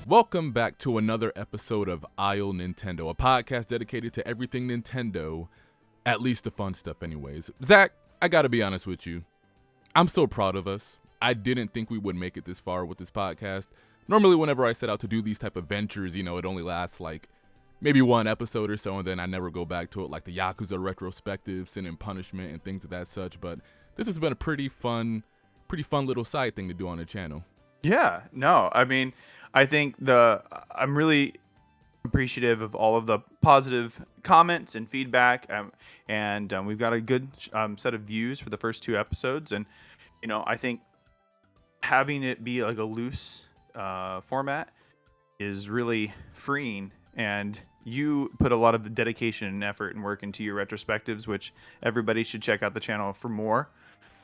welcome back to another episode of Isle Nintendo, a podcast dedicated to everything Nintendo, at least the fun stuff anyways. Zach, I gotta be honest with you, I'm so proud of us. I didn't think we would make it this far with this podcast. Normally whenever I set out to do these type of ventures, it only lasts like maybe one episode or so, and then I never go back to it, like the Yakuza retrospective, Sin and Punishment, and things of that such, but this has been a pretty fun little side thing to do on the channel. Yeah, no, I mean, I think I'm really appreciative of all of the positive comments and feedback, and we've got a good set of views for the first two episodes, and I think having it be like a loose format is really freeing, and you put a lot of dedication and effort and work into your retrospectives, which everybody should check out the channel for more.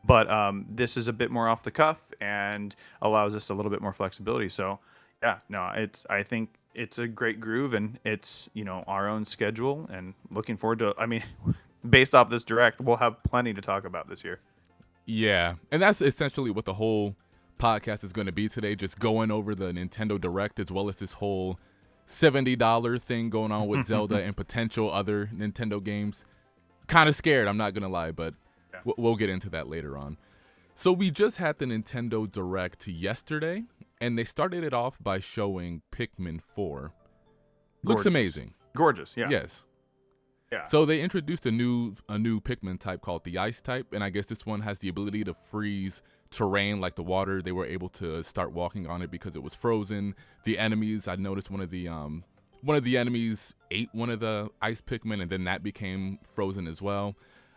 But this is a bit more off the cuff and allows us a little bit more flexibility. So, yeah, no, I think it's a great groove, and it's our own schedule, and looking forward to. I mean, based off this direct, we'll have plenty to talk about this year. Yeah, and that's essentially what the whole podcast is going to be today. Just going over the Nintendo Direct, as well as this whole $70 thing going on with Zelda and potential other Nintendo games. Kind of scared, I'm not gonna lie, but we'll get into that later on. So we just had the Nintendo Direct yesterday, and they started it off by showing Pikmin 4. Looks amazing. Gorgeous, yeah. Yes. Yeah. So they introduced a new Pikmin type called the Ice type, and I guess this one has the ability to freeze terrain like the water. They were able to start walking on it because it was frozen. The enemies, I noticed one of the enemies ate one of the ice Pikmin, and then that became frozen as well.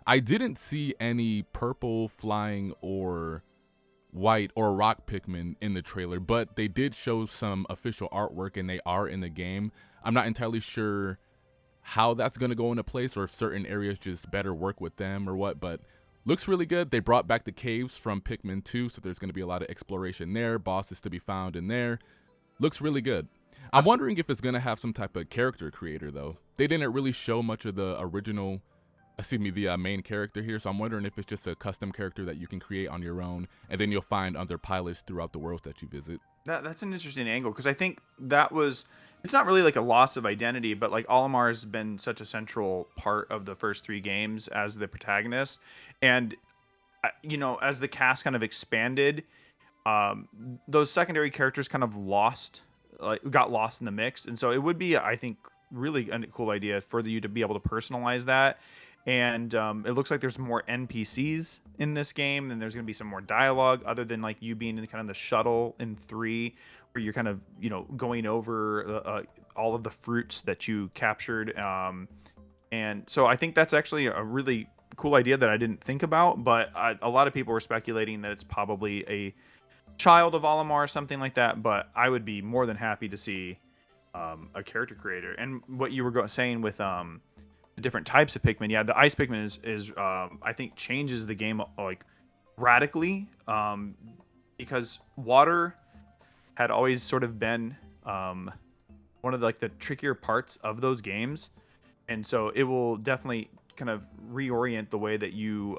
I didn't see any purple, flying, or white or rock Pikmin in the trailer, but they did show some official artwork, and they are in the game. I'm not entirely sure how that's going to go into place, or if certain areas just better work with them or what, but looks really good. They brought back the caves from Pikmin 2, so there's going to be a lot of exploration there, bosses to be found in there. Looks really good. I'm wondering if it's going to have some type of character creator, though. They didn't really show much of the main character here, so I'm wondering if it's just a custom character that you can create on your own, and then you'll find other pilots throughout the worlds that you visit. That's an interesting angle, because I think it's not really like a loss of identity, but like Olimar has been such a central part of the first three games as the protagonist, and as the cast kind of expanded, those secondary characters kind of got lost in the mix, and so it would be, I think, really a cool idea for you to be able to personalize that. And it looks like there's more NPCs in this game, and there's going to be some more dialogue other than like you being in kind of the shuttle in 3, where you're kind of going over all of the fruits that you captured. And so I think that's actually a really cool idea that I didn't think about, but a lot of people were speculating that it's probably a child of Olimar or something like that. But I would be more than happy to see a character creator. And what you were saying with the different types of Pikmin, yeah, the Ice Pikmin is I think changes the game like radically, because water had always sort of been one of the trickier parts of those games, and so it will definitely kind of reorient the way that you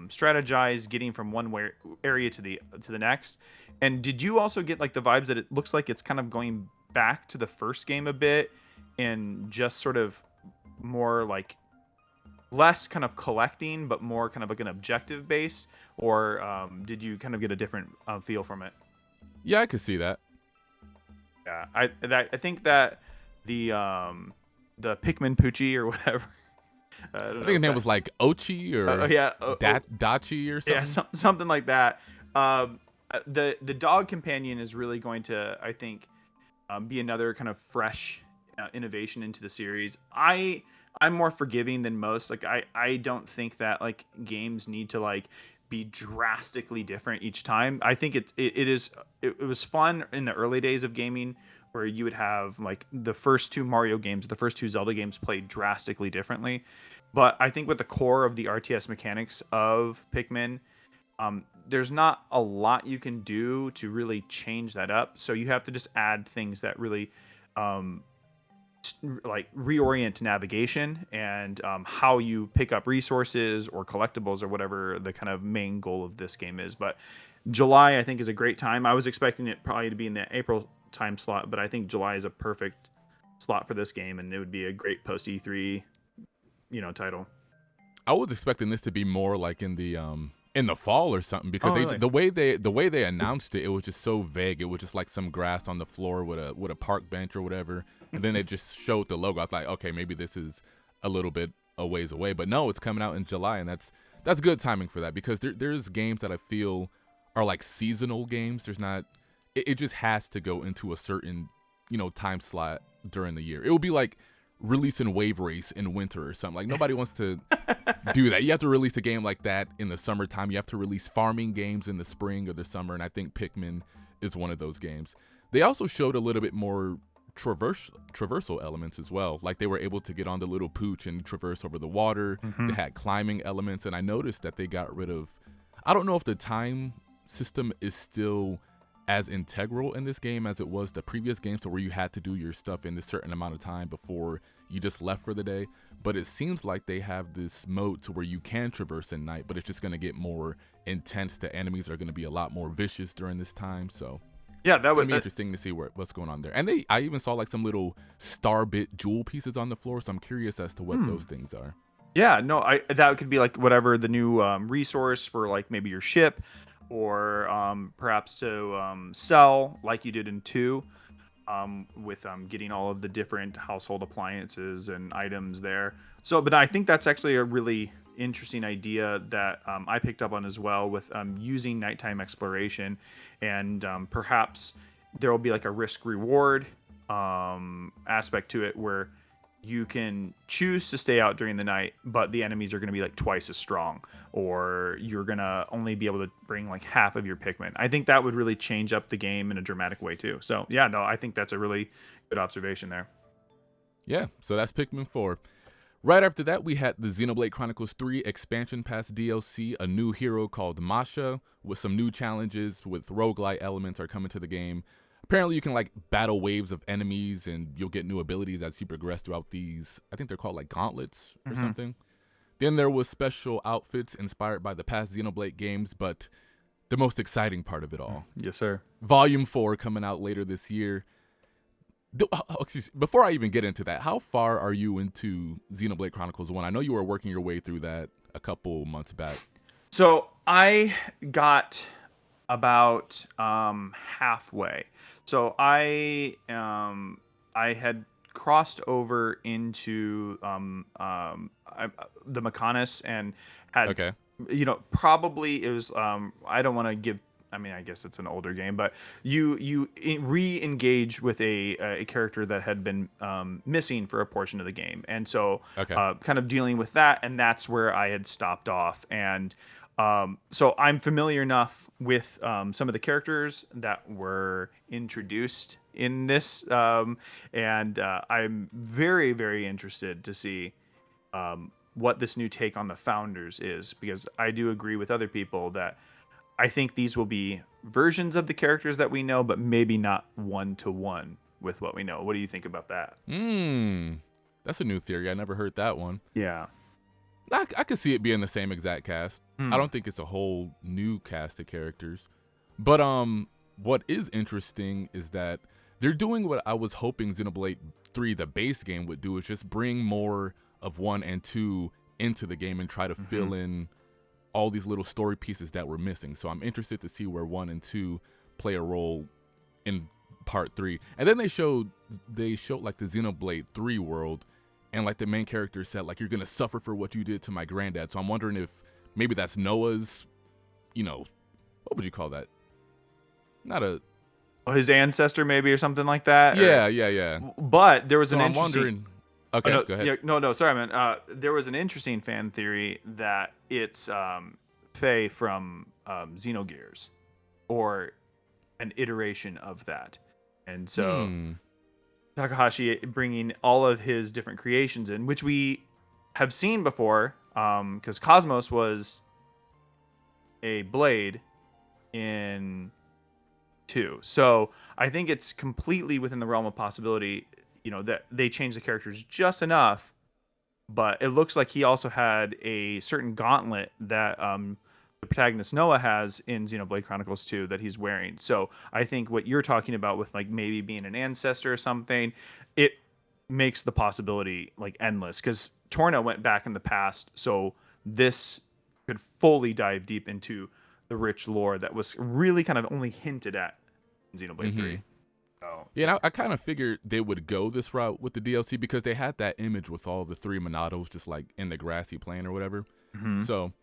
strategize, getting from one area to the next. And did you also get like the vibes that it looks like it's kind of going back to the first game a bit, and just sort of more like less kind of collecting, but more kind of like an objective based, or did you kind of get a different feel from it? Yeah, I could see that. Yeah, I think that the Pikmin Poochie or whatever. I think his name was like Ochi or Dachi or something. Yeah, something like that. The dog companion is really going to, I think, be another kind of fresh innovation into the series. I'm more forgiving than most. Like I don't think that like games need to like be drastically different each time. I think it was fun in the early days of gaming, where you would have like the first two Mario games, the first two Zelda games played drastically differently. But I think with the core of the RTS mechanics of Pikmin, there's not a lot you can do to really change that up. So you have to just add things that really like reorient navigation and how you pick up resources or collectibles or whatever the kind of main goal of this game is. But July, I think, is a great time. I was expecting it probably to be in the April time slot, but I think July is a perfect slot for this game, and it would be a great post E3, title. I was expecting this to be more like in the fall or something, because Really? the way they announced it, it was just so vague. It was just like some grass on the floor with a park bench or whatever, and then they just showed the logo. I thought, okay, maybe this is a little bit a ways away, but no, it's coming out in July, and that's good timing for that, because there's games that I feel are like seasonal games. There's not, it just has to go into a certain time slot during the year. It will be like releasing Wave Race in winter or something. Like, nobody wants to do that. You have to release a game like that in the summertime. You have to release farming games in the spring or the summer, and I think Pikmin is one of those games. They also showed a little bit more traversal elements as well. Like, they were able to get on the little pooch and traverse over the water. They had climbing elements, and I noticed that they got rid of, I don't know if the time system is still as integral in this game as it was the previous game, so where you had to do your stuff in a certain amount of time before you just left for the day. But it seems like they have this mode to where you can traverse at night, but it's just going to get more intense. The enemies are going to be a lot more vicious during this time, so Yeah, that would be interesting to see what's going on there. And I even saw like some little Starbit jewel pieces on the floor, so I'm curious as to what those things are. Yeah, no, that could be like whatever the new resource for, like, maybe your ship, or perhaps to sell like you did in 2, with getting all of the different household appliances and items there. So, but I think that's actually a really interesting idea that I picked up on as well, with using nighttime exploration, and perhaps there will be like a risk reward aspect to it, where you can choose to stay out during the night, but the enemies are going to be like twice as strong, or you're going to only be able to bring like half of your Pikmin. I think that would really change up the game in a dramatic way too. So yeah, no, I think that's a really good observation there. Yeah, so that's Pikmin 4. Right after that, we had the Xenoblade Chronicles 3 Expansion Pass DLC. A new hero called Masha with some new challenges with roguelite elements are coming to the game. Apparently, you can like battle waves of enemies, and you'll get new abilities as you progress throughout these. I think they're called like gauntlets or something. Then there was special outfits inspired by the past Xenoblade games, but the most exciting part of it all. Yes, sir. Volume 4 coming out later this year. Before I even get into that, how far are you into Xenoblade Chronicles 1? I know you were working your way through that a couple months back. So I got about halfway. So I had crossed over into the Mechonis, and had Okay. probably it was I don't want to give. I mean, I guess it's an older game, but you re-engage with a character that had been missing for a portion of the game, and so Okay. kind of dealing with that, and that's where I had stopped off. And so I'm familiar enough with some of the characters that were introduced in this, and I'm very, very interested to see what this new take on the founders is, because I do agree with other people that I think these will be versions of the characters that we know, but maybe not one-to-one with what we know. What do you think about that? That's a new theory. I never heard that one. Yeah. I could see it being the same exact cast. I don't think it's a whole new cast of characters. But what is interesting is that they're doing what I was hoping Xenoblade 3, the base game, would do, is just bring more of 1 and 2 into the game and try to fill in all these little story pieces that were missing. So I'm interested to see where 1 and 2 play a role in part 3. And then they showed like the Xenoblade 3 world, and like the main character said, like, you're gonna suffer for what you did to my granddad. So I'm wondering if maybe that's Noah's, what would you call that? Not a His ancestor, maybe, or something like that. Yeah. But there was So an I'm interesting. wondering. Okay, no, go ahead. Yeah, no, sorry, man. There was an interesting fan theory that it's Faye from Xenogears, or an iteration of that. And so Takahashi bringing all of his different creations in, which we have seen before, because Cosmos was a blade in 2. So I think it's completely within the realm of possibility, that they changed the characters just enough. But it looks like he also had a certain gauntlet that the protagonist Noah has in Xenoblade Chronicles 2 that he's wearing. So I think what you're talking about with like maybe being an ancestor or something, it makes the possibility like endless because Torna went back in the past. So this could fully dive deep into the rich lore that was really kind of only hinted at in Xenoblade 3. So, Yeah, and I kind of figured they would go this route with the DLC because they had that image with all the three Monados just like in the grassy plain or whatever. So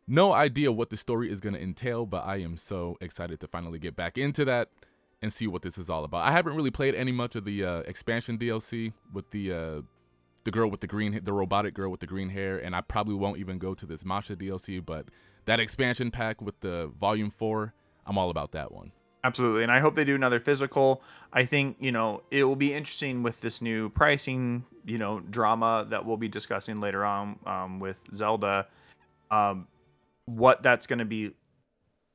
no idea what the story is going to entail, but I am so excited to finally get back into that and see what this is all about. I haven't really played any much of the expansion DLC with the girl with the robotic girl with the green hair, and I probably won't even go to this Masha DLC, but that expansion pack with the Volume 4, I'm all about that one. absolutely. And I hope they do another physical. I think, it will be interesting with this new pricing, drama that we'll be discussing later on with Zelda, what that's going to be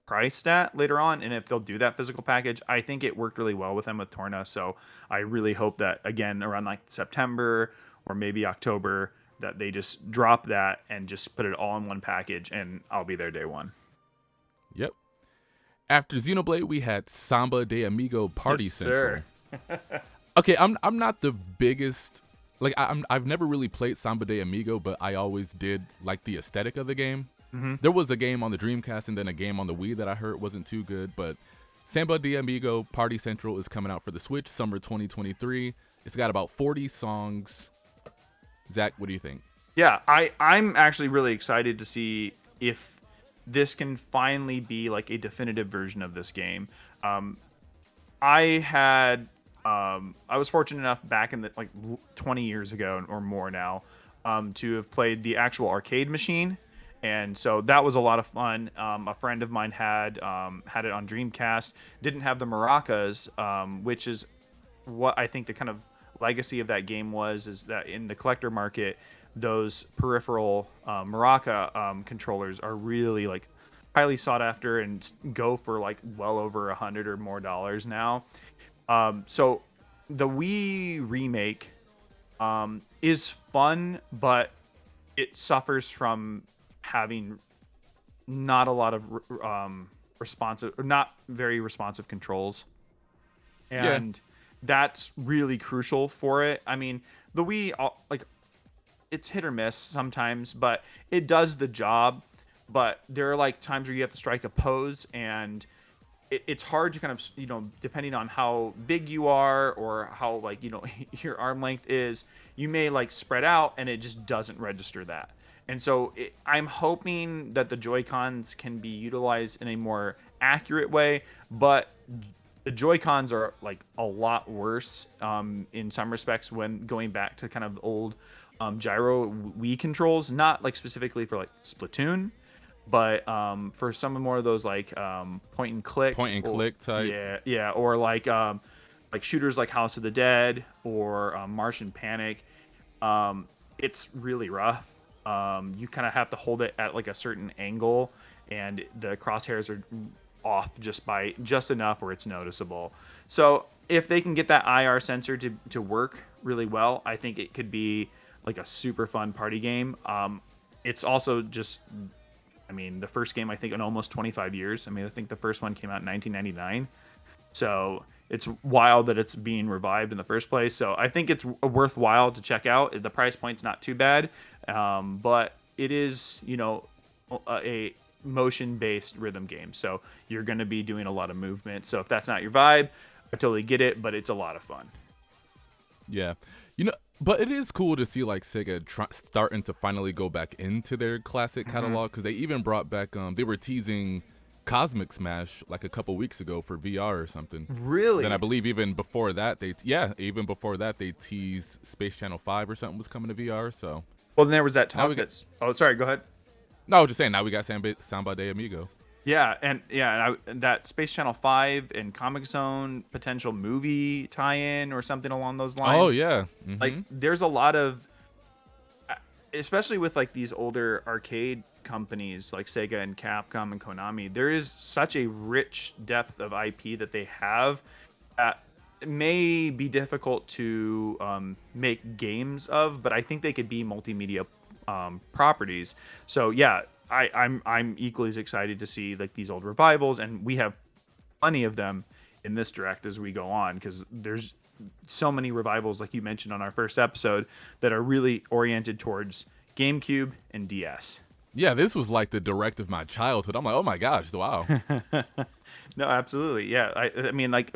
priced at later on. And if they'll do that physical package, I think it worked really well with them with Torna. So I really hope that, again, around like September or maybe October, that they just drop that and just put it all in one package, and I'll be there day one. Yep. After Xenoblade, we had Samba de Amigo Party Yes, Central. sir. Okay, I'm not the biggest, like I've never really played Samba de Amigo, but I always did like the aesthetic of the game. There was a game on the Dreamcast and then a game on the Wii that I heard wasn't too good, but Samba de Amigo Party Central is coming out for the Switch summer 2023. It's got about 40 songs. Zach, what do you think? Yeah, I'm actually really excited to see if this can finally be like a definitive version of this game. I was fortunate enough back in the 20 years ago or more now to have played the actual arcade machine, and so that was a lot of fun. A friend of mine had it on Dreamcast. Didn't have the maracas, which is what I think the kind of legacy of that game is that in the collector market, those peripheral maraca controllers are really like highly sought after and go for like well over $100 or more now. So the Wii remake is fun, but it suffers from having not a lot of responsive or not very responsive controls, and that's really crucial for it. I mean, the Wii it's hit or miss sometimes, but it does the job. But there are like times where you have to strike a pose, and it's hard to kind of, depending on how big you are or how your arm length is, you may like spread out and it just doesn't register that. And so I'm hoping that the Joy-Cons can be utilized in a more accurate way, but the Joy-Cons are like a lot worse in some respects when going back to kind of old gyro Wii controls, not like specifically for like Splatoon, but for some more of those like point and click type. Yeah, or like shooters like House of the Dead or Martian Panic. It's really rough. You kind of have to hold it at like a certain angle, and the crosshairs are off just enough where it's noticeable. So if they can get that IR sensor to work really well, I think it could be like a super fun party game. It's also just, the first game I think in almost 25 years. I think the first one came out in 1999. So it's wild that it's being revived in the first place. So I think it's worthwhile to check out. The price point's not too bad, but it is, a motion-based rhythm game. So you're going to be doing a lot of movement. So if that's not your vibe, I totally get it, but it's a lot of fun. Yeah. But it is cool to see like Sega starting to finally go back into their classic catalog, because they even brought back, they were teasing Cosmic Smash like a couple weeks ago for VR or something. Really? Then I believe even before that they teased Space Channel 5 or something was coming to VR. So well, then there was that talk sorry, go ahead. No, I was just saying, now we got Samba de Amigo. Yeah, and that Space Channel 5 and Comic Zone potential movie tie-in or something along those lines. Oh yeah. Mm-hmm. Like there's a lot of, especially with like these older arcade companies like Sega and Capcom and Konami, there is such a rich depth of IP that they have that may be difficult to make games of, but I think they could be multimedia properties. So yeah, I'm equally as excited to see like these old revivals, and we have plenty of them in this direct as we go on, because there's so many revivals, like you mentioned on our first episode, that are really oriented towards GameCube and DS. Yeah, this was like the direct of my childhood. I'm like, oh my gosh, wow. No, absolutely. Yeah. I mean, like,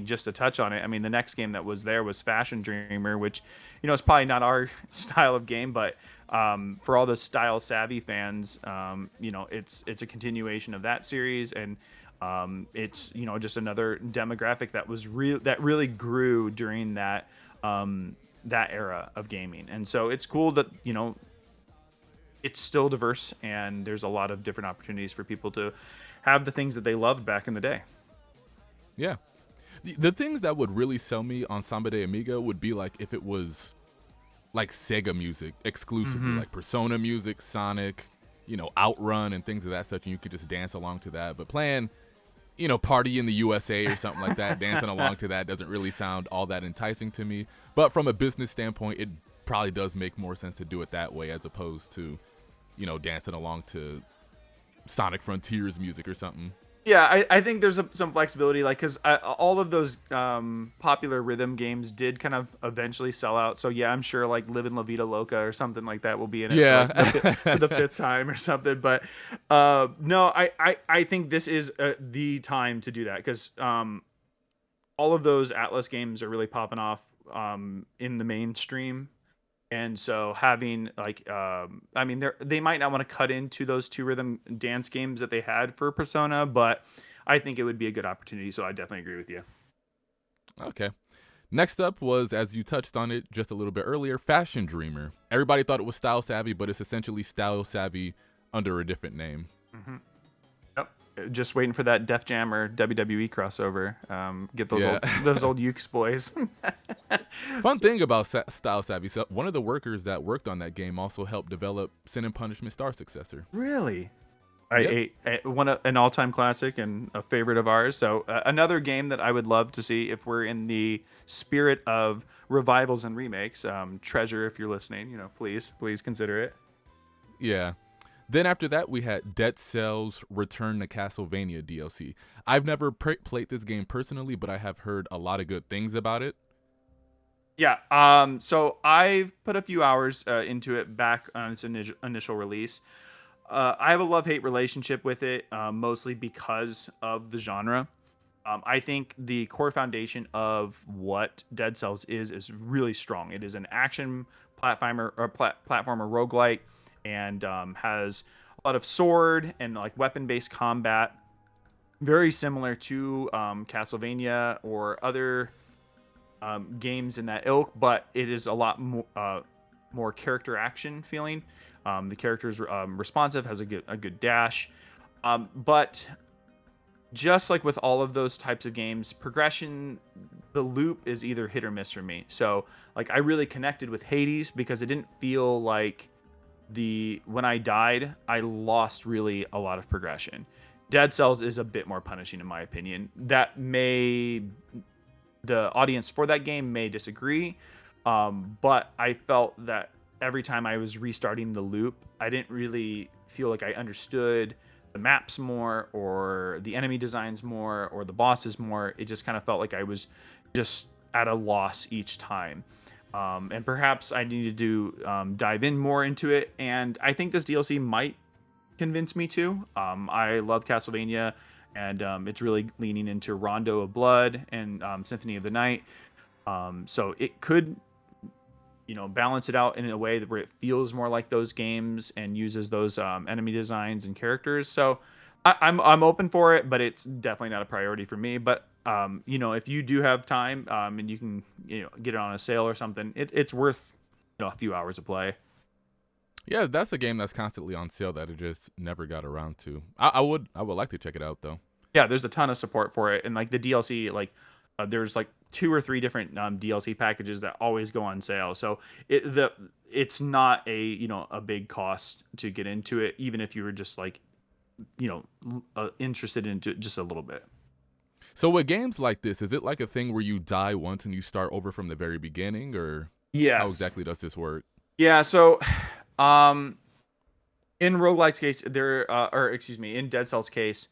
just to touch on it, I mean, the next game that was there was Fashion Dreamer, which, is probably not our style of game, but for all the style savvy fans, it's a continuation of that series. And it's, just another demographic that was that really grew during that era of gaming. And so it's cool that, it's still diverse, and there's a lot of different opportunities for people to have the things that they loved back in the day. Yeah. The things that would really sell me on Samba de Amigo would be like if it was like Sega music exclusively, like Persona music, Sonic, Outrun and things of that such, and you could just dance along to that. But playing, Party in the USA or something like that, dancing along to that doesn't really sound all that enticing to me. But from a business standpoint, it probably does make more sense to do it that way as opposed to dancing along to Sonic Frontiers music or something. Yeah, I think there's some flexibility, like, because all of those popular rhythm games did kind of eventually sell out. So yeah, I'm sure like Livin' La Vida Loca or something like that will be in it for the fifth time or something. But no, I think this is the time to do that, because all of those Atlas games are really popping off in the mainstream. And so having like, they might not want to cut into those two rhythm dance games that they had for Persona, but I think it would be a good opportunity. So I definitely agree with you. Okay. Next up was, as you touched on it just a little bit earlier, Fashion Dreamer. Everybody thought it was Style Savvy, but it's essentially Style Savvy under a different name. Mm-hmm. Yep. Just waiting for that Def Jam or WWE crossover. Get those old Ukes boys. Fun thing about Style Savvy, so one of the workers that worked on that game also helped develop Sin and Punishment Star Successor. Really? An all-time classic and a favorite of ours. So another game that I would love to see if we're in the spirit of revivals and remakes. Treasure, if you're listening, please consider it. Yeah. Then after that, we had Dead Cells Return to Castlevania DLC. I've never played this game personally, but I have heard a lot of good things about it. Yeah. So I've put a few hours into it back on its initial release. I have a love-hate relationship with it, mostly because of the genre. I think the core foundation of what Dead Cells is really strong. It is an action platformer roguelike, and has a lot of sword and like weapon-based combat, very similar to Castlevania or other games in that ilk, but it is a lot more character action feeling. The character is responsive, has a good dash, but just like with all of those types of games, progression, the loop is either hit or miss for me. So like I really connected with Hades because it didn't feel like when I died, I lost really a lot of progression. Dead Cells is a bit more punishing in my opinion. The audience for that game may disagree, but I felt that every time I was restarting the loop, I didn't really feel like I understood the maps more or the enemy designs more or the bosses more. It just kind of felt like I was just at a loss each time. And perhaps I needed to dive in more into it. And I think this DLC might convince me to. I love Castlevania, and it's really leaning into Rondo of Blood and Symphony of the Night. So it could, balance it out in a way where it feels more like those games and uses those enemy designs and characters. So I'm open for it, but it's definitely not a priority for me. But if you do have time and you can get it on a sale or something, it's worth a few hours of play. Yeah, that's a game that's constantly on sale that I just never got around to. I would like to check it out though. Yeah, there's a ton of support for it, and like the DLC, there's like 2 or 3 different DLC packages that always go on sale. So it's not a big cost to get into it, even if you were just like interested into it just a little bit. So with games like this, is it like a thing where you die once and you start over from the very beginning, or yes, how exactly does this work? Yeah, so In roguelike's case, or excuse me, in Dead Cells case,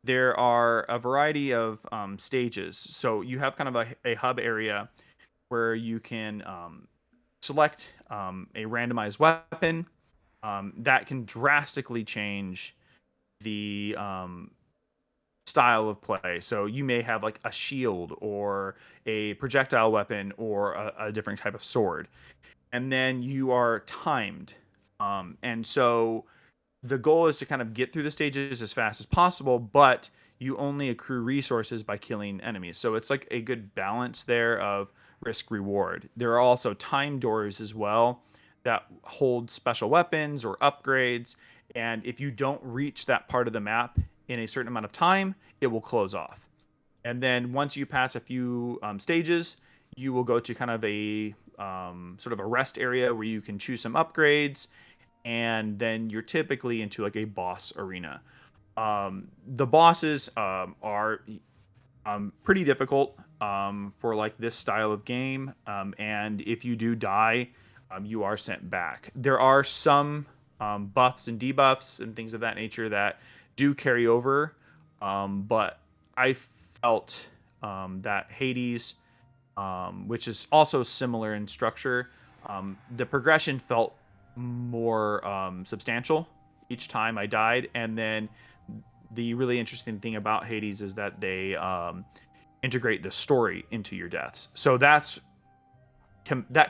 there are a variety of stages. So you have kind of a hub area where you can select a randomized weapon that can drastically change the style of play. So you may have like a shield or a projectile weapon or a different type of sword, and then you are timed. And so the goal is to kind of get through the stages as fast as possible, but you only accrue resources by killing enemies. So it's like a good balance there of risk reward. There are also time doors as well that hold special weapons or upgrades. And if you don't reach that part of the map in a certain amount of time, it will close off. And then once you pass a few stages, you will go to kind of a sort of a rest area where you can choose some upgrades, and then you're typically into like a boss arena. The bosses are pretty difficult for like this style of game, and if you do die, you are sent back. There are some buffs and debuffs and things of that nature that do carry over, but I felt that Hades, which is also similar in structure, the progression felt more substantial each time I died. And then the really interesting thing about Hades is that they integrate the story into your deaths. So that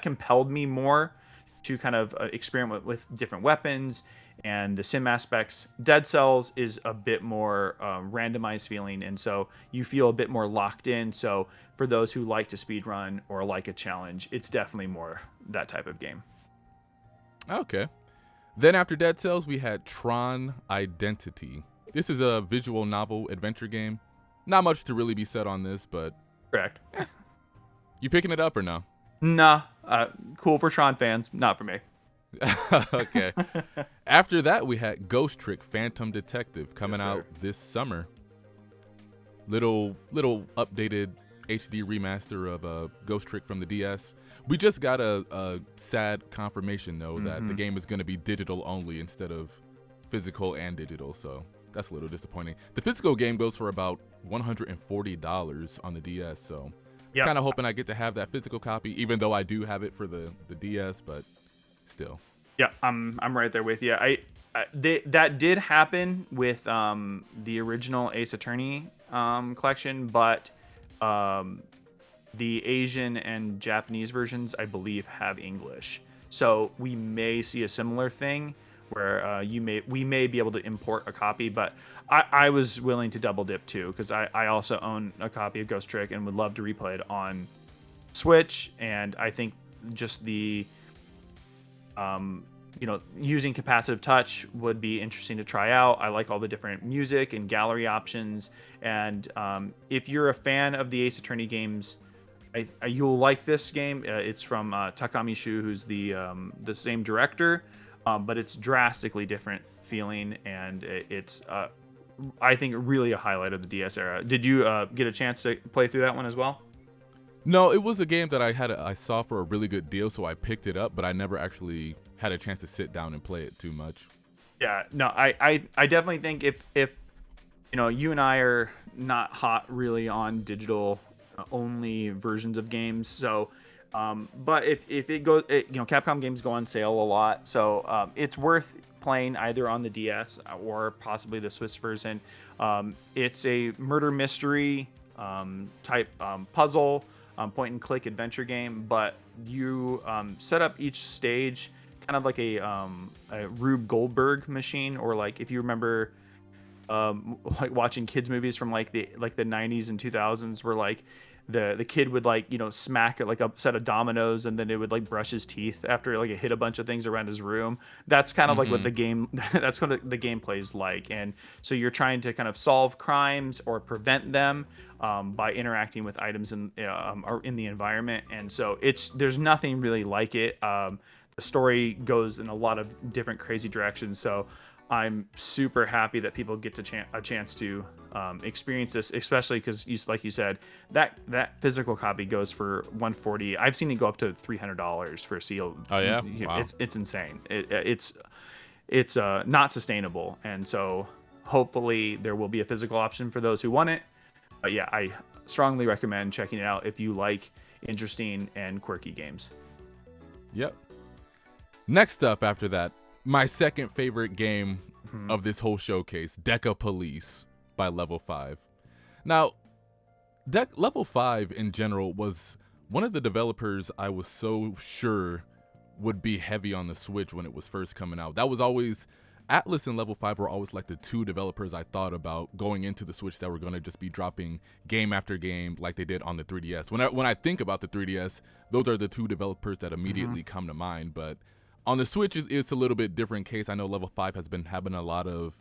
compelled me more to kind of experiment with different weapons and the sim aspects. Dead Cells is a bit more randomized feeling, and so you feel a bit more locked in. So for those who like to speedrun or like a challenge, it's definitely more that type of game. Okay. Then after Dead Cells, we had Tron Identity. This is a visual novel adventure game. Not much to really be said on this, but Correct. you picking it up or no? Nah, cool for Tron fans, not for me. Okay. After that, we had Ghost Trick Phantom Detective coming Yes, sir. out this summer. Little updated HD remaster of Ghost Trick from the DS. We just got a sad confirmation though that the game is going to be digital only instead of physical and digital, so that's a little disappointing. The physical game goes for about $140 on the DS, so Yep. kind of hoping I get to have that physical copy, even though I do have it for the DS, but still. Yeah, I'm right there with you. That did happen with the original Ace Attorney collection, but the Asian and Japanese versions, I believe, have English. So we may see a similar thing where we may be able to import a copy, but I was willing to double dip too, because I also own a copy of Ghost Trick and would love to replay it on Switch. And I think just the using capacitive touch would be interesting to try out. I like all the different music and gallery options. And if you're a fan of the Ace Attorney games, you'll like this game. It's from Takami Shu, who's the same director, but it's drastically different feeling, and it's I think really a highlight of the DS era. Did you get a chance to play through that one as well? No, it was a game that I saw for a really good deal, so I picked it up, but I never actually had a chance to sit down and play it too much. Yeah, no, I definitely think if you and I are not hot really on digital only versions of games, so but if it goes, Capcom games go on sale a lot, so it's worth playing either on the DS or possibly the Swiss version. It's a murder mystery type puzzle, point and click adventure game, but you set up each stage kind of like a Rube Goldberg machine, or like if you remember like watching kids movies from like the 90s and 2000s, where like the kid would like smack at like a set of dominoes, and then it would like brush his teeth after like it hit a bunch of things around his room. That's kind of like what the game that's what the gameplay is like. And so you're trying to kind of solve crimes or prevent them by interacting with items in the environment. And so there's nothing really like it. The story goes in a lot of different crazy directions, so I'm super happy that people get a chance to experience this, especially because, like you said, that physical copy goes for $140. I've seen it go up to $300 for a sealed. Oh yeah, wow. It's insane. It's it's not sustainable. And so hopefully there will be a physical option for those who want it. But yeah, I strongly recommend checking it out if you like interesting and quirky games. Yep. Next up after that, my second favorite game of this whole showcase, Deca Police by Level-5. Now, Level-5 in general was one of the developers I was so sure would be heavy on the Switch when it was first coming out. That was always, Atlas and Level-5 were always like the two developers I thought about going into the Switch that were going to just be dropping game after game like they did on the 3DS. When I think about the 3DS, those are the two developers that immediately come to mind. But on the Switch, it's a little bit different case. I know Level-5 has been having a lot of,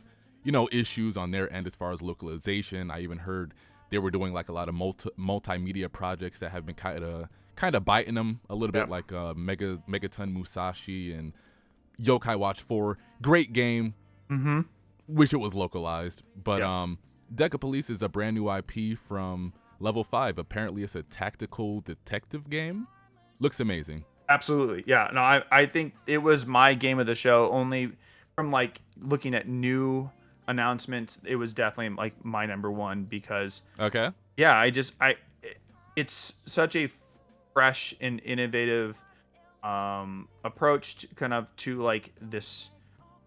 issues on their end as far as localization. I even heard they were doing like a lot of multimedia projects that have been kind of biting them a little bit, like Megaton Musashi and Yokai Watch 4. Great game. Wish it was localized. But Deca Police is a brand new IP from Level-5. Apparently it's a tactical detective game. Looks amazing. Absolutely. Yeah. No, I think it was my game of the show. Only from like looking at new announcements, it was definitely like my number one because it's such a fresh and innovative approach to kind of to like this.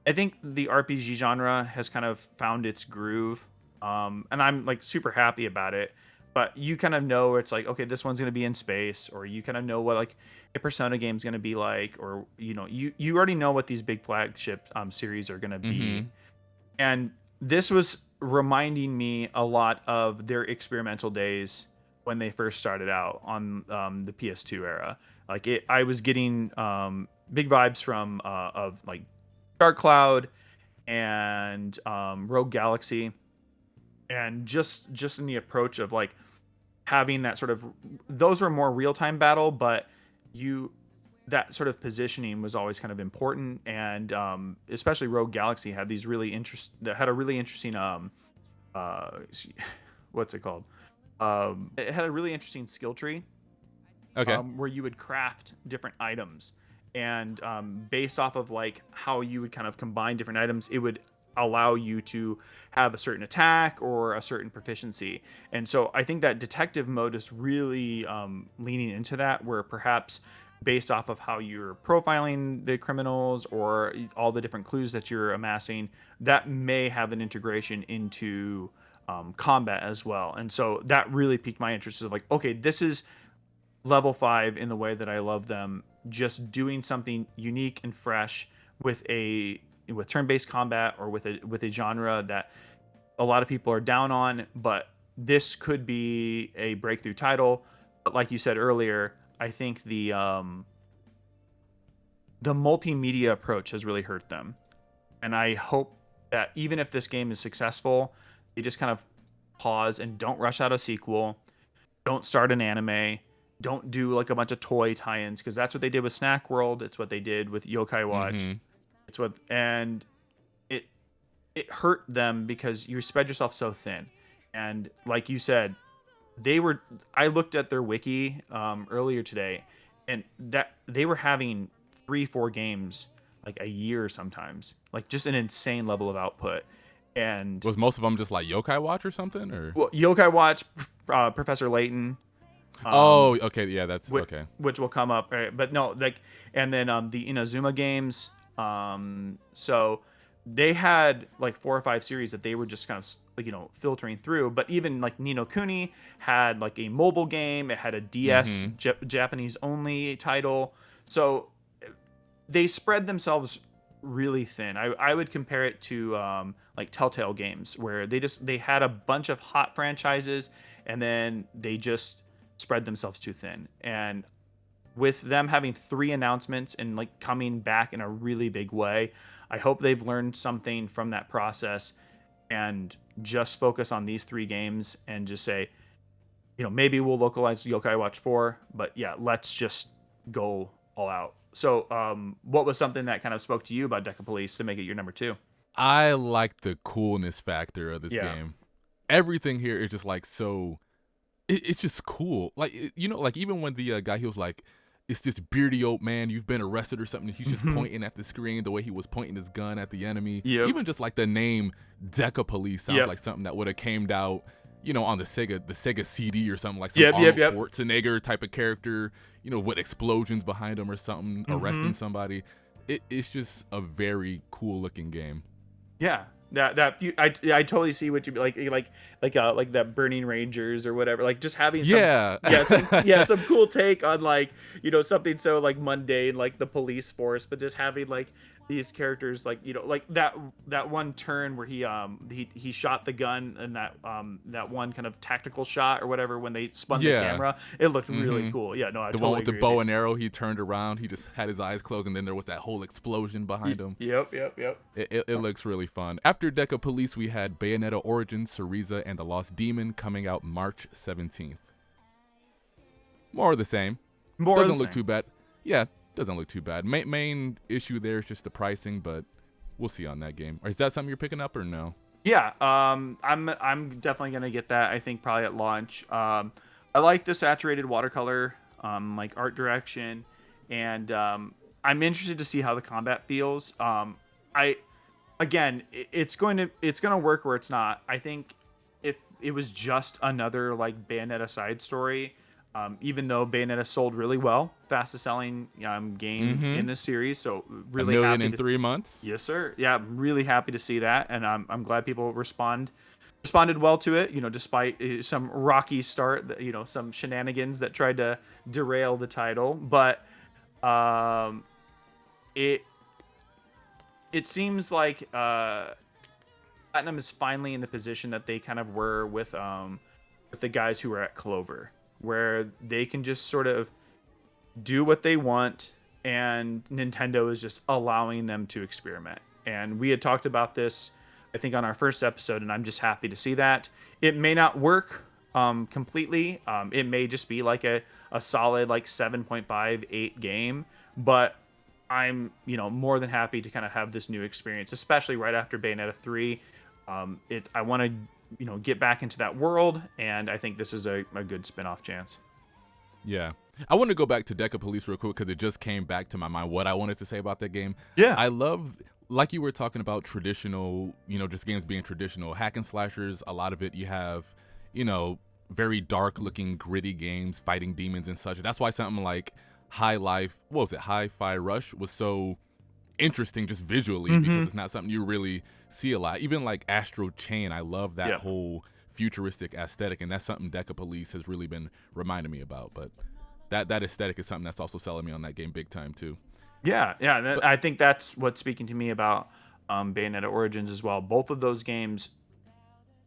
I think the RPG genre has kind of found its groove, and I'm like super happy about it. But you kind of know it's like, okay, this one's going to be in space, or you kind of know what like a Persona game's going to be like, or you already know what these big flagship series are going to be. And this was reminding me a lot of their experimental days when they first started out on the PS2 era. Like I was getting big vibes from of like Dark Cloud and Rogue Galaxy, and just in the approach of like having that sort of, those were more real-time battle, but that sort of positioning was always kind of important. And especially Rogue Galaxy had these really had a really interesting what's it called, it had a really interesting skill tree, where you would craft different items, and based off of like how you would kind of combine different items, it would allow you to have a certain attack or a certain proficiency. And so I think that detective mode is really leaning into that, where perhaps based off of how you're profiling the criminals or all the different clues that you're amassing, that may have an integration into combat as well. And so that really piqued my interest of like, okay, this is Level-5 in the way that I love them, just doing something unique and fresh with turn-based combat, or with a genre that a lot of people are down on. But this could be a breakthrough title. But like you said earlier, I think the multimedia approach has really hurt them. And I hope that even if this game is successful, they just kind of pause and don't rush out a sequel, don't start an anime, don't do like a bunch of toy tie-ins, because that's what they did with Snack World. It's what they did with Yokai Watch. And it hurt them because you spread yourself so thin. And like you said, I looked at their wiki earlier today, and that they were having 3-4 games like a year sometimes, like just an insane level of output. And was most of them just like Yokai Watch or something, or Yokai Watch, Professor Layton. Okay, yeah, that's okay. Which will come up, right? But no, like, and then the Inazuma games. So they had like 4 or 5 series that they were just kind of like, filtering through. But even like Ni no Kuni had like a mobile game. It had a DS Japanese only title. So they spread themselves really thin. I would compare it to like Telltale games, where they had a bunch of hot franchises, and then they just spread themselves too thin. And with them having 3 announcements and like coming back in a really big way, I hope they've learned something from that process and just focus on these 3 games and just say, maybe we'll localize Yokai Watch 4, but yeah, let's just go all out. So what was something that kind of spoke to you about Deca Police to make it your number 2? I like the coolness factor of this game. Everything here is just like so. It's just cool. Like like even when the guy, he was like, it's this beardy old man, you've been arrested or something, and he's just pointing at the screen the way he was pointing his gun at the enemy. Yep. Even just like the name Deca Police sounds like something that would have came out, on the Sega CD or something, like some Arnold Schwarzenegger type of character, with explosions behind him or something, arresting somebody. It's just a very cool looking game. Yeah. I totally see what you like that Burning Rangers or whatever, like just having some cool take on like something so like mundane like the police force, but just having like these characters like like that one turn where he shot the gun and that one kind of tactical shot or whatever when they spun the camera, it looked really cool. I the totally one with the agree bow and arrow, he turned around, he just had his eyes closed, and then there was that whole explosion behind him. Yep. It looks really fun. After Deca Police, we had Bayonetta Origin, Syriza, and the Lost Demon coming out March 17th. More of the same. Doesn't look too bad. Yeah, doesn't look too bad. Main issue there is just the pricing, but we'll see on that game. Is that something you're picking up or no? Yeah, I'm definitely gonna get that. I think probably at launch. I like the saturated watercolor, like art direction, and I'm interested to see how the combat feels. It's gonna work or it's not. I think if it was just another like Bayonetta side story, even though Bayonetta sold really well, fastest selling game in this series, so really $1 million happy in 3 months. Yes, sir. Yeah, I'm really happy to see that, and I'm glad people responded well to it. Despite some rocky start, some shenanigans that tried to derail the title, but it seems like Platinum is finally in the position that they kind of were with the guys who were at Clover, where they can just sort of do what they want, and Nintendo is just allowing them to experiment. And we had talked about this, I think, on our first episode, and I'm just happy to see that. It may not work completely. It may just be like a solid like 7.5, 8 game, but I'm more than happy to kind of have this new experience, especially right after Bayonetta 3. I want to get back into that world, and I think this is a good spin-off chance. Yeah. I want to go back to Deca Police real quick because it just came back to my mind what I wanted to say about that game. Yeah. I love, like you were talking about traditional, just games being traditional. Hack and slashers, a lot of it you have, very dark-looking, gritty games, fighting demons and such. That's why something like Hi-Fi Rush was so interesting just visually, because it's not something you really see a lot. Even like Astral Chain, I love that whole futuristic aesthetic, and that's something Deca Police has really been reminding me about. But that aesthetic is something that's also selling me on that game big time too. I think that's what's speaking to me about Bayonetta Origins as well. Both of those games,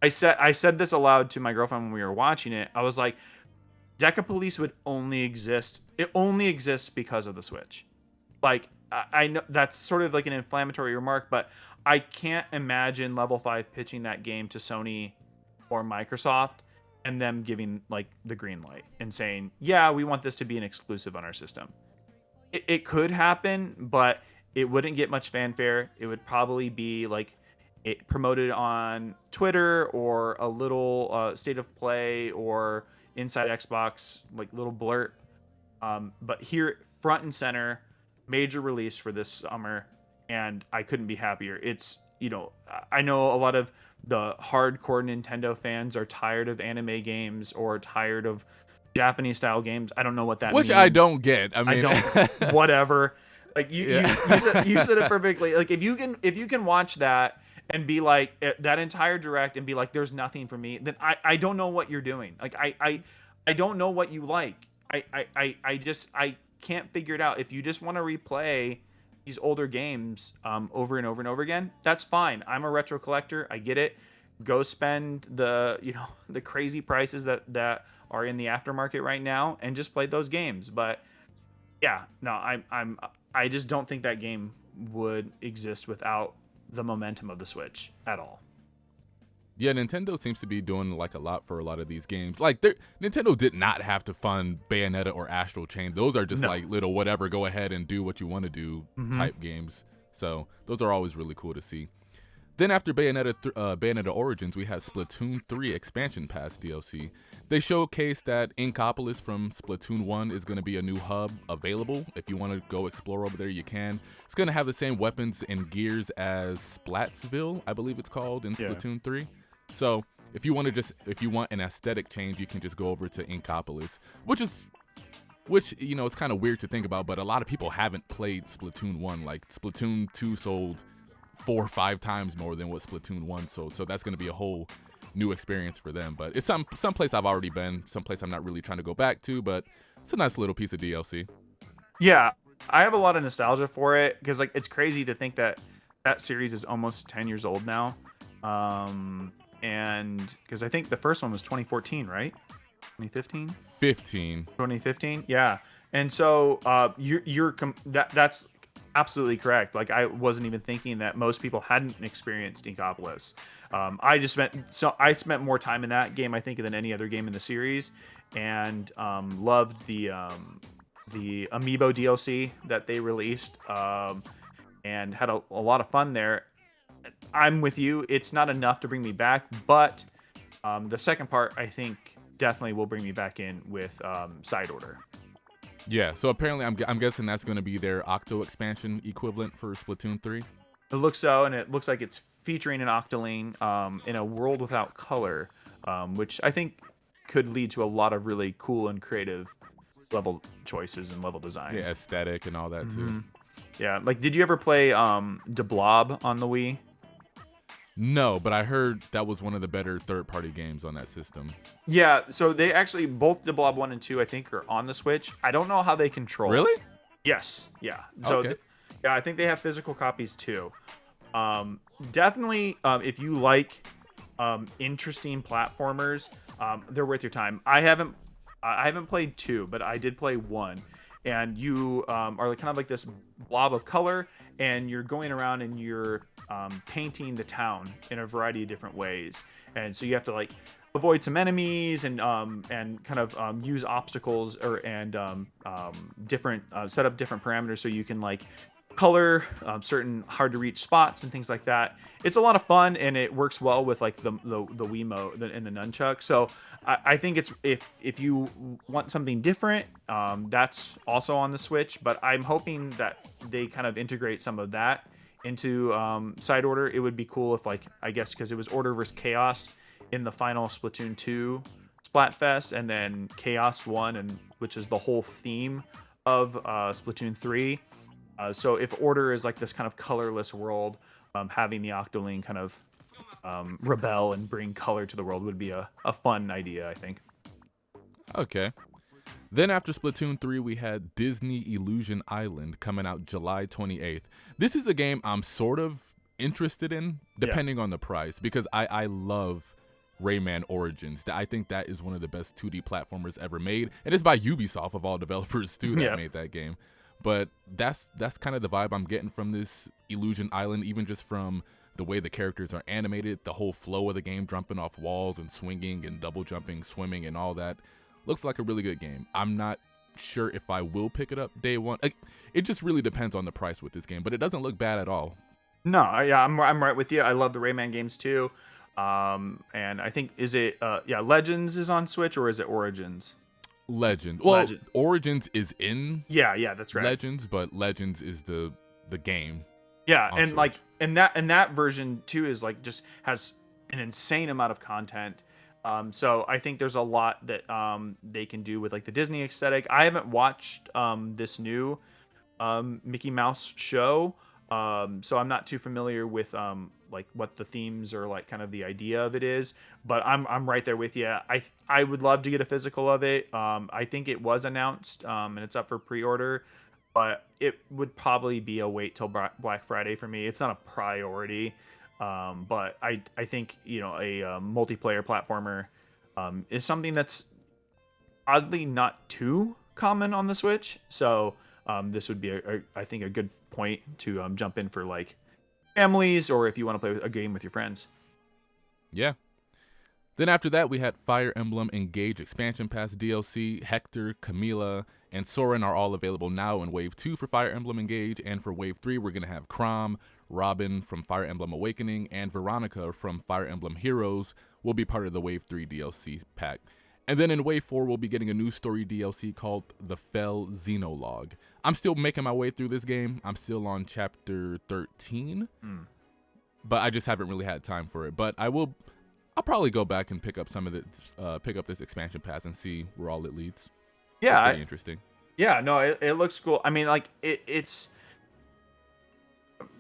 I said this aloud to my girlfriend when we were watching it. I was like, Deca Police would only exist. It only exists because of the Switch. Like, I know that's sort of like an inflammatory remark, but I can't imagine Level-5 pitching that game to Sony or Microsoft and them giving like the green light and saying, yeah, we want this to be an exclusive on our system. It could happen, but it wouldn't get much fanfare. It would probably be like it promoted on Twitter or a little state of play or inside Xbox, like little blurb. But here, front and center, major release for this summer, and I couldn't be happier. It's, I know a lot of the hardcore Nintendo fans are tired of anime games or tired of Japanese style games. I don't know what that means. Which I don't get. I don't. Whatever. Like you said it perfectly. Like if you can watch that and be like that entire direct and be like, there's nothing for me, then I don't know what you're doing. Like I don't know what you like. I can't figure it out. If you just want to replay these older games over and over and over again, that's fine. I'm a retro collector. I get it. Go spend the crazy prices that are in the aftermarket right now and just play those games. But yeah, no, I just don't think that game would exist without the momentum of the Switch at all. Yeah, Nintendo seems to be doing like a lot for a lot of these games. Like Nintendo did not have to fund Bayonetta or Astral Chain. Those are just like little whatever, go ahead and do what you want to do type games. So those are always really cool to see. Then after Bayonetta Origins, we had Splatoon 3 Expansion Pass DLC. They showcased that Inkopolis from Splatoon 1 is going to be a new hub available. If you want to go explore over there, you can. It's going to have the same weapons and gears as Splatsville, I believe it's called, in Splatoon 3. So if you want an aesthetic change, you can just go over to Inkopolis, which you know, it's kind of weird to think about, but a lot of people haven't played Splatoon 1. Like, Splatoon 2 sold 4 or 5 times more than what Splatoon 1 sold, so that's going to be a whole new experience for them. But it's some place I've already been, some place I'm not really trying to go back to, but it's a nice little piece of DLC. Yeah, I have a lot of nostalgia for it because, like, it's crazy to think that that series is almost 10 years old now. And because I think the first one was 2014, right? 2015? 2015, yeah. And so that's absolutely correct. Like, I wasn't even thinking that most people hadn't experienced Inkopolis. I spent more time in that game, I think, than any other game in the series, and loved the Amiibo DLC that they released, and had a lot of fun there. I'm with you. It's not enough to bring me back, but the second part, I think, definitely will bring me back in with Side Order. Yeah, so apparently I'm guessing that's going to be their Octo expansion equivalent for Splatoon 3. It looks so, and it looks like it's featuring an Octoling in a world without color, which I think could lead to a lot of really cool and creative level choices and level designs. Yeah, aesthetic and all that too. Yeah, like, did you ever play De Blob on the Wii? No, but I heard that was one of the better third-party games on that system. Yeah, so they actually, both De Blob 1 and 2, I think, are on the Switch. I don't know how they control. Really? Yes, yeah. So, okay. Yeah, I think they have physical copies too. Definitely, if you like interesting platformers, they're worth your time. I haven't played 2, but I did play 1. And you are kind of like this blob of color, and you're going around and you're painting the town in a variety of different ways. And so you have to, like, avoid some enemies and kind of use obstacles different set up different parameters so you can, like, color certain hard to reach spots and things like that. It's a lot of fun, and it works well with, like, the Wiimote and the nunchuck. So I think it's, if you want something different, that's also on the Switch, but I'm hoping that they kind of integrate some of that into Side Order. It would be cool if, like, I guess because it was Order versus Chaos in the final Splatoon 2 Splatfest, and then Chaos 1, and which is the whole theme of Splatoon 3. So if Order is like this kind of colorless world, having the Octoling kind of rebel and bring color to the world would be a fun idea, I think. Okay. Then after Splatoon 3, we had Disney Illusion Island coming out July 28th. This is a game I'm sort of interested in, depending on the price, because I love Rayman Origins. I think that is one of the best 2D platformers ever made, and it's by Ubisoft, of all developers too, that made that game. But that's kind of the vibe I'm getting from this Illusion Island, even just from the way the characters are animated, the whole flow of the game, jumping off walls and swinging and double jumping, swimming, and all that. Looks like a really good game. I'm not sure if I will pick it up day one. It just really depends on the price with this game, but it doesn't look bad at all. No, yeah, I'm right with you. I love the Rayman games too. And I think, is it Legends is on Switch, or is it Origins? Legend. Well, Origins is in yeah, that's right. Legends, but Legends is the game. Yeah, and Switch. Like, and that version too is, like, just has an insane amount of content. So I think there's a lot that they can do with, like, the Disney aesthetic. I haven't watched this new Mickey Mouse show, so I'm not too familiar with like what the themes or, like, kind of the idea of it is. But I'm right there with you. I would love to get a physical of it. I think it was announced and it's up for pre-order, but it would probably be a wait till Black Friday for me. It's not a priority. But I think, a multiplayer platformer is something that's oddly not too common on the Switch. So this would be, I think, a good point to jump in for, like, families, or if you want to play a game with your friends. Yeah. Then after that, we had Fire Emblem Engage Expansion Pass DLC. Hector, Camila, and Soren are all available now in Wave 2 for Fire Emblem Engage, and for Wave 3, we're going to have Chrom, Robin from Fire Emblem Awakening, and Veronica from Fire Emblem Heroes will be part of the Wave 3 DLC pack. And then in Wave 4, we'll be getting a new story DLC called The Fell Xenologue. I'm still making my way through this game. I'm still on chapter 13, but I just haven't really had time for it. But I'll probably go back and pick up pick up this expansion pass and see where all it leads. Yeah, it's pretty interesting. Yeah, no, it looks cool. I mean, like it's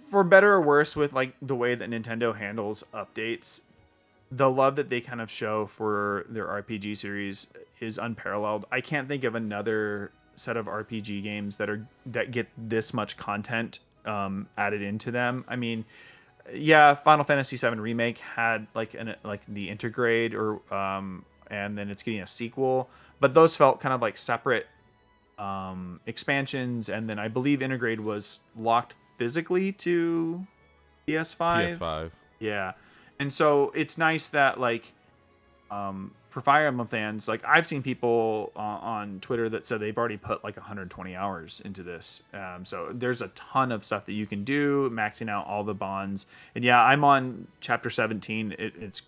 for better or worse with like the way that Nintendo handles updates. The love that they kind of show for their RPG series is unparalleled. I can't think of another set of RPG games that get this much content added into them. I mean, yeah, Final Fantasy VII Remake had like the Intergrade and then it's getting a sequel, but those felt kind of like separate expansions, and then I believe Intergrade was locked physically to PS5. Yeah. And so it's nice that like for Fire Emblem fans, like I've seen people on Twitter that said they've already put like 120 hours into this. So there's a ton of stuff that you can do, maxing out all the bonds. And yeah, I'm on chapter 17. It's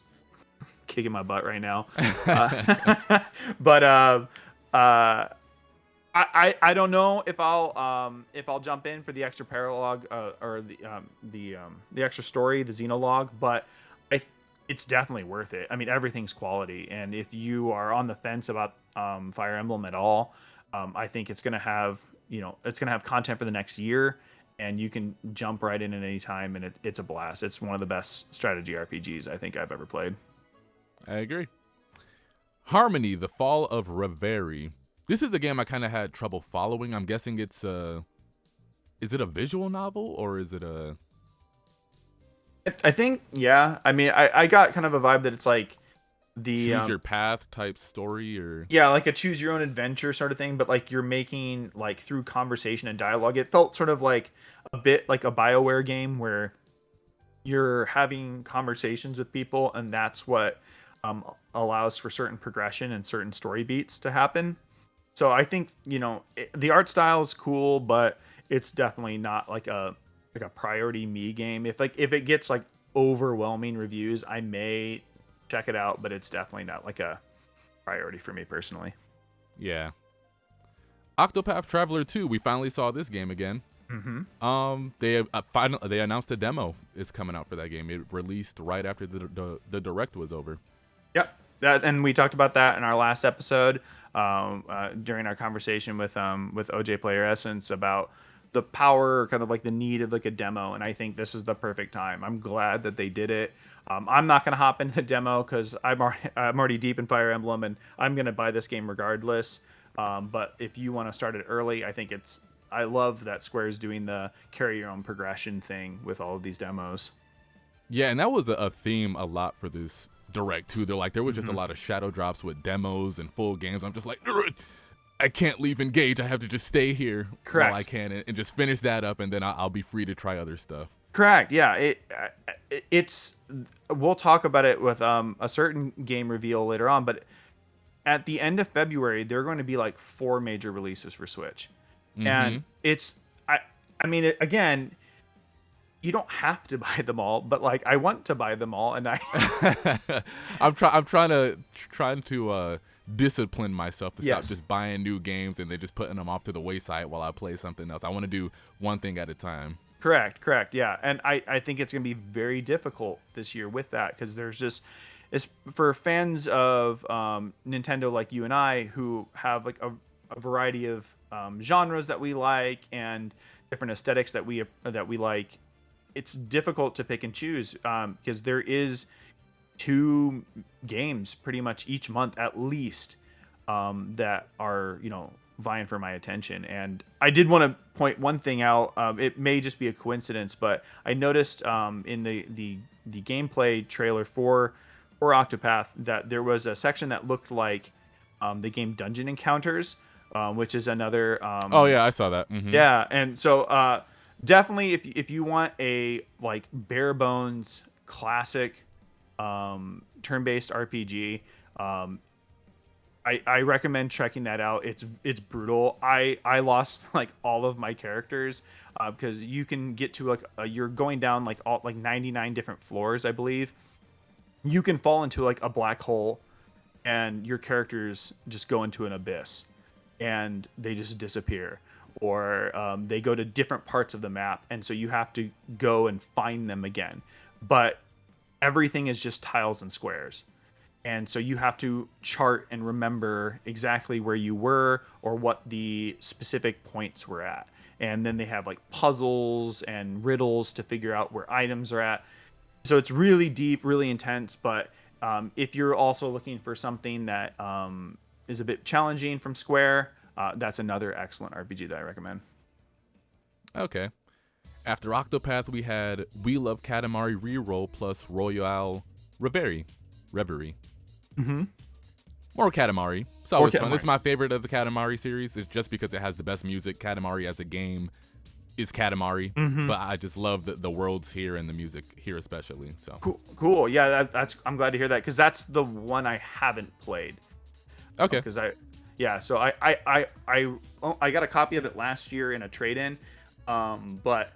kicking my butt right now. But I don't know if I'll jump in for the extra paralogue or the extra story, the Xenologue, but it's definitely worth it. I mean, everything's quality, and if you are on the fence about Fire Emblem at all, I think it's gonna have content for the next year, and you can jump right in at any time, and it's a blast. It's one of the best strategy RPGs I think I've ever played. I agree. Harmony: The Fall of Reverie. This is a game I kind of had trouble following. I'm guessing it's is it a visual novel or is it a? I think, yeah. I mean, I got kind of a vibe that it's like the choose your path type story, or yeah, like a choose your own adventure sort of thing, but like you're making like through conversation and dialogue. It felt sort of like a bit like a BioWare game where you're having conversations with people, and that's what allows for certain progression and certain story beats to happen. So I think, the art style is cool, but it's definitely not like a priority me game. If it gets like overwhelming reviews, I may check it out, but it's definitely not like a priority for me personally. Yeah. Octopath Traveler 2, we finally saw this game again. They announced a demo is coming out for that game. It released right after the direct was over. Yep. And we talked about that in our last episode during our conversation with OJ Player Essence about the power, kind of like the need of like a demo, and I think this is the perfect time. I'm glad that they did it. I'm not gonna hop into the demo because I'm already deep in Fire Emblem, and I'm gonna buy this game regardless. But if you want to start it early, I love that Square's doing the carry your own progression thing with all of these demos. Yeah, and that was a theme a lot for this direct too. They're like, there was just a lot of shadow drops with demos and full games. I'm just like, I can't leave Engage. I have to just stay here while I can and just finish that up, and then I'll be free to try other stuff. Correct. Yeah. It's we'll talk about it with a certain game reveal later on, but at the end of February, there are going to be like 4 major releases for Switch, and I mean, again, you don't have to buy them all, but like I want to buy them all, and I'm trying to discipline myself to stop just buying new games and then just putting them off to the wayside while I play something else. I want to do one thing at a time. Correct. Yeah. And I think it's going to be very difficult this year with that, because there's just, it's for fans of Nintendo like you and I, who have like a variety of genres that we like and different aesthetics that we like. It's difficult to pick and choose because there is 2 games pretty much each month at least that are vying for my attention. And I did want to point one thing out. It may just be a coincidence, but I noticed in the gameplay trailer for Octopath that there was a section that looked like the game Dungeon Encounters, which is another oh yeah, I saw that. Yeah. And so definitely if you want a like bare bones classic turn-based RPG, I recommend checking that out. It's brutal. I lost like all of my characters because you can get to like you're going down like all like 99 different floors, I believe. You can fall into like a black hole, and your characters just go into an abyss, and they just disappear, or they go to different parts of the map, and so you have to go and find them again. But everything is just tiles and squares. And so you have to chart and remember exactly where you were or what the specific points were at. And then they have like puzzles and riddles to figure out where items are at. So it's really deep, really intense. But if you're also looking for something that is a bit challenging from Square, that's another excellent RPG that I recommend. Okay. After Octopath, we had We Love Katamari Reroll plus Royale Reverie. Mm-hmm. More Katamari. It's always fun. Katamari. This is my favorite of the Katamari series. It's just because it has the best music. Katamari as a game is Katamari, but I just love the worlds here and the music here especially. So cool. Yeah, that's I'm glad to hear that because that's the one I haven't played. Okay. Because so I got a copy of it last year in a trade-in, but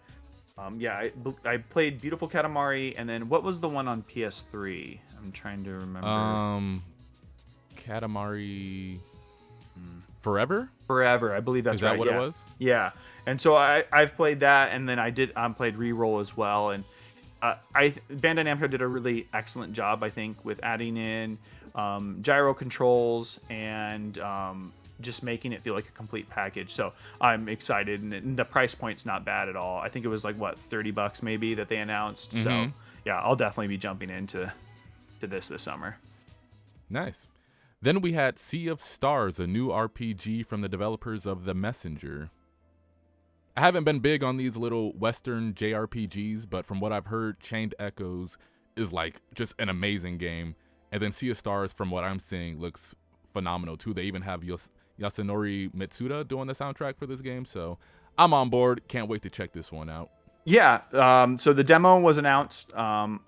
I played Beautiful Katamari, and then what was the one on PS3? I'm trying to remember. Katamari Forever? Forever, I believe that's right. Is that what it was? Yeah, and so I've played that, and then I played Reroll as well, and Bandai Namco did a really excellent job, I think, with adding in gyro controls and just making it feel like a complete package. So I'm excited, and the price point's not bad at all. I think it was like what, $30 maybe that they announced. Mm-hmm. So yeah, I'll definitely be jumping into this summer. Nice. Then we had Sea of Stars, a new RPG from the developers of The Messenger. I haven't been big on these little Western JRPGs, but from what I've heard, Chained Echoes is like just an amazing game. And then Sea of Stars, from what I'm seeing, looks phenomenal too. They even have Yasunori Mitsuda doing the soundtrack for this game, so I'm on board. Can't wait to check this one out. Yeah, so the demo was announced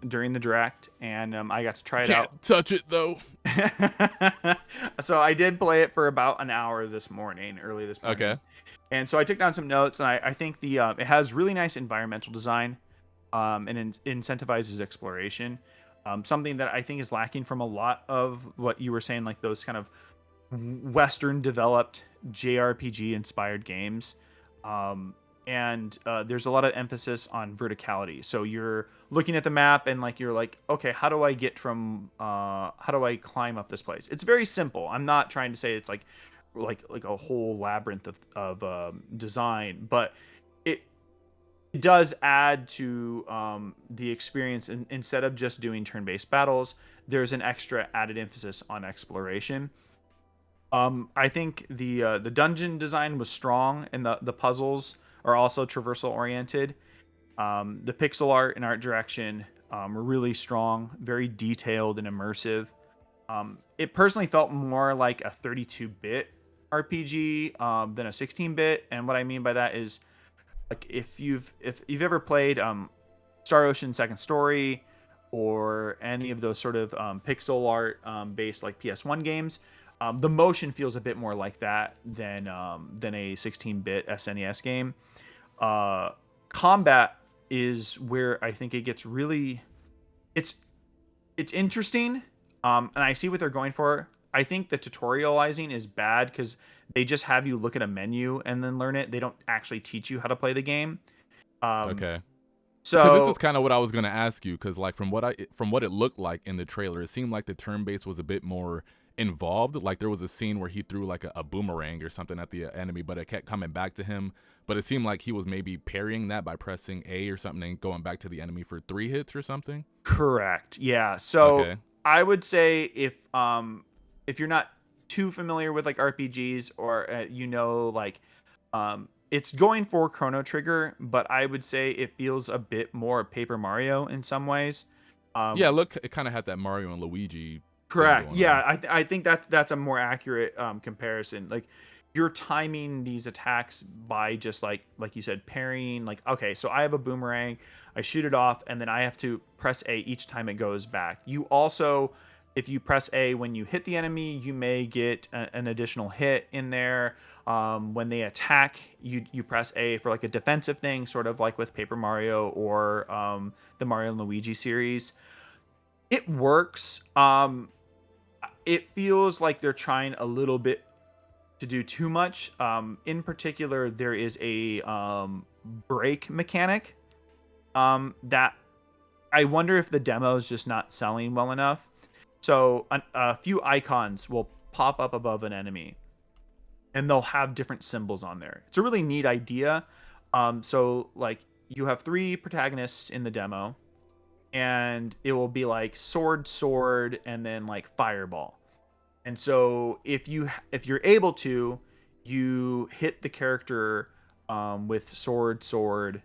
during the direct, and I got to try it out. Can't touch it though. So I did play it for about an hour early this morning. Okay. And so I took down some notes, and I think it has really nice environmental design, and incentivizes exploration. Something that I think is lacking from a lot of what you were saying, like those kind of Western developed JRPG inspired games. And there's a lot of emphasis on verticality. So you're looking at the map and you're like, okay, how do I climb up this place? It's very simple. I'm not trying to say it's like a whole labyrinth of design, but it does add to the experience. And instead of just doing turn-based battles, there's an extra added emphasis on exploration. I think the dungeon design was strong, and the puzzles are also traversal oriented. The pixel art and art direction were really strong, very detailed and immersive. It personally felt more like a 32-bit RPG than a 16-bit, and what I mean by that is, like, if you've ever played Star Ocean Second Story or any of those sort of pixel art based like PS1 games, the motion feels a bit more like that than a 16-bit SNES game. Combat is where I think it gets really, it's interesting, and I see what they're going for. I think the tutorializing is bad because they just have you look at a menu and then learn it. They don't actually teach you how to play the game. Okay. So this is kind of what I was gonna ask you, because like from what it looked like in the trailer, it seemed like the turn base was a bit more involved. Like there was a scene where he threw like a boomerang or something at the enemy, but it kept coming back to him. But it seemed like he was maybe parrying that by pressing A or something and going back to the enemy for 3 hits or something. Correct. Yeah. So okay. I would say if you're not too familiar with like RPGs or it's going for Chrono Trigger, but I would say it feels a bit more Paper Mario in some ways. Yeah, look, it kind of had that Mario and Luigi. Correct. Yeah, I think that's a more accurate comparison. Like, you're timing these attacks by just like you said, parrying. Like, okay, so I have a boomerang, I shoot it off, and then I have to press A each time it goes back. You also, if you press A when you hit the enemy, you may get an additional hit in there. When they attack, you press A for like a defensive thing, sort of like with Paper Mario or the Mario and Luigi series. It works. It feels like they're trying a little bit to do too much. In particular, there is a break mechanic that I wonder if the demo is just not selling well enough. So a few icons will pop up above an enemy, and they'll have different symbols on there. It's a really neat idea. So like you have 3 protagonists in the demo, and it will be like sword, and then like fireball. And so if you're able to, you hit the character with sword,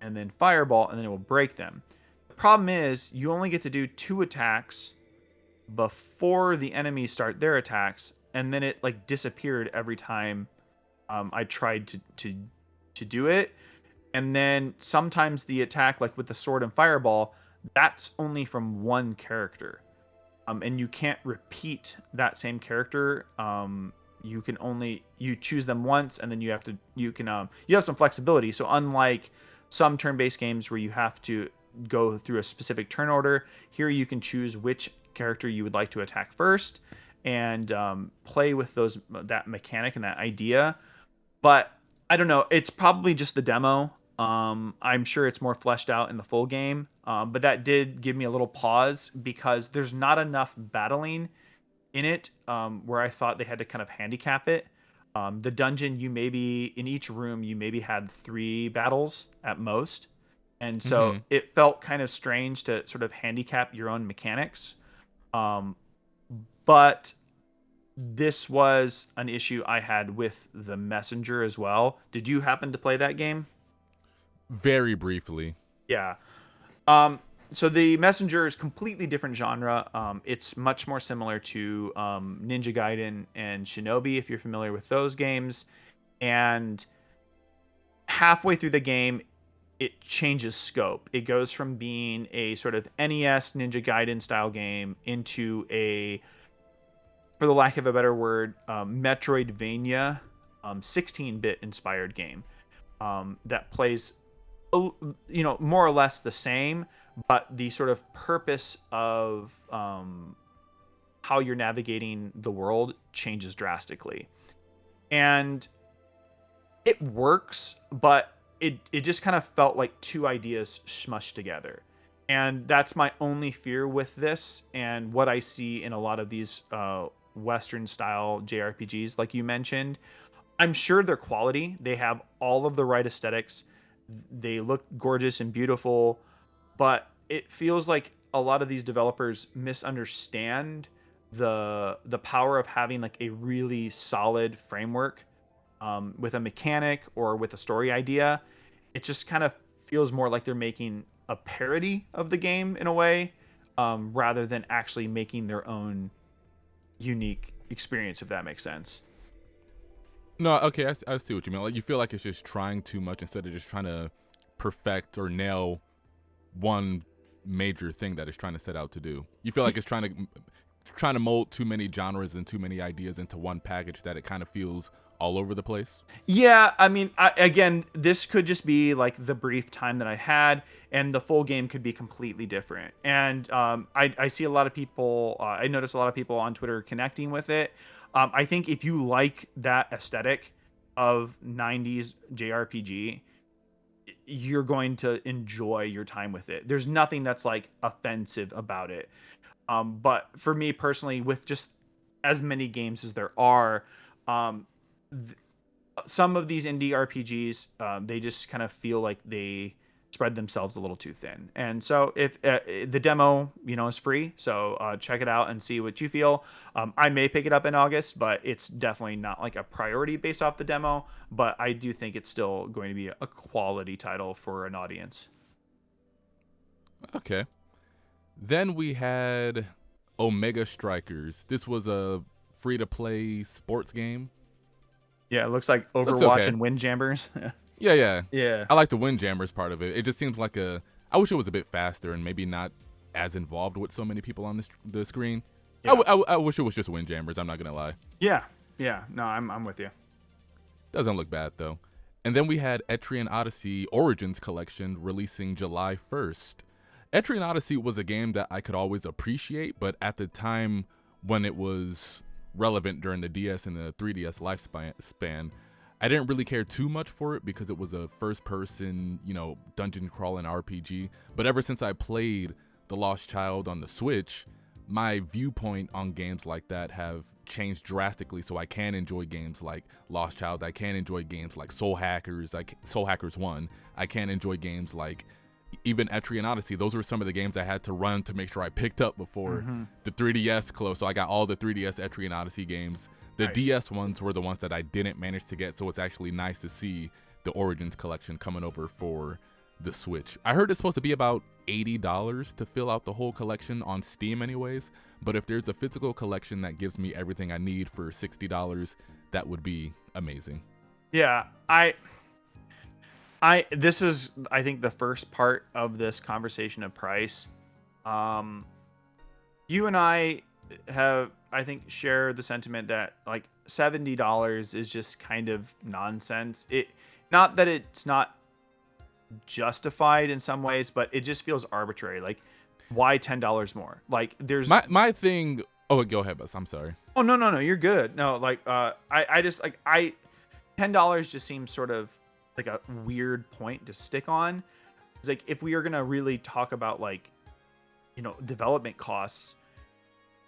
and then fireball, and then it will break them. The problem is you only get to do 2 attacks before the enemies start their attacks, and then it like disappeared every time I tried to do it. And then sometimes the attack, like with the sword and fireball, that's only from one character. And you can't repeat that same character. You can only choose them once, and then you have some flexibility. So unlike some turn-based games where you have to go through a specific turn order, here you can choose which character you would like to attack first, and play with that mechanic and that idea. But I don't know. It's probably just the demo. I'm sure it's more fleshed out in the full game. But that did give me a little pause because there's not enough battling in it where I thought they had to kind of handicap it. The dungeon, in each room, you maybe had 3 battles at most. And so it felt kind of strange to sort of handicap your own mechanics. But this was an issue I had with the Messenger as well. Did you happen to play that game? Very briefly. Yeah. So the Messenger is completely different genre. It's much more similar to Ninja Gaiden and Shinobi, if you're familiar with those games. And halfway through the game, it changes scope. It goes from being a sort of NES Ninja Gaiden style game into a, for the lack of a better word, Metroidvania 16-bit inspired game that plays more or less the same, but the sort of purpose of how you're navigating the world changes drastically. And it works, but it just kind of felt like 2 ideas smushed together. And that's my only fear with this, and what I see in a lot of these Western style JRPGs, like you mentioned. I'm sure they're quality. They have all of the right aesthetics. They look gorgeous and beautiful, but it feels like a lot of these developers misunderstand the power of having like a really solid framework with a mechanic or with a story idea. It just kind of feels more like they're making a parody of the game in a way, rather than actually making their own unique experience, if that makes sense. No, okay, I see what you mean. Like, you feel like it's just trying too much instead of just trying to perfect or nail one major thing that it's trying to set out to do. You feel like it's trying to mold too many genres and too many ideas into one package that it kind of feels all over the place. Yeah, I mean, again, this could just be like the brief time that I had, and the full game could be completely different. And I see a lot of people, I notice a lot of people on Twitter connecting with it. I think if you like that aesthetic of 90s JRPG, you're going to enjoy your time with it. There's nothing that's like offensive about it. But for me personally, with just as many games as there are, some of these indie RPGs, they just kind of feel like they spread themselves a little too thin. And so if the demo, is free, so check it out and see what you feel. I may pick it up in August, but it's definitely not like a priority based off the demo. But I do think it's still going to be a quality title for an audience. Okay. Then we had Omega Strikers. This was a free-to-play sports game. Yeah, it looks like Overwatch and Windjammers. Yeah. I like the Windjammers part of it. It just seems like I wish it was a bit faster and maybe not as involved with so many people on the screen. Yeah. I wish it was just Windjammers. I'm not gonna lie. Yeah. Yeah. No, I'm with you. Doesn't look bad though. And then we had Etrian Odyssey Origins Collection releasing July 1st. Etrian Odyssey was a game that I could always appreciate, but at the time when it was relevant during the DS and the 3DS lifespan, I didn't really care too much for it because it was a first-person, dungeon crawling RPG. But ever since I played The Lost Child on the Switch, my viewpoint on games like that have changed drastically, so I can enjoy games like Lost Child. I can enjoy games like Soul Hackers, like Soul Hackers 1. I can enjoy games like even Etrian Odyssey. Those were some of the games I had to run to make sure I picked up before the 3DS closed. So I got all the 3DS Etrian Odyssey games. The Nice. DS ones were the ones that I didn't manage to get, so it's actually nice to see the Origins collection coming over for the Switch. I heard it's supposed to be about $80 to fill out the whole collection on Steam anyways, but if there's a physical collection that gives me everything I need for $60, that would be amazing. Yeah, this is, I think, the first part of this conversation of price. You and I have, I think, share the sentiment that like $70 is just kind of nonsense. Not that it's not justified in some ways, but it just feels arbitrary. Like, why $10 more? Like, there's my thing. Oh, go ahead, Buzz. I'm sorry. Oh, no, you're good. No, like, I just like, $10 just seems sort of like a weird point to stick on. It's like, if we are going to really talk about like, development costs,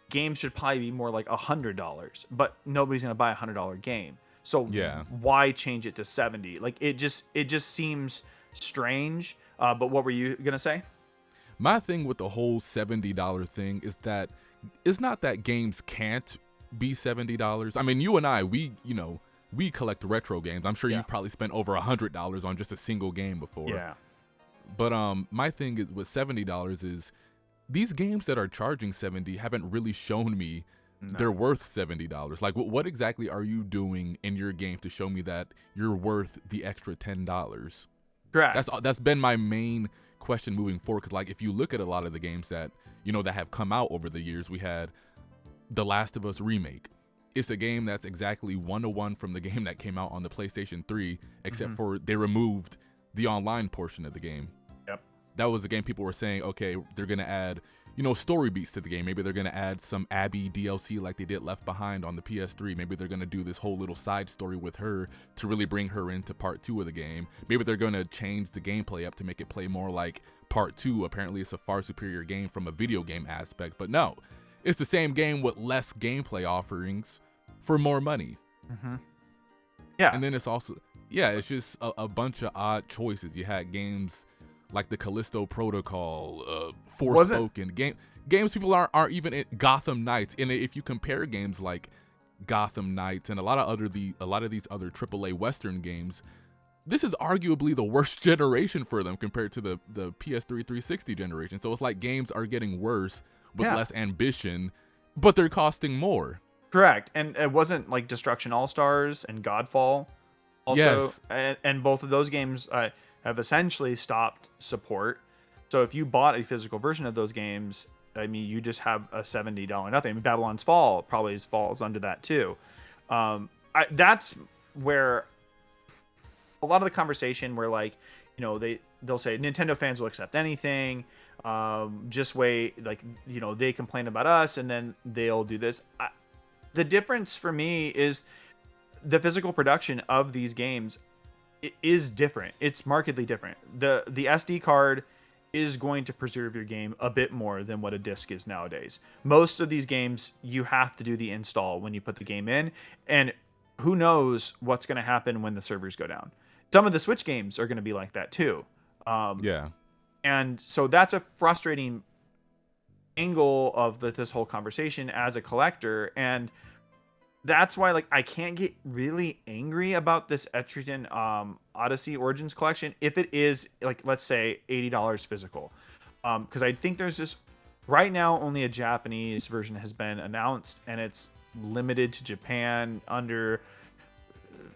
games should probably be more like $100, but nobody's going to buy $100 game. So Yeah. why change it to 70? Like, it just seems strange. But what were you going to say? My thing with the whole $70 thing is that it's not that games can't be $70. I mean, you and I, we collect retro games. I'm sure you've probably spent over $100 on just a single game before. Yeah. But my thing is with $70 is these games that are charging $70 haven't really shown me they're worth $70. Like, what exactly are you doing in your game to show me that you're worth the extra $10? Correct. That's been my main question moving forward. Because like, if you look at a lot of the games that that have come out over the years, we had The Last of Us remake. It's a game that's exactly 1-to-1 from the game that came out on the PlayStation 3, except for they removed the online portion of the game. Yep. That was the game people were saying, okay, they're going to add, story beats to the game. Maybe they're going to add some Abby DLC like they did Left Behind on the PS3. Maybe they're going to do this whole little side story with her to really bring her into part 2 of the game. Maybe they're going to change the gameplay up to make it play more like part 2. Apparently, it's a far superior game from a video game aspect. But no, it's the same game with less gameplay offerings for more money. Yeah. And then it's also, it's just a bunch of odd choices. You had games like the Callisto Protocol, Forspoken, games people aren't even in. Gotham Knights. And if you compare games like Gotham Knights and a lot of these other AAA Western games, this is arguably the worst generation for them compared to the PS3 360 generation. So it's like games are getting worse with less ambition, but they're costing more. Correct. And it wasn't like Destruction All-Stars and Godfall also. Yes. And both of those games have essentially stopped support. So if you bought a physical version of those games, I mean, you just have a $70 nothing. I mean, Babylon's Fall probably falls under that too. That's where a lot of the conversation where like, they'll say Nintendo fans will accept anything. Just wait, like, they complain about us and then they'll do this. The difference for me is the physical production of these games is different. It's markedly different. The SD card is going to preserve your game a bit more than what a disc is nowadays. Most of these games, you have to do the install when you put the game in, and who knows what's going to happen when the servers go down. Some of the Switch games are going to be like that too. And so that's a frustrating angle of this whole conversation as a collector, and that's why like I can't get really angry about this Etrian Odyssey Origins collection if it is like, let's say $80 physical, because I think there's this right now only a Japanese version has been announced and it's limited to Japan under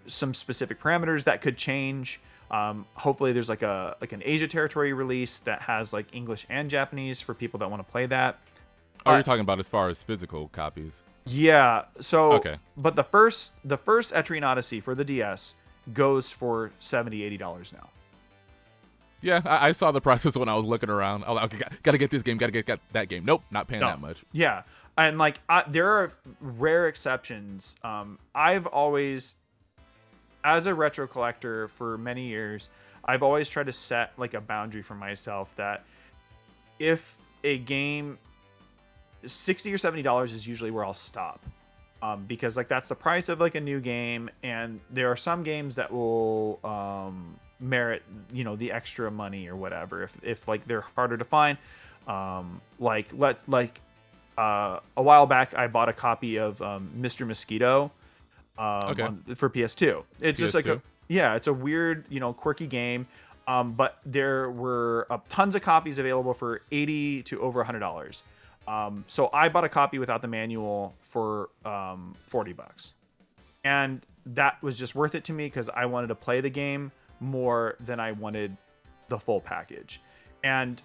some specific parameters that could change. Hopefully there's like an Asia territory release that has like English and Japanese for people that want to play that. Oh, you're talking about as far as physical copies. Yeah. So, Okay. but the first Etrian Odyssey for the DS goes for $70-$80 now. Yeah, I saw the prices when I was looking around. I was like, okay, gotta get this game, gotta get that game. Nope, not paying that much. Yeah, and like there are rare exceptions. I've always, as a retro collector for many years, I've always tried to set like a boundary for myself that if a game $60 or $70 is usually where I'll stop. Because like that's the price of like a new game, and there are some games that will merit the extra money or whatever if like they're harder to find. A while back I bought a copy of Mr. Mosquito for PS2. It's just like it's a weird quirky game, but there were tons of copies available for $80 to over $100. So I bought a copy without the manual for $40, and that was just worth it to me because I wanted to play the game more than I wanted the full package. And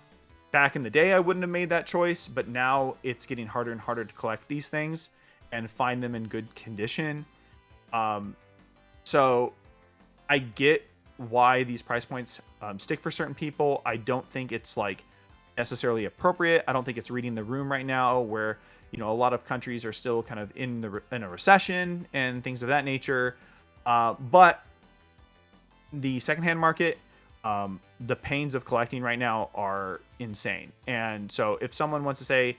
back in the day, I wouldn't have made that choice, but now it's getting harder and harder to collect these things and find them in good condition. So I get why these price points stick for certain people. I don't think it's like necessarily appropriate. I don't think it's reading the room right now where a lot of countries are still kind of in a recession and things of that nature. But the secondhand market, the pains of collecting right now are insane. And so if someone wants to say,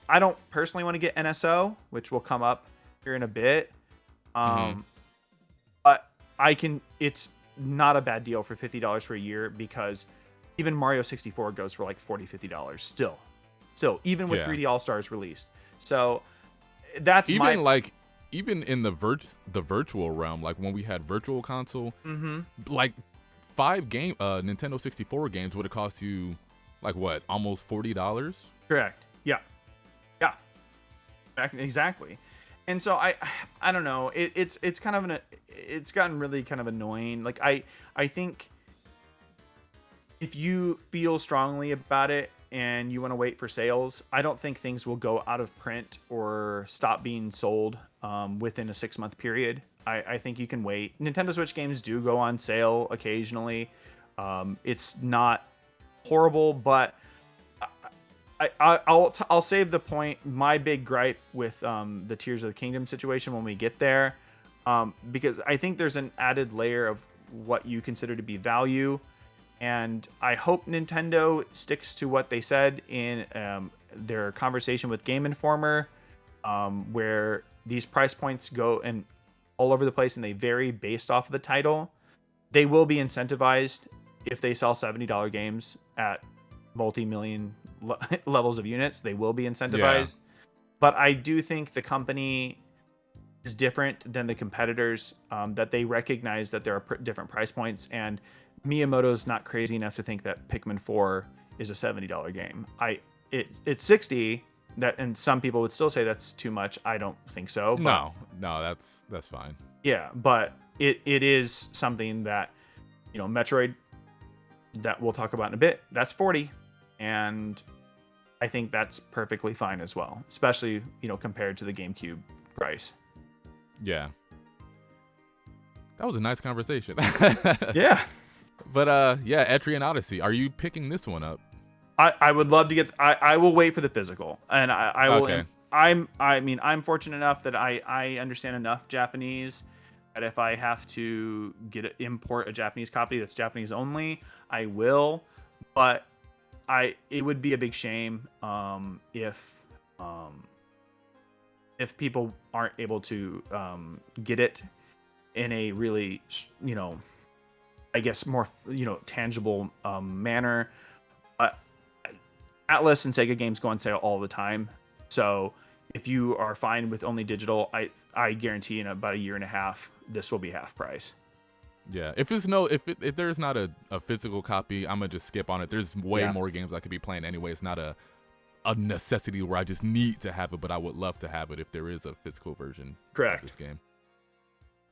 I don't personally want to get NSO, which will come up here in a bit, but it's not a bad deal for $50 for a year, because even Mario 64 goes for like $40-$50 still, even with 3D All-Stars released. So that's even in the virtual realm, like when we had Virtual Console, like 5 Nintendo 64 games would have cost you like what, almost $40? Correct. Yeah. Exactly. And so I don't know. It's kind of it's gotten really kind of annoying. Like I think if you feel strongly about it and you want to wait for sales, I don't think things will go out of print or stop being sold within a 6-month period. I think you can wait. Nintendo Switch games do go on sale occasionally. It's not horrible, but I'll save the point. My big gripe with the Tears of the Kingdom situation when we get there, because I think there's an added layer of what you consider to be value. And I hope Nintendo sticks to what they said in their conversation with Game Informer, where these price points go and all over the place and they vary based off of the title. They will be incentivized if they sell $70 games at multi-million levels of units. They will be incentivized. But I do think the company is different than the competitors, that they recognize that there are different price points, and Miyamoto's not crazy enough to think that Pikmin 4 is a $70 game. It's 60, that, and some people would still say that's too much. I don't think so. But No, that's fine. Yeah, but it is something that, Metroid, that we'll talk about in a bit, that's 40, and I think that's perfectly fine as well, especially, compared to the GameCube price. Yeah. That was a nice conversation. Yeah. But Etrian Odyssey. Are you picking this one up? I would love to get. I will wait for the physical, and I will. Okay. I'm fortunate enough that I understand enough Japanese that if I have to import a Japanese copy that's Japanese only, I will. But it would be a big shame if people aren't able to get it in a really I guess more tangible manner. Atlas and Sega games go on sale all the time, so if you are fine with only digital, I guarantee in about a year and a half this will be half price. Yeah, if there's not a physical copy, I'm gonna just skip on it. There's way more games I could be playing anyway. It's not a necessity where I just need to have it, but I would love to have it if there is a physical version. Correct. Of this game.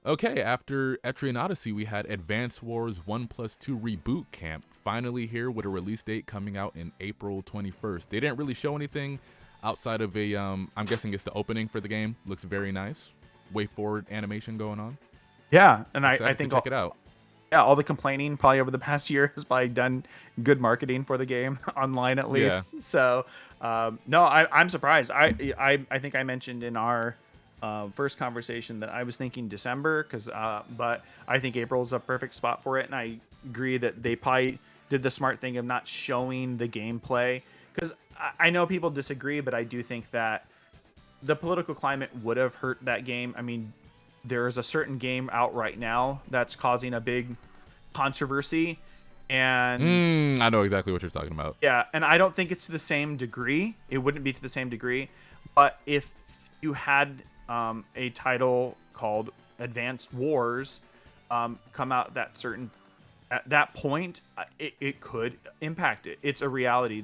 Okay, after Etrian Odyssey, we had Advance Wars 1+2 Reboot Camp, finally here with a release date coming out in April 21st. They didn't really show anything. outside of I'm guessing it's the opening for the game. Looks very nice. Way forward animation going on. Yeah, and Excited I think to check it out. yeah, all the complaining probably over the past year has probably done good marketing for the game online at Yeah. least. So no, I'm surprised. I think I mentioned in our first conversation that I was thinking December but I think April is a perfect spot for it, and I agree that they probably did the smart thing of not showing the gameplay, because I know people disagree, but I do think that the political climate would have hurt that game. I mean, there is a certain game out right now that's causing a big controversy, and I know exactly what you're talking about. yeah, and I don't think it's to the same degree. It wouldn't be to the same degree, but if you had a title called Advanced Wars come out at that point, it could impact it. It's a reality.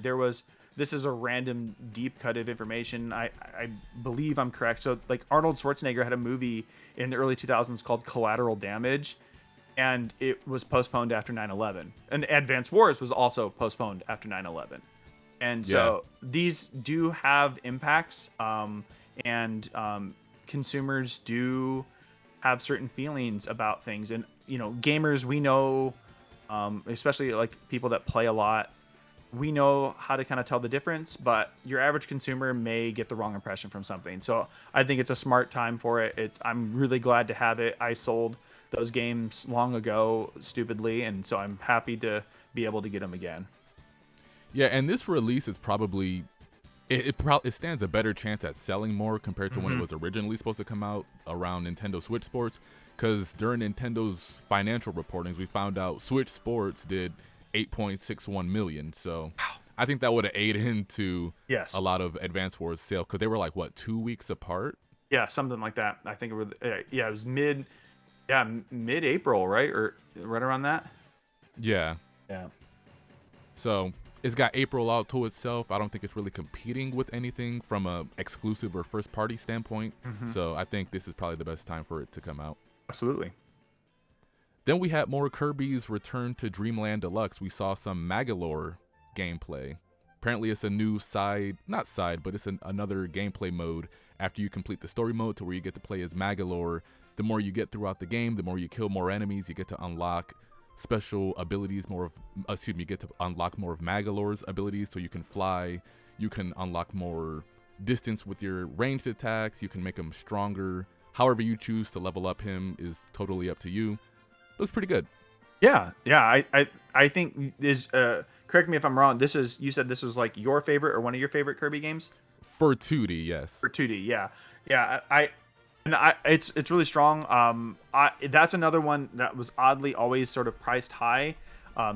This is a random deep cut of information. I believe I'm correct. So like Arnold Schwarzenegger had a movie in the early 2000s called Collateral Damage, and it was postponed after 9/11. And Advanced Wars was also postponed after 9/11. And so these do have impacts, and consumers do have certain feelings about things. And, gamers, we know, especially like people that play a lot, we know how to kind of tell the difference, but your average consumer may get the wrong impression from something. So I think it's a smart time for it. I'm really glad to have it. I sold those games long ago, stupidly, and so I'm happy to be able to get them again. Yeah, and this release is probably it stands a better chance at selling more compared to when it was originally supposed to come out around Nintendo Switch Sports, because during Nintendo's financial reportings, we found out Switch Sports did 8.61 million. So I think that would have aided into a lot of Advance Wars sale, because they were like, what, 2 weeks apart? Yeah, something like that. I think it was mid-April, right? Or right around that? Yeah. Yeah. So it's got April out to itself. I don't think it's really competing with anything from a exclusive or first party standpoint. So I think this is probably the best time for it to come out. Absolutely. Then we had more Kirby's Return to Dreamland Deluxe. We saw some Magalore gameplay. Apparently it's a new but it's another gameplay mode after you complete the story mode, to where you get to play as Magalore. The more you get throughout the game, the more you kill more enemies, you get to unlock special abilities, you get to unlock more of Magalore's abilities, so you can fly, you can unlock more distance with your ranged attacks, you can make him stronger. However you choose to level up him is totally up to you. Looks pretty good. Yeah. I think this. Correct me if I'm wrong. You said this was like your favorite or one of your favorite Kirby games? For 2D, yes. For 2D, yeah. It's really strong. That's another one that was oddly always sort of priced high.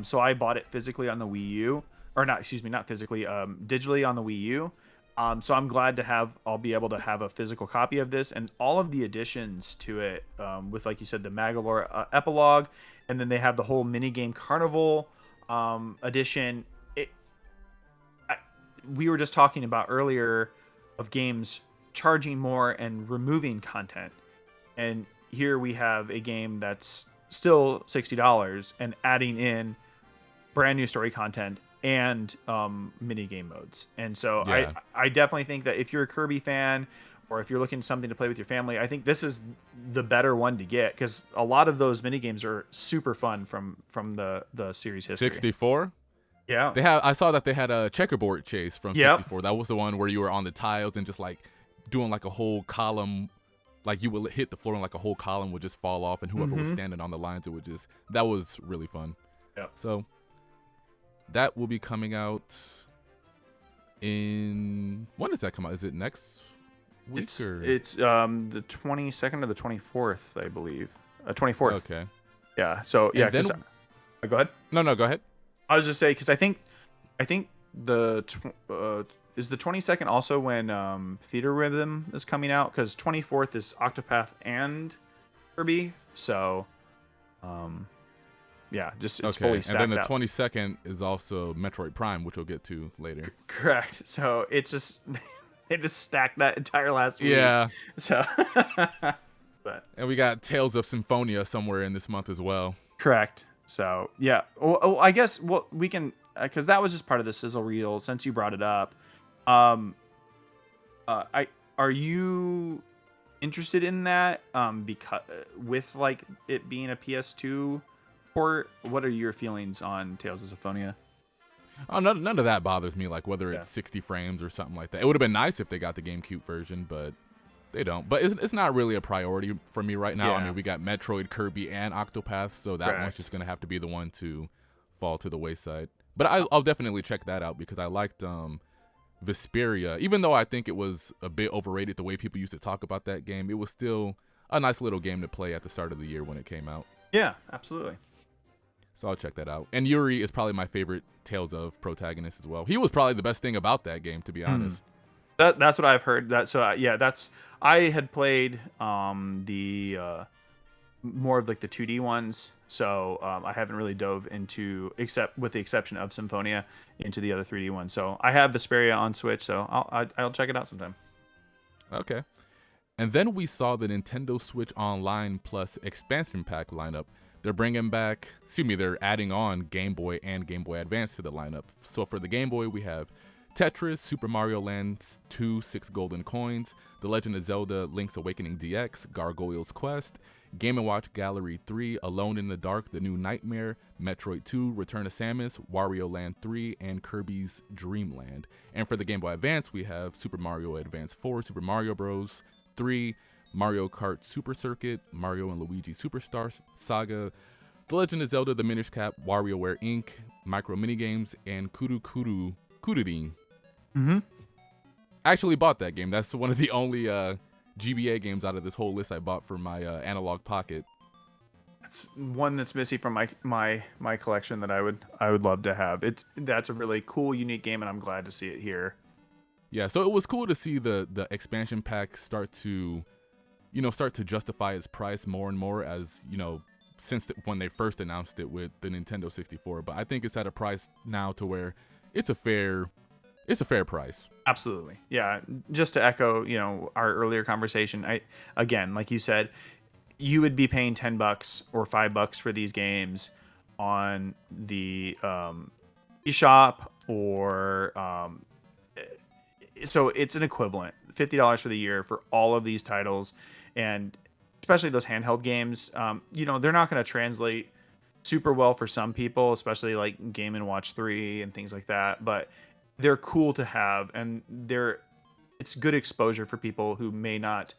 So I bought it physically on the Wii U, or not physically, digitally on the Wii U. So I'm glad I'll be able to have a physical copy of this, and all of the additions to it, with, like you said, the Magalore epilogue, and then they have the whole minigame carnival edition. We were just talking about earlier of games charging more and removing content, and here we have a game that's still $60 and adding in brand new story content and mini game modes. And so I definitely think that if you're a Kirby fan, or if you're looking for something to play with your family, I think this is the better one to get, because a lot of those mini games are super fun from the series history. 64? Yeah. I saw that they had a checkerboard chase from 64. That was the one where you were on the tiles and just like doing like a whole column, like you would hit the floor and like a whole column would just fall off, and whoever was standing on the lines, that was really fun. Yeah. So that will be coming out when does that come out? Is it next week? It's the 22nd or the 24th, I believe. 24th. Okay. Yeah. So yeah. Go ahead. No, go ahead. I was just saying, because I think the is the 22nd also when Theater Rhythm is coming out, because 24th is Octopath and Kirby. So yeah, it's fully stacked and then the out. 22nd is also Metroid Prime, which we'll get to later. Correct. So it's just they just stacked that entire last week. Yeah. So and we got Tales of Symphonia somewhere in this month as well. Correct. So yeah. Well, I guess we can, because that was just part of the sizzle reel, since you brought it up. I Are you interested in that? Because with like it being a PS2 port, what are your feelings on Tales of Symphonia? Oh, none of that bothers me, like whether Yeah. it's 60 frames or something like that. It would have been nice if they got the GameCube version, but they don't. But it's not really a priority for me right now. I Yeah. mean, we got Metroid, Kirby, and Octopath, so that one's Correct. just going to have to be the one to fall to the wayside. But I'll definitely check that out because I liked Vesperia. Even though I think it was a bit overrated the way people used to talk about that game, it was still a nice little game to play at the start of the year when it came out. Yeah, absolutely. So I'll check that out. And Yuri is probably my favorite Tales of protagonist as well. He was probably the best thing about that game, to be honest. That's what I've heard. That so yeah, that's I had played the more of like the 2D ones, so I haven't really dove into, except with the exception of Symphonia, into the other 3D ones. So I have Vesperia on Switch, so I'll check it out sometime. Okay. And then we saw the Nintendo Switch Online Plus expansion pack lineup. They're adding on Game Boy and Game Boy Advance to the lineup. So for the Game Boy, we have Tetris, Super Mario Land 2, 6 Golden Coins, The Legend of Zelda Link's Awakening DX, Gargoyle's Quest, Game & Watch Gallery 3, Alone in the Dark, The New Nightmare, Metroid 2, Return of Samus, Wario Land 3, and Kirby's Dream Land. And for the Game Boy Advance, we have Super Mario Advance 4, Super Mario Bros. 3, Mario Kart Super Circuit, Mario and Luigi Superstar Saga, The Legend of Zelda The Minish Cap, WarioWare Inc., Micro Minigames, and Kurudin. Mm-hmm. I actually bought that game. That's one of the only GBA games out of this whole list I bought for my Analog Pocket. It's one that's missing from my collection that I would love to have. That's a really cool, unique game, and I'm glad to see it here. Yeah, so it was cool to see the expansion pack start to justify its price more and more as, since when they first announced it with the Nintendo 64. But I think it's at a price now to where it's a fair price. Absolutely. Yeah. Just to echo, our earlier conversation, again, like you said, you would be paying $10 or $5 for these games on the eShop or so it's an equivalent $50 for the year for all of these titles, and especially those handheld games. They're not going to translate super well for some people, especially like Game & Watch 3 and things like that, but they're cool to have, and it's good exposure for people who may not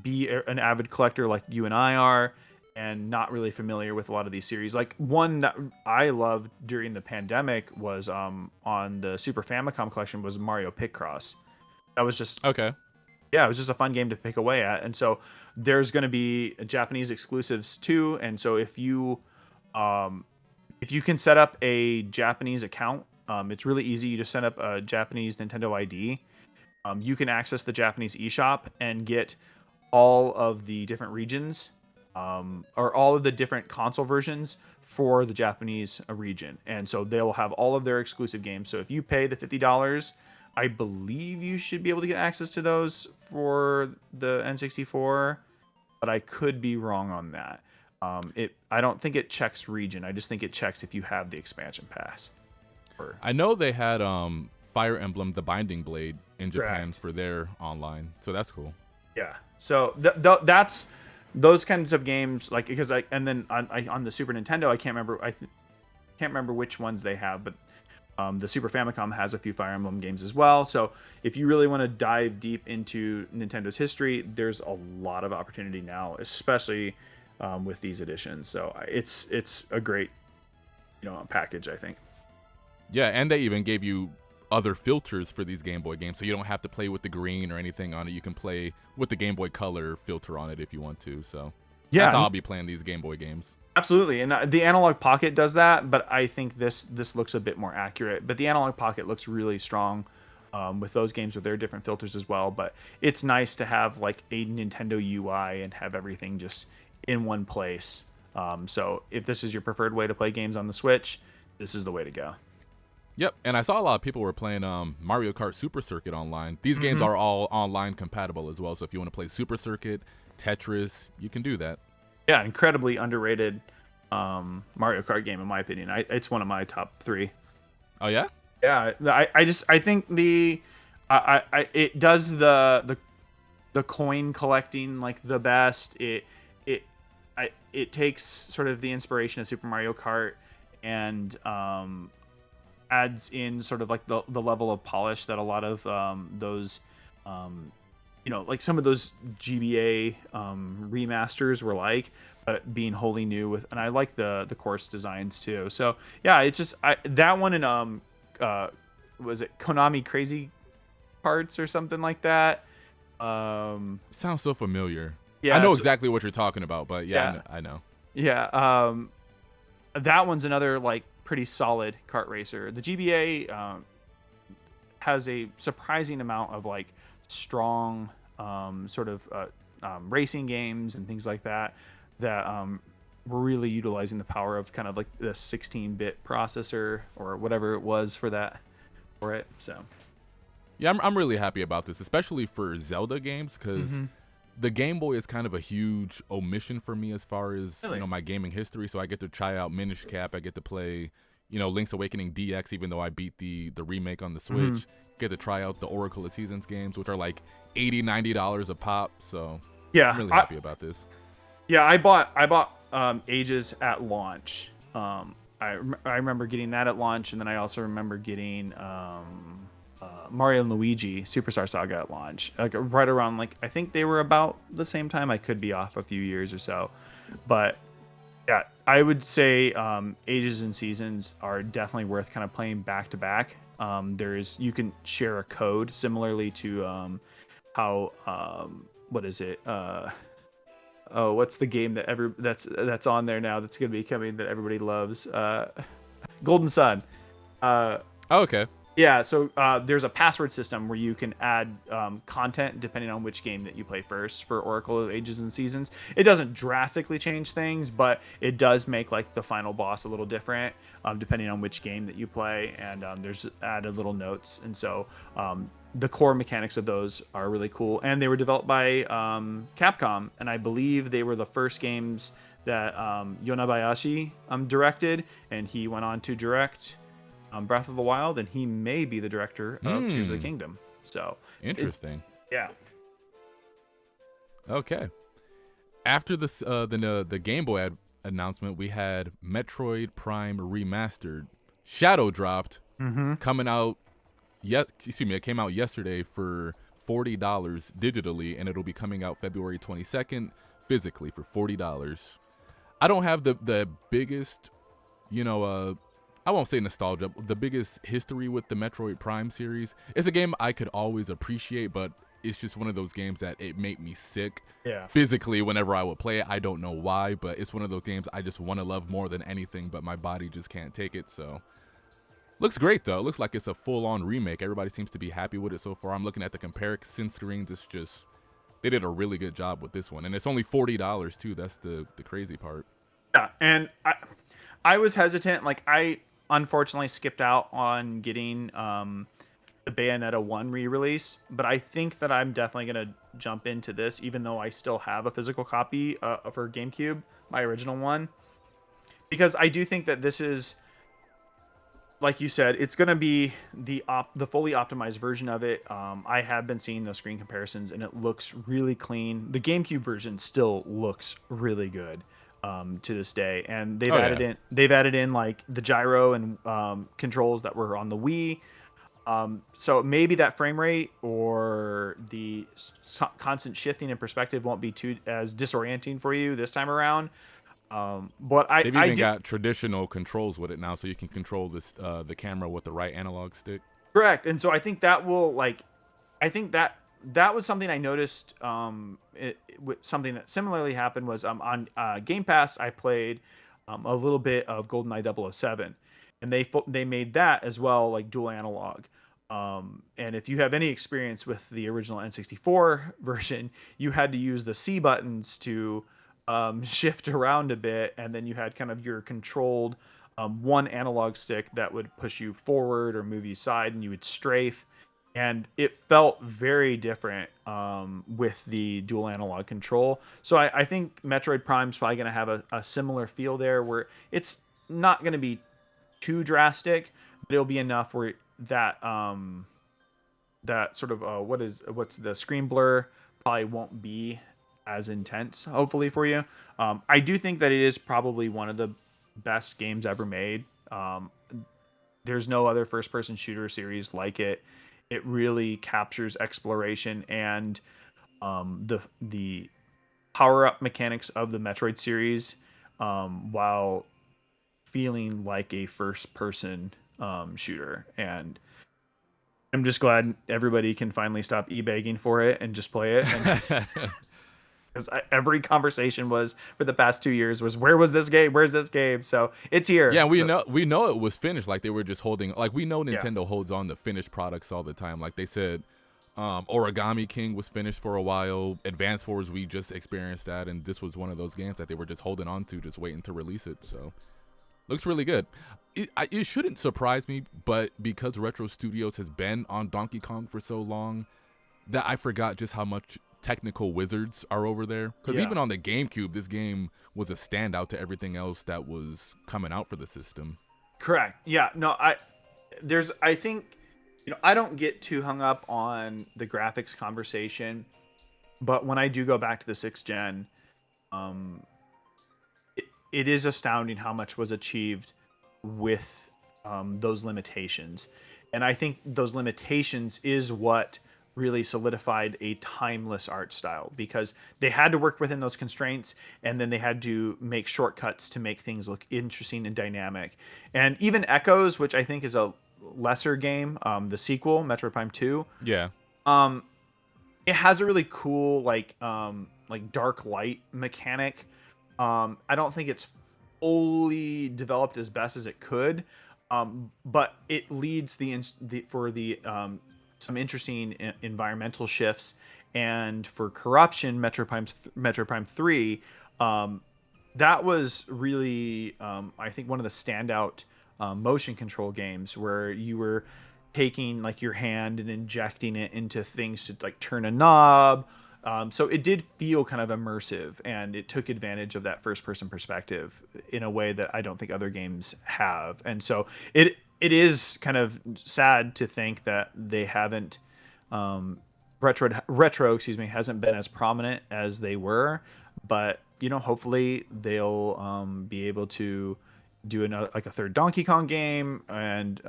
be an avid collector like you and I are, and not really familiar with a lot of these series. Like one that I loved during the pandemic was on the Super Famicom collection was Mario Picross. That was just Okay. Yeah, it was just a fun game to pick away at. And so there's going to be Japanese exclusives too. And so if you can set up a Japanese account, it's really easy. You just set up a Japanese Nintendo ID. You can access the Japanese eShop and get all of the different regions, or all of the different console versions for the Japanese region. And so they'll have all of their exclusive games. So if you pay the $50, I believe you should be able to get access to those for the N64, but I could be wrong on that. I don't think it checks region. I just think it checks if you have the expansion pass. I know they had Fire Emblem: The Binding Blade in Japan Correct. for their online, so that's cool. Yeah. So that's those kinds of games, like, because on the Super Nintendo, I can't remember which ones they have, but the Super Famicom has a few Fire Emblem games as well. So if you really want to dive deep into Nintendo's history, there's a lot of opportunity now, especially with these editions. So it's a great package, I think. Yeah, and they even gave you other filters for these Game Boy games, so you don't have to play with the green or anything on it. You can play with the Game Boy Color filter on it if you want to. So Yeah, that's how I'll be playing these Game Boy games. absolutely. And the Analog Pocket does that, but I think this looks a bit more accurate. But the Analog Pocket looks really strong with those games with their different filters as well. But it's nice to have like a Nintendo UI and have everything just in one place. So if this is your preferred way to play games on the Switch, this is the way to go. Yep, and I saw a lot of people were playing Mario Kart Super Circuit online. These games are all online compatible as well, so if you want to play Super Circuit, Tetris, you can do that. Yeah, incredibly underrated Mario Kart game in my opinion. It's one of my top 3. Oh yeah? Yeah, I think It does the coin collecting like the best. It it takes sort of the inspiration of Super Mario Kart and adds in sort of like the level of polish that a lot of those like some of those GBA remasters were like, but being wholly new with, and I like the course designs too. So yeah, it's just that one and was it Konami Crazy Parts or something like that. It sounds so familiar. I Yeah, know so, exactly what you're talking about, but yeah, yeah, I know. yeah. That one's another like pretty solid kart racer. The GBA has a surprising amount of like strong sort of racing games and things like that that were really utilizing the power of kind of like the 16-bit processor or whatever it was for it. So Yeah, I'm really happy about this, especially for Zelda games, because the Game Boy is kind of a huge omission for me as far as really, my gaming history. So I get to try out Minish Cap, I get to play Link's Awakening DX, even though I beat the remake on the Switch. Get to try out the Oracle of Seasons games, which are like $80-$90 a pop. So I'm yeah, really happy about this. yeah. I bought Ages at launch. I remember getting that at launch, and then I also remember getting Mario and Luigi Superstar Saga at launch, like right around like I think they were about the same time. I could be off a few years or so, but yeah, I would say Ages and Seasons are definitely worth kind of playing back to back. You can share a code similarly to how what is it? Oh, what's the game that's on there now that's gonna be coming that everybody loves? Golden Sun. Uh, Oh, okay. Yeah, so there's a password system where you can add content depending on which game that you play first for Oracle of Ages and Seasons. It doesn't drastically change things, but it does make like the final boss a little different depending on which game that you play. And there's added little notes, and so the core mechanics of those are really cool. And they were developed by Capcom, and I believe they were the first games that Yonabayashi directed, and he went on to direct Breath of the Wild, and he may be the director of Tears of the Kingdom. So Interesting. yeah. Okay. After this, the Game Boy announcement, we had Metroid Prime Remastered, Shadow dropped, coming out. It came out yesterday for $40 digitally, and it'll be coming out February 22nd physically for $40. I don't have the biggest, I won't say nostalgia, the biggest history with the Metroid Prime series. It's a game I could always appreciate, but it's just one of those games that it made me sick physically whenever I would play it. I don't know why, but it's one of those games I just want to love more than anything, but my body just can't take it. So looks great though. It looks like it's a full-on remake. Everybody seems to be happy with it so far. I'm looking at the comparison screens. It's just, they did a really good job with this one, and it's only $40 too. That's the crazy part. Yeah, and I was hesitant. Like I unfortunately skipped out on getting the Bayonetta 1 re-release, but I think that I'm definitely going to jump into this, even though I still have a physical copy of her GameCube, my original one, because I do think that this is, like you said, it's going to be the fully optimized version of it. I have been seeing those screen comparisons, and it looks really clean. The GameCube version still looks really good to this day, and they've added in like the gyro and controls that were on the Wii. So maybe that frame rate or the constant shifting in perspective won't be too as disorienting for you this time around. But They've even got traditional controls with it now, so you can control this the camera with the right analog stick. Correct, and so I think that will I think that was something I noticed. Something that similarly happened was on Game Pass. I played a little bit of GoldenEye 007, and they made that as well, like dual analog. And if you have any experience with the original N64 version, you had to use the C buttons to shift around a bit, and then you had kind of your controlled one analog stick that would push you forward or move you side, and you would strafe. And it felt very different with the dual analog control. So I think Metroid Prime's probably going to have a similar feel there, where it's not going to be too drastic, but it'll be enough where that that sort of what's the screen blur probably won't be as intense, hopefully for you. I do think that it is probably one of the best games ever made. There's no other first person shooter series like it. It really captures exploration and the power up mechanics of the Metroid series, while feeling like a first person shooter. And I'm just glad everybody can finally stop e-begging for it and just play it. And because every conversation was for the past 2 years was, where was this game? Where's this game? So it's here. Yeah, we So, know it was finished. Like they were just holding. Like we know yeah. Nintendo holds on to finished products all the time. Like they said, Origami King was finished for a while. Advance Wars, we just experienced that, and this was one of those games that they were just holding on to, just waiting to release it. So looks really good. It shouldn't surprise me, but because Retro Studios has been on Donkey Kong for so long, that I forgot just how much technical wizards are over there. Because even on the GameCube, this game was a standout to everything else that was coming out for the system. Correct. Yeah. No, I think, I don't get too hung up on the graphics conversation, but when I do go back to the 6th gen, it is astounding how much was achieved with those limitations. And I think those limitations is what really solidified a timeless art style, because they had to work within those constraints, and then they had to make shortcuts to make things look interesting and dynamic. And even Echoes, which I think is a lesser game, the sequel, Metroid Prime 2, Yeah. it has a really cool like dark light mechanic. I don't think it's fully developed as best as it could, but it leads for some interesting environmental shifts. And for Corruption, Metroid Prime 3, that was really, I think, one of the standout motion control games, where you were taking like your hand and injecting it into things to like turn a knob. So it did feel kind of immersive, and it took advantage of that first person perspective in a way that I don't think other games have. And so it is kind of sad to think that they haven't, retro hasn't been as prominent as they were, but hopefully they'll be able to do another, like a third Donkey Kong game, and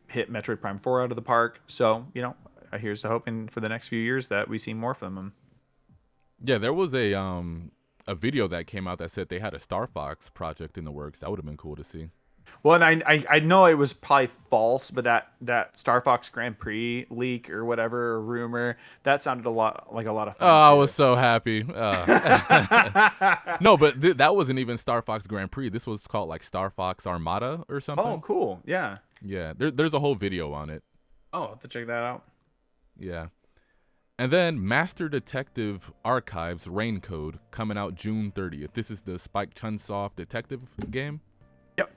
hit Metroid Prime 4 out of the park. So here's to hoping for the next few years that we see more from them. Yeah, there was a video that came out that said they had a Star Fox project in the works. That would have been cool to see. Well, and I know it was probably false, but that Star Fox Grand Prix leak or whatever, or rumor, that sounded a lot of fun. Oh, I was so happy. No, but that wasn't even Star Fox Grand Prix. This was called like Star Fox Armada or something. Oh, cool. Yeah. Yeah, there's a whole video on it. Oh, I'll have to check that out. Yeah. And then Master Detective Archives Rain Code coming out June 30th. This is the Spike Chunsoft detective game. Yep.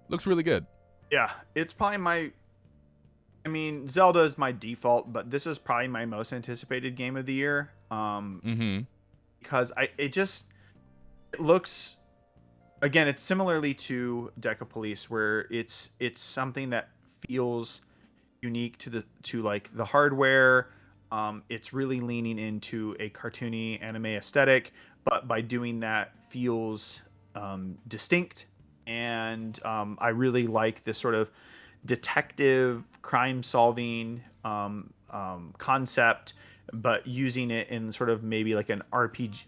Looks really good. Yeah, it's probably Zelda is my default, but this is probably my most anticipated game of the year. Because it looks, again, it's similarly to Deca Police, where it's something that feels unique to like the hardware. It's really leaning into a cartoony anime aesthetic, but by doing that feels distinct. And I really like this sort of detective crime solving concept, but using it in sort of maybe like an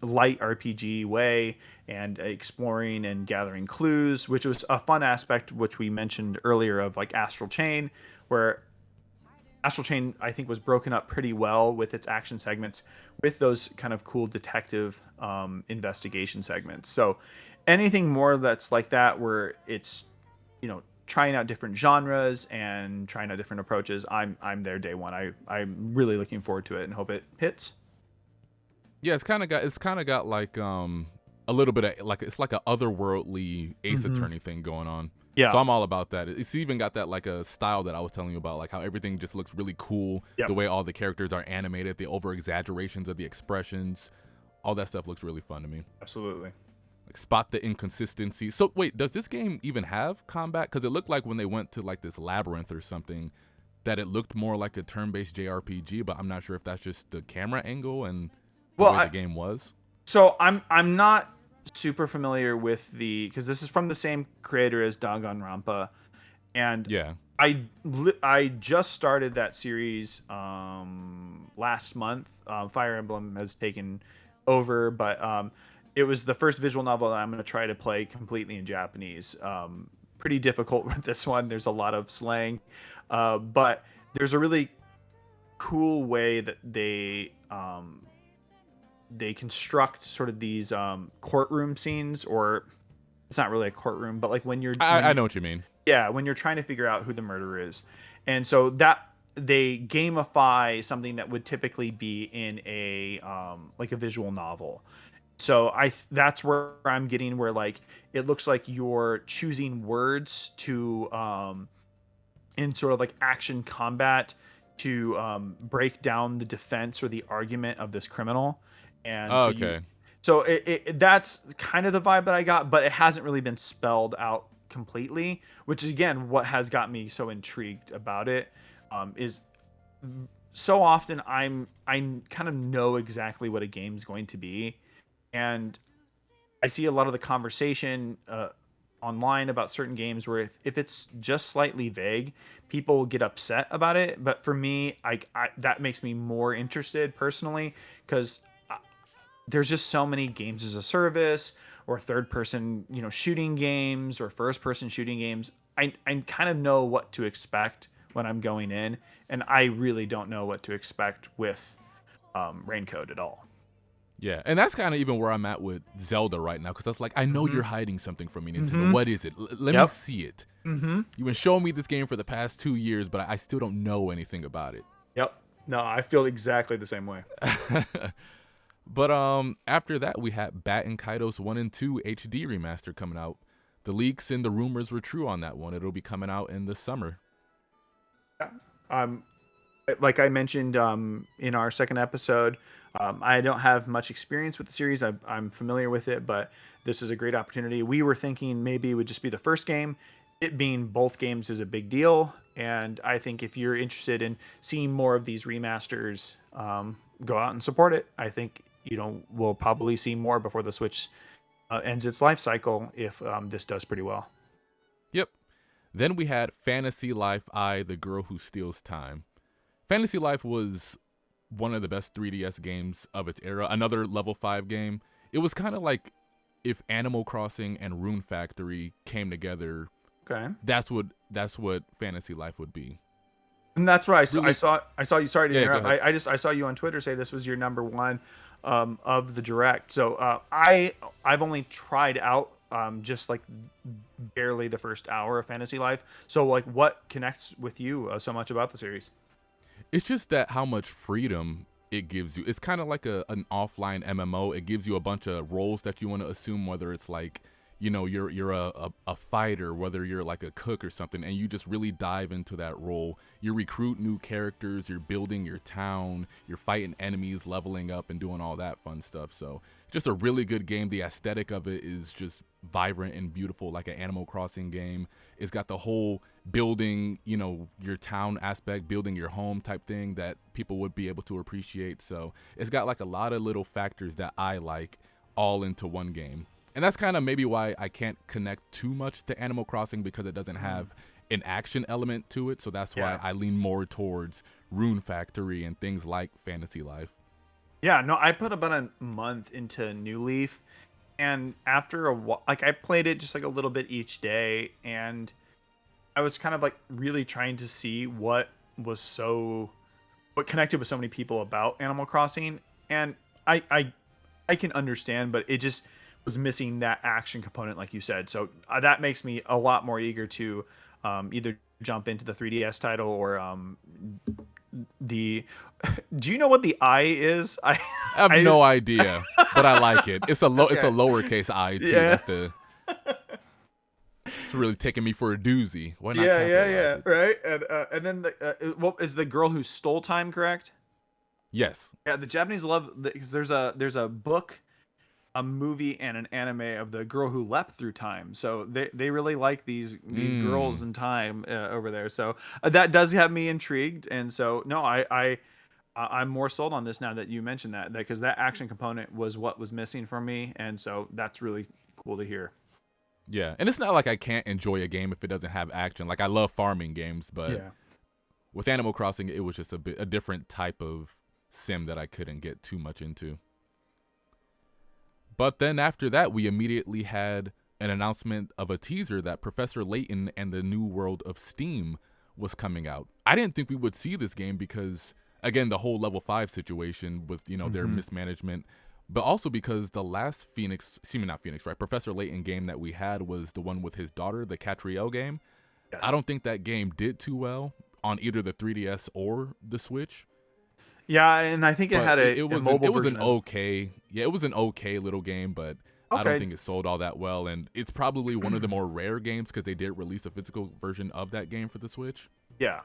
light RPG way, and exploring and gathering clues, which was a fun aspect, which we mentioned earlier, of like Astral Chain, where Astral Chain, I think, was broken up pretty well with its action segments, with those kind of cool detective investigation segments. So anything more that's like that, where it's, trying out different genres and trying out different approaches, I'm there day one. I'm really looking forward to it and hope it hits. Yeah, it's kind of got like a little bit of like, it's like a otherworldly Ace Attorney thing going on. Yeah. So I'm all about that. It's even got that like a style that I was telling you about, like how everything just looks really cool. Yep. The way all the characters are animated, the over exaggerations of the expressions, all that stuff looks really fun to me. Absolutely. Like spot the inconsistency. So wait, does this game even have combat? Because it looked like when they went to like this labyrinth or something, that it looked more like a turn-based JRPG, but I'm not sure if that's just the camera angle and the Well, way the game was. So I'm not super familiar with because this is from the same creator as Danganronpa, and Yeah. I just started that series last month. Fire Emblem has taken over, but it was the first visual novel that I'm going to try to play completely in Japanese. Pretty difficult with this one. There's a lot of slang, but there's a really cool way that they construct sort of these courtroom scenes, or it's not really a courtroom, but like when I know what you mean. yeah, when you're trying to figure out who the murderer is. And so that they gamify something that would typically be in a like a visual novel. So that's where I'm getting, where like it looks like you're choosing words to in sort of like action combat to break down the defense or the argument of this criminal. And Oh, okay. so that's kind of the vibe that I got, but it hasn't really been spelled out completely, which is again what has got me so intrigued about it. Is so often I kind of know exactly what a game's going to be, and I see a lot of the conversation online about certain games where if it's just slightly vague, people get upset about it. But for me, I that makes me more interested personally, because there's just so many games as a service or third person, shooting games or first person shooting games. I kind of know what to expect when I'm going in, and I really don't know what to expect with Raincoat at all. Yeah, and that's kind of even where I'm at with Zelda right now, because that's like, I know you're hiding something from me, Nintendo. What is it? Let me see it. You've been showing me this game for the past 2 years, but I still don't know anything about it. Yep. No, I feel exactly the same way. But after that, we had Bat and Kaitos 1 and 2 HD remaster coming out. The leaks and the rumors were true on that one. It'll be coming out in the summer. Like I mentioned in our second episode, I don't have much experience with the series. I'm familiar with it, but this is a great opportunity. We were thinking maybe it would just be the first game. It being both games is a big deal, and I think if you're interested in seeing more of these remasters, go out and support it. I think we'll probably see more before the Switch ends its life cycle if this does pretty well. Yep. Then we had Fantasy Life I, The Girl Who Steals Time. Fantasy Life was one of the best 3DS games of its era. Another Level 5 game. It was kind of like if Animal Crossing and Rune Factory came together. Okay. That's what Fantasy Life would be. And that's what I saw you. Sorry to interrupt. Yeah, I saw you on Twitter say this was your number one of the direct. So I've only tried out just like barely the first hour of Fantasy Life. So like, what connects with you so much about the series? It's just that how much freedom it gives you. It's kind of like an offline MMO. It gives you a bunch of roles that you want to assume, whether it's like, you're a fighter, whether you're like a cook or something, and you just really dive into that role. You recruit new characters, you're building your town, you're fighting enemies, leveling up, and doing all that fun stuff. So just a really good game. The aesthetic of it is just vibrant and beautiful, like an Animal Crossing game. It's got the whole building, your town aspect, building your home type thing that people would be able to appreciate. So it's got like a lot of little factors that I like all into one game. And that's kind of maybe why I can't connect too much to Animal Crossing, because it doesn't have an action element to it. So that's why I lean more towards Rune Factory and things like Fantasy Life. Yeah, no, I put about a month into New Leaf, and after a while, like I played it just like a little bit each day, and I was kind of like really trying to see what connected with so many people about Animal Crossing, and I can understand, but it just was missing that action component, like you said. So that makes me a lot more eager to either jump into the 3DS title or do you know what the I is? I have no idea, but I like it. It's a lowercase I too. Yeah. It's really taking me for a doozy. Why not? Yeah. Right. And then is the Girl Who Stole Time correct? Yes. Yeah, the Japanese love, because there's a book a movie and an anime of the girl who leapt through time. So they really like these girls in time over there. So that does have me intrigued. And so no, I'm more sold on this now that you mentioned that because that action component was what was missing for me, and so that's really cool to hear. Yeah, and it's not like I can't enjoy a game if it doesn't have action. Like I love farming games, but Yeah. with Animal Crossing, it was just a different type of sim that I couldn't get too much into. But then after that, we immediately had an announcement of a teaser that Professor Layton and the New World of Steam was coming out. I didn't think we would see this game because, again, the whole Level 5 situation with, their mismanagement, but also because the last Professor Layton game that we had was the one with his daughter, the Catriel game. Yes. I don't think that game did too well on either the 3DS or the Switch. Yeah, and I think it had a mobile version. It was an okay little game, but I don't think it sold all that well. And it's probably one of the more rare games because they did release a physical version of that game for the Switch. Yeah,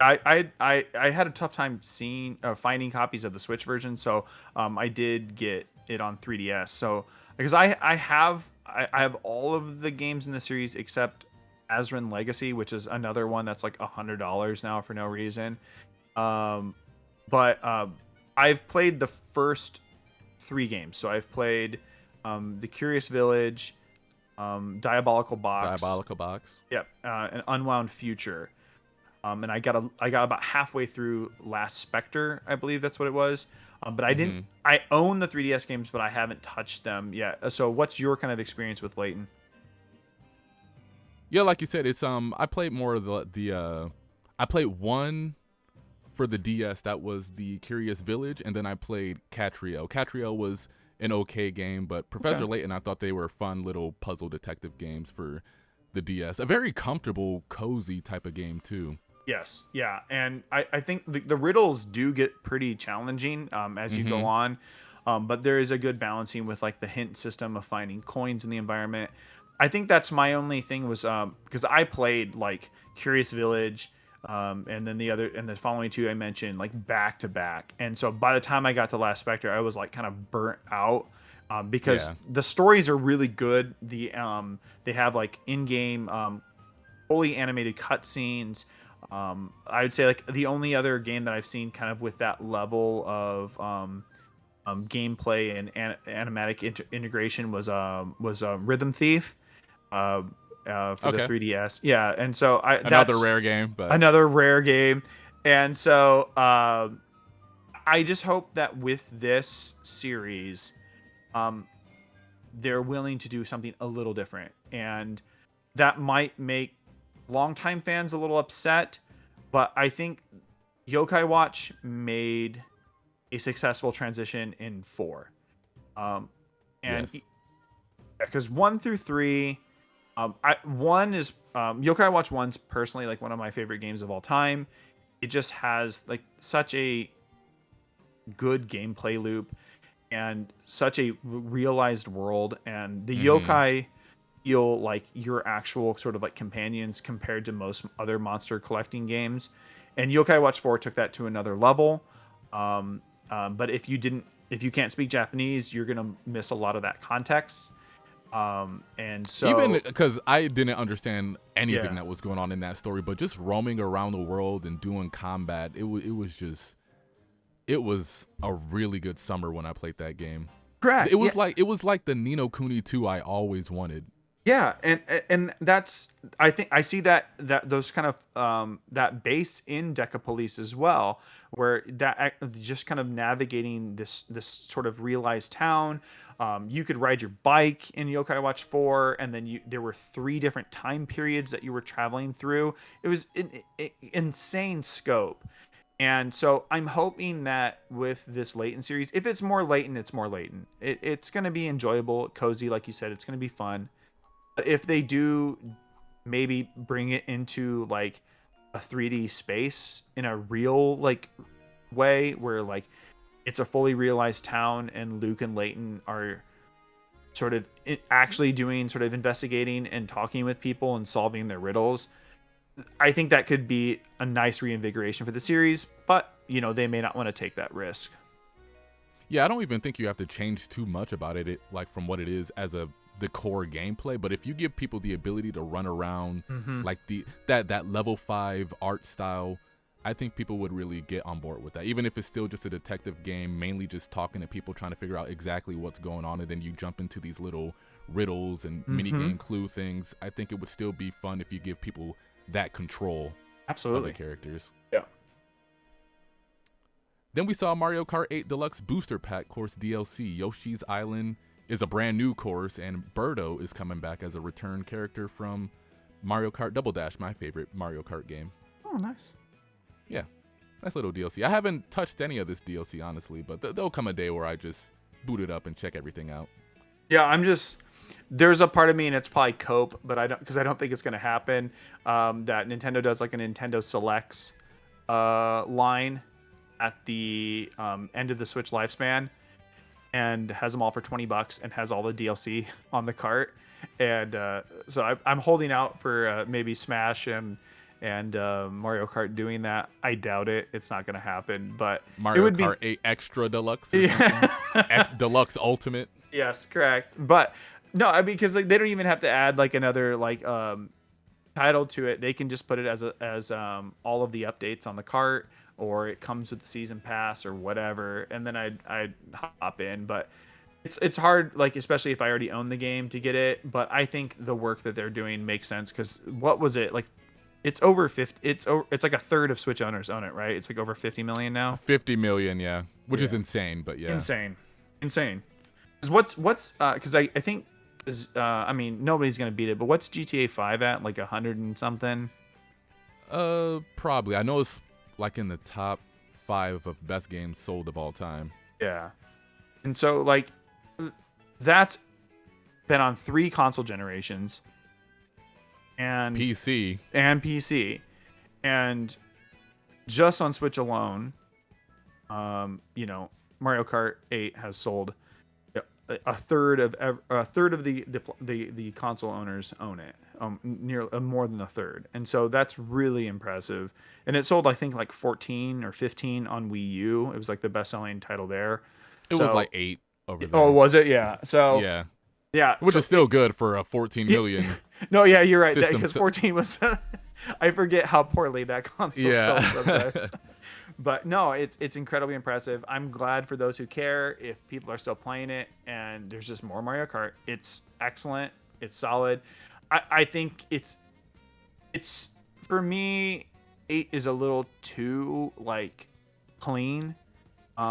I had a tough time finding copies of the Switch version, so I did get it on 3DS. So because I have all of the games in the series except Azran Legacy, which is another one that's like $100 now for no reason. But I've played the first 3 games. So I've played The Curious Village, Diabolical Box. Yep, and Unwound Future. And I got about halfway through Last Spectre, I believe that's what it was. But I didn't. I own the 3DS games, but I haven't touched them yet. So what's your kind of experience with Layton? Yeah, like you said, it's I played more of I played one for the DS, that was the Curious Village, and then I played Catriel. Catriel was an okay game, but Professor Layton, I thought they were fun little puzzle detective games for the DS. A very comfortable, cozy type of game too. Yes, yeah, and I think the riddles do get pretty challenging as you go on, but there is a good balancing with like the hint system of finding coins in the environment. I think that's my only thing was because I played like Curious Village, and then the following 2 I mentioned like back to back, and so by the time I got to Last Spectre, I was like kind of burnt out because the stories are really good. They have like in-game fully animated cutscenes. I would say like the only other game that I've seen kind of with that level of gameplay and animatic integration was Rhythm Thief for the 3DS. Yeah, and so another rare game. And so I just hope that with this series, they're willing to do something a little different, and that might make longtime fans a little upset, but I think Yokai Watch made a successful transition in 4. Because 1 through 3, one is Yokai Watch 1's personally like one of my favorite games of all time. It just has like such a good gameplay loop and such a realized world, and the yokai feel like your actual sort of like companions compared to most other monster collecting games. And Yokai Watch 4 took that to another level. But if you can't speak Japanese, you're gonna miss a lot of that context. And so even because I didn't understand anything that was going on in that story, but just roaming around the world and doing combat, it was a really good summer when I played that game. Correct. It was like the Ni no Kuni 2 I always wanted. Yeah, and that's I think I see that those kind of that base in Deca Police as well, where that just kind of navigating this sort of realized town. You could ride your bike in Yokai Watch 4, and then there were 3 different time periods that you were traveling through. It was an insane scope. And so I'm hoping that with this Layton series, if it's more Layton, it's more Layton. It's going to be enjoyable, cozy, like you said. It's going to be fun. But if they do maybe bring it into like a 3D space in a real like way where like it's a fully realized town and Luke and Layton are sort of actually doing sort of investigating and talking with people and solving their riddles, I think that could be a nice reinvigoration for the series, but they may not want to take that risk. Yeah, I don't even think you have to change too much about it like from what it is as the core gameplay. But if you give people the ability to run around like that level 5 art style, I think people would really get on board with that. Even if it's still just a detective game, mainly just talking to people, trying to figure out exactly what's going on, and then you jump into these little riddles and minigame clue things. I think it would still be fun if you give people that control of the characters. Yeah. Then we saw Mario Kart 8 Deluxe Booster Pack Course DLC. Yoshi's Island is a brand new course, and Birdo is coming back as a return character from Mario Kart Double Dash, my favorite Mario Kart game. Oh, nice. Yeah, nice little DLC. I haven't touched any of this DLC, honestly, but there'll come a day where I just boot it up and check everything out. Yeah, there's a part of me, and it's probably cope, but I don't think it's going to happen, that Nintendo does like a Nintendo Selects line at the end of the Switch lifespan, and has them all for $20 and has all the DLC on the cart. And so I'm holding out for maybe Smash and Mario Kart doing that. I doubt it. It's not going to happen, but Mario it would Kart 8 Extra Deluxe, Deluxe Ultimate. Yes, correct. But no, I mean, because like, they don't even have to add like another like title to it. They can just put it as all of the updates on the cart, or it comes with the season pass or whatever, and then I'd hop in. But it's hard, like especially if I already own the game, to get it. But I think the work that they're doing makes sense, because what was it like? It's over 50. It's like a third of Switch owners own it, right? It's like over 50 million now. 50 million, yeah, which is insane. But yeah, insane. What's because I think I mean, nobody's gonna beat it, but what's GTA 5 at, like 100 and something? Probably. I know it's like in the top 5 of best games sold of all time. Yeah, and so like that's been on 3 console generations and PC, and just on Switch alone, Mario Kart 8 has sold a third of the console owners own it, nearly more than a third, and so that's really impressive. And it sold, I think, like 14 or 15 on Wii U. It was like the best-selling title there. It was like 8 over there. Oh, was it? Yeah. So yeah, which is still good for a 14 million. No, yeah, you're right. Because 14 was, I forget how poorly that console sells sometimes. But no, it's incredibly impressive. I'm glad for those who care, if people are still playing it, and there's just more Mario Kart. It's excellent. It's solid. I think it's for me, 8 is a little too like clean.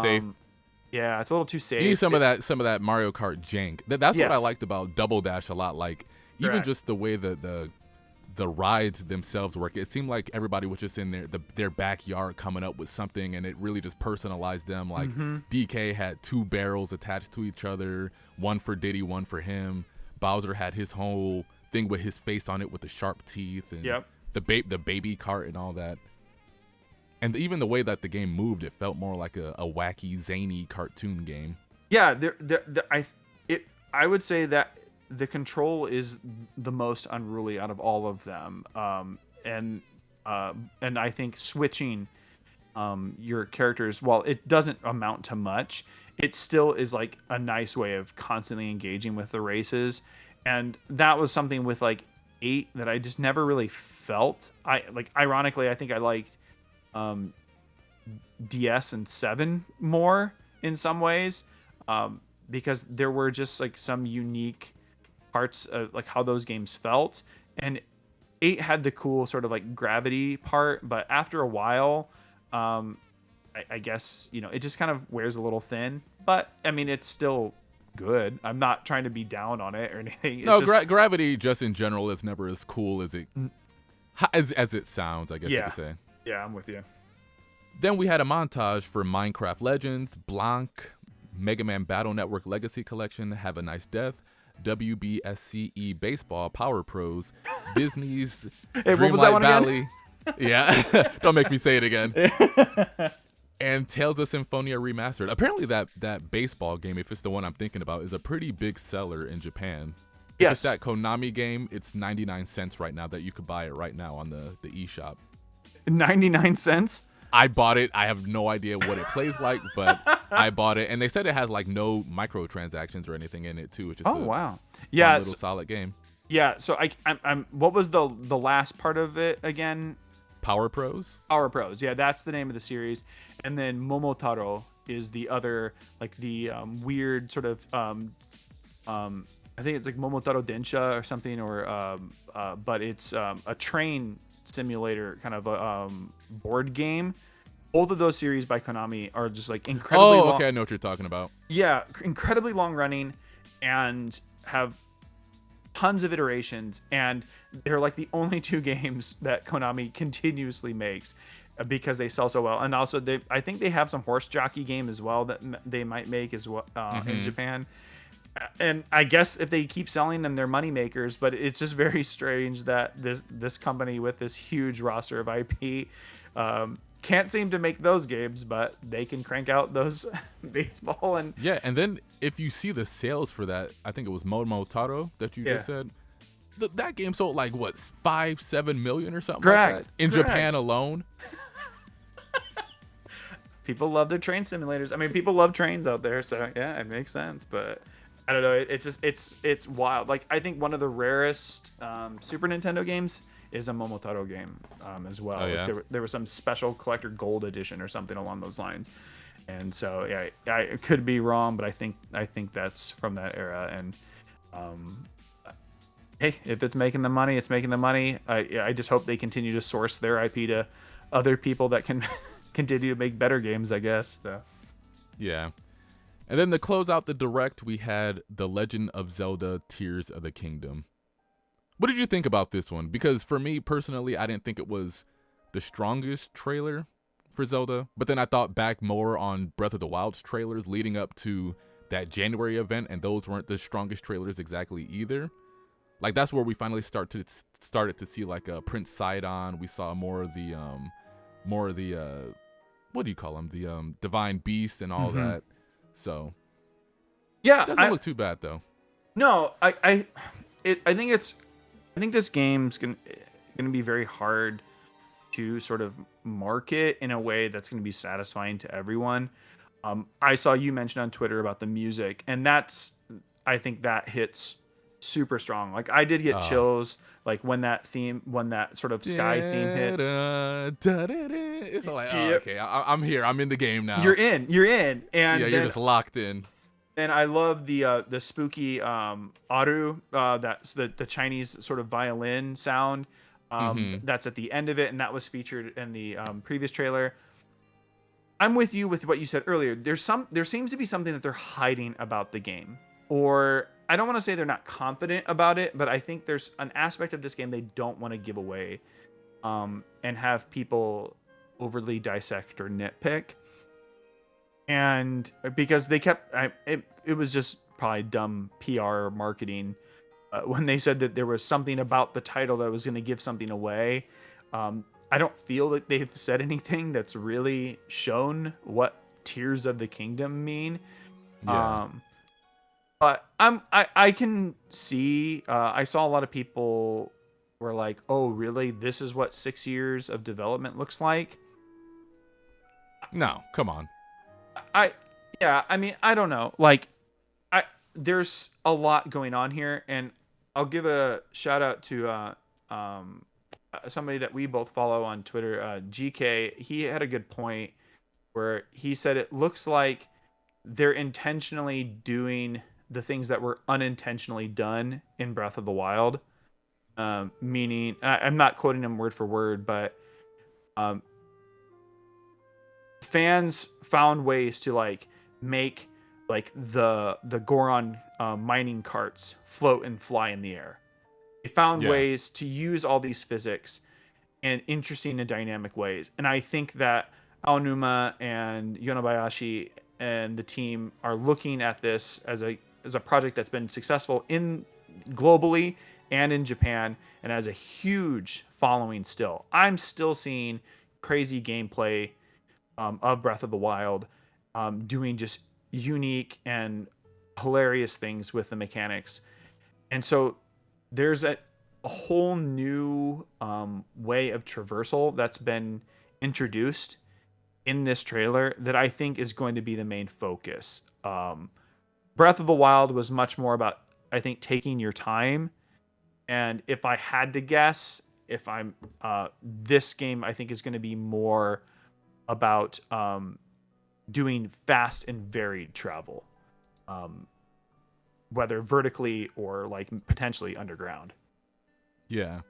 Safe. Yeah, it's a little too safe. You need some of that Mario Kart jank. That's what I liked about Double Dash a lot. Like even just the way the rides themselves work. It seemed like everybody was just in their backyard coming up with something, and it really just personalized them. Like DK had 2 barrels attached to each other, one for Diddy, one for him. Bowser had his whole thing with his face on it with the sharp teeth, and the baby cart and all that. And even the way that the game moved, it felt more like a wacky, zany cartoon game. Yeah, I would say that the control is the most unruly out of all of them, and I think switching your characters, while it doesn't amount to much, it still is like a nice way of constantly engaging with the races. And that was something with like 8 that I just never really felt. Ironically, I think I liked DS and 7 more in some ways, because there were just like some unique parts of like how those games felt, and 8 had the cool sort of like gravity part, but after a while, I guess it just kind of wears a little thin. But I mean, it's still good. I'm not trying to be down on it or anything. It's gravity just in general is never as cool as it sounds, I guess you could say. Yeah, I'm with you. Then we had a montage for Minecraft Legends, Blanc, Mega Man Battle Network Legacy Collection, Have a Nice Death, WBSCE Baseball Power Pros, Disney's Dreamlight Valley. Yeah, don't make me say it again. And Tales of Symphonia Remastered. Apparently that baseball game, if it's the one I'm thinking about, is a pretty big seller in Japan. Yes. If it's that Konami game, it's 99 cents right now that you could buy it right now on the eShop. 99 cents? I bought it. I have no idea what it plays like, but I bought it, and they said it has like no microtransactions or anything in it too. It's just Oh a wow. fun Yeah. little solid game. Yeah. So I'm. What was the last part of it again? Power Pros. Power Pros. Yeah, that's the name of the series. And then Momotaro is the other, like the weird sort of I think it's like Momotaro Densha or something, or but it's a train simulator kind of a board game. Both of those series by Konami are just like incredibly long. Oh, okay, I know what you're talking about. Yeah, incredibly long running, and have tons of iterations, and they're like the only two games that Konami continuously makes because they sell so well. And also I think they have some horse jockey game as well that they might make as well in Japan. And I guess if they keep selling them, they're money makers. But it's just very strange that this company with this huge roster of IP can't seem to make those games, but they can crank out those baseball and yeah. And then if you see the sales for that, I think it was Momotaro that you just said. That game sold like what 5-7 million or something like that in Japan alone. People love their train simulators. I mean, people love trains out there, so yeah, it makes sense. But I don't know. It's just it's wild. Like I think one of the rarest Super Nintendo games is a Momotaro game as well. Oh, yeah? Like there was some special collector gold edition or something along those lines. And so yeah, I could be wrong, but I think that's from that era. And hey, if it's making the money, it's making the money. I just hope they continue to source their IP to other people that can continue to make better games, I guess. So. Yeah. And then to close out the direct, we had The Legend of Zelda Tears of the Kingdom. What did you think about this one? Because for me personally, I didn't think it was the strongest trailer for Zelda. But then I thought back more on Breath of the Wild's trailers leading up to that January event, and those weren't the strongest trailers exactly either. Like that's where we finally started to see like Prince Sidon. We saw more of the what do you call them? The Divine Beast and all that. So yeah, it doesn't look too bad though. No, I think this game's gonna be very hard to sort of market in a way that's gonna be satisfying to everyone. I saw you mention on Twitter about the music, and I think that hits super strong. Like I did get chills like when that sort of sky theme hits. It's like, okay, I'm here. I'm in the game now. You're in. And yeah, you're just locked in. And I love the spooky aru, that's the Chinese sort of violin sound that's at the end of it, and that was featured in the previous trailer. I'm with you with what you said earlier. There seems to be something that they're hiding about the game, or I don't want to say they're not confident about it, but I think there's an aspect of this game they don't want to give away, and have people overly dissect or nitpick. And because they kept, it was just probably dumb PR marketing when they said that there was something about the title that was going to give something away. I don't feel that they've said anything that's really shown what Tears of the Kingdom mean. Yeah. But I can see, I saw a lot of people were like, oh, really? This is what 6 years of development looks like? No, come on. I mean, I don't know. Like, there's a lot going on here, and I'll give a shout out to somebody that we both follow on Twitter, GK. He had a good point where he said it looks like they're intentionally doing the things that were unintentionally done in Breath of the Wild. Meaning, I'm not quoting him word for word, but fans found ways to like make like the Goron mining carts float and fly in the air. They found ways to use all these physics in interesting and dynamic ways. And I think that Aonuma and Yonebayashi and the team are looking at this as a project that's been successful in globally and in Japan and has a huge following still. I'm still seeing crazy gameplay of Breath of the Wild, doing just unique and hilarious things with the mechanics. And so there's a whole new way of traversal that's been introduced in this trailer that I think is going to be the main focus. Breath of the Wild was much more about, I think, taking your time. And if I had to guess, if I'm this game, I think is going to be more about doing fast and varied travel, whether vertically or like potentially underground. Yeah.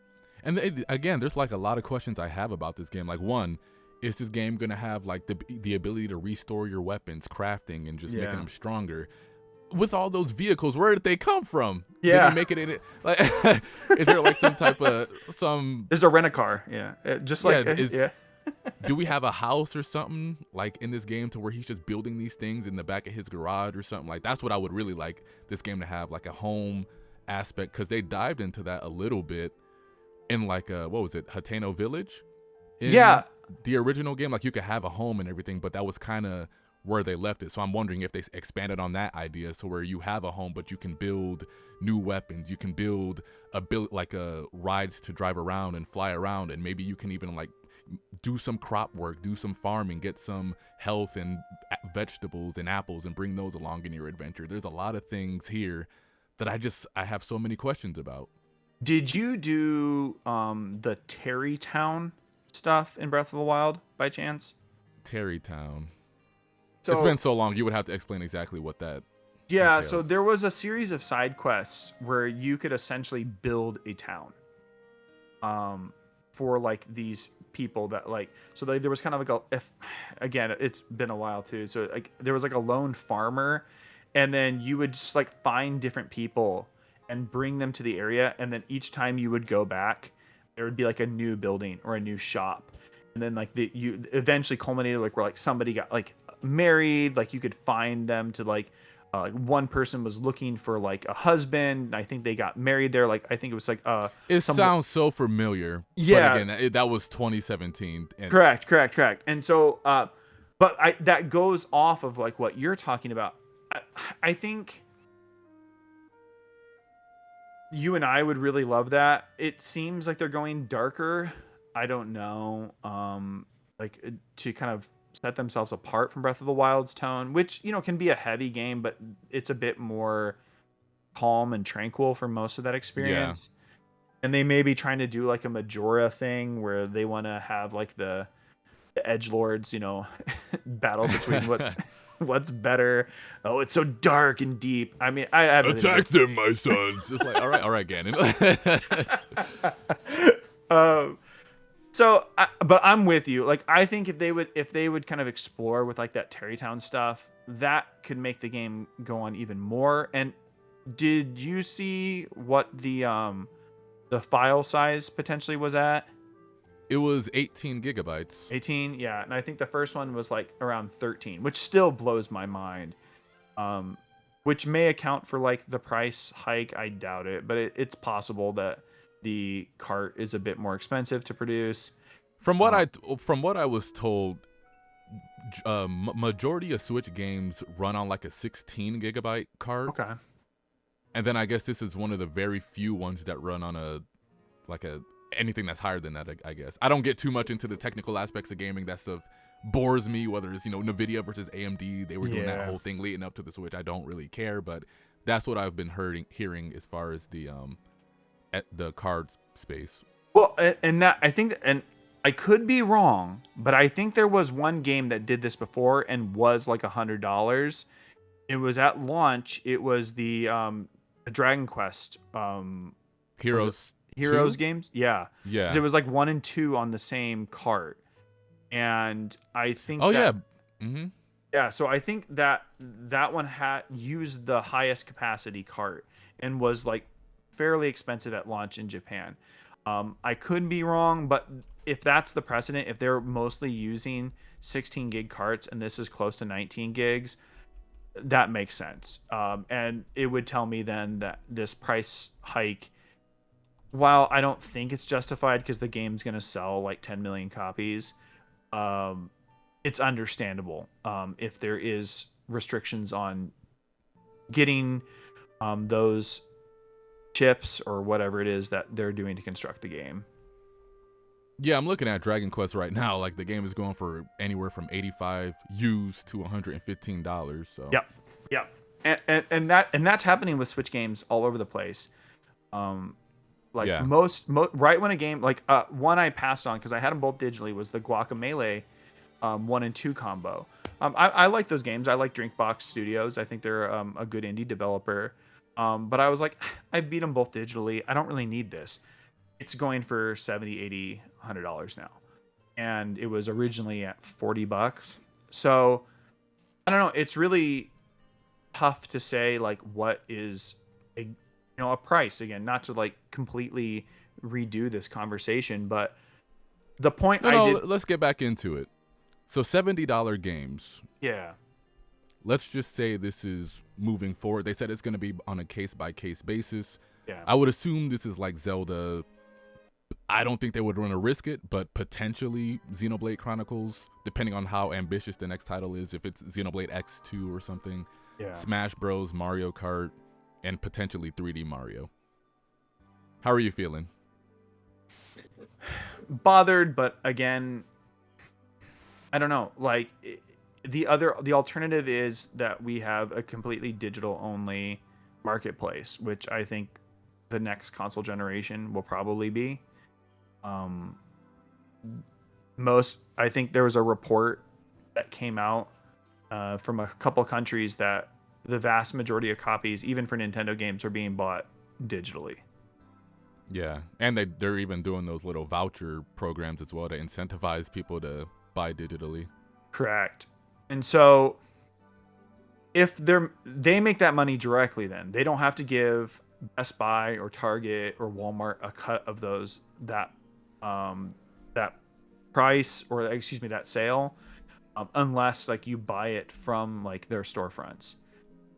And again, there's like a lot of questions I have about this game. Like, one, is this game going to have like the ability to restore your weapons, crafting, and just making them stronger? With all those vehicles, where did they come from? Yeah. Did they make it in it? Like, is there like some type of There's a rent-a-car. Yeah. Just like do we have a house or something like in this game to where he's just building these things in the back of his garage or something? Like, that's what I would really like this game to have, like a home aspect, because they dived into that a little bit in like what was it, Hateno Village? Yeah. The original game, like you could have a home and everything, but that was kind of where they left it. So I'm wondering if they expanded on that idea, so where you have a home but you can build new weapons, you can build rides to drive around and fly around, and maybe you can even like do some crop work, do some farming, get some health and vegetables and apples and bring those along in your adventure. There's a lot of things here that I have so many questions about. Did you do the Terrytown stuff in Breath of the Wild by chance? Terrytown. So, it's been so long, you would have to explain exactly what that entailed. So there was a series of side quests where you could essentially build a town for like these people that like, so there was kind of like again, it's been a while too, so like there was like a lone farmer, and then you would just like find different people and bring them to the area, and then each time you would go back, there would be like a new building or a new shop, and then like you eventually culminated like where like somebody got like married, like you could find them to like one person was looking for like a husband. I think they got married there. Like I think it was like sounds so familiar. Yeah, but again, that was 2017. And correct. And so, but that goes off of like what you're talking about. I think you and I would really love that. It seems like they're going darker. I don't know, like to kind of set themselves apart from Breath of the Wild's tone, which, you know, can be a heavy game, but it's a bit more calm and tranquil for most of that experience. Yeah. And they may be trying to do like a Majora thing where they want to have like the edgelords, you know, battle between what's better. Oh, it's so dark and deep. I mean, I haven't attack them, my sons. It's like, all right, Ganon. So, but I'm with you. Like, I think if they would kind of explore with like that Terrytown stuff, that could make the game go on even more. And did you see what the file size potentially was at? It was 18 gigabytes. 18, yeah. And I think the first one was like around 13, which still blows my mind. Which may account for like the price hike. I doubt it, but it's possible that the cart is a bit more expensive to produce. From what I was told, majority of Switch games run on like a 16 gigabyte cart. Okay. And then I guess this is one of the very few ones that run on anything that's higher than that. I guess I don't get too much into the technical aspects of gaming. That stuff bores me. Whether it's, you know, Nvidia versus AMD, they were doing that whole thing leading up to the Switch. I don't really care, but that's what I've been hearing as far as the card space. Well, and that I think, and I could be wrong, but I think there was one game that did this before and was like $100. It was at launch. It was the Dragon Quest Heroes games. Yeah. Because it was like 1 and 2 on the same cart, and I think. Oh yeah. Mm-hmm. Yeah. So I think that one had used the highest capacity cart and was like fairly expensive at launch in Japan. I could be wrong, but if that's the precedent, if they're mostly using 16 gig carts and this is close to 19 gigs, that makes sense. And it would tell me then that this price hike, while I don't think it's justified because the game's going to sell like 10 million copies, it's understandable if there is restrictions on getting those chips or whatever it is that they're doing to construct the game. Yeah, I'm looking at Dragon Quest right now. Like the game is going for anywhere from 85 used to $115. So Yep. Yep. And that's happening with Switch games all over the place. Like yeah, right when a game like one I passed on because I had them both digitally was the Guacamelee 1 and 2 combo. I like those games. I like Drinkbox Studios. I think they're a good indie developer. But I was like, I beat them both digitally. I don't really need this. It's going for 70, 80, $100 now. And it was originally at $40. So I don't know. It's really tough to say like what is a price again, not to like completely redo this conversation, but the point let's get back into it. So $70 games. Yeah. Let's just say this is moving forward. They said it's going to be on a case-by-case basis. Yeah. I would assume this is like Zelda. I don't think they would want to risk it, but potentially Xenoblade Chronicles, depending on how ambitious the next title is. If it's Xenoblade X2 or something, Yeah. Smash Bros, Mario Kart, and potentially 3D Mario. How are you feeling? Bothered, but again, I don't know. Like the alternative is that we have a completely digital only marketplace, which I think the next console generation will probably be. I think there was a report that came out from a couple countries that the vast majority of copies, even for Nintendo games, are being bought digitally. Yeah, and they're even doing those little voucher programs as well to incentivize people to buy digitally. Correct. And so if they make that money directly, then they don't have to give Best Buy or Target or Walmart a cut of that price, or excuse me, that sale, unless like you buy it from like their storefronts.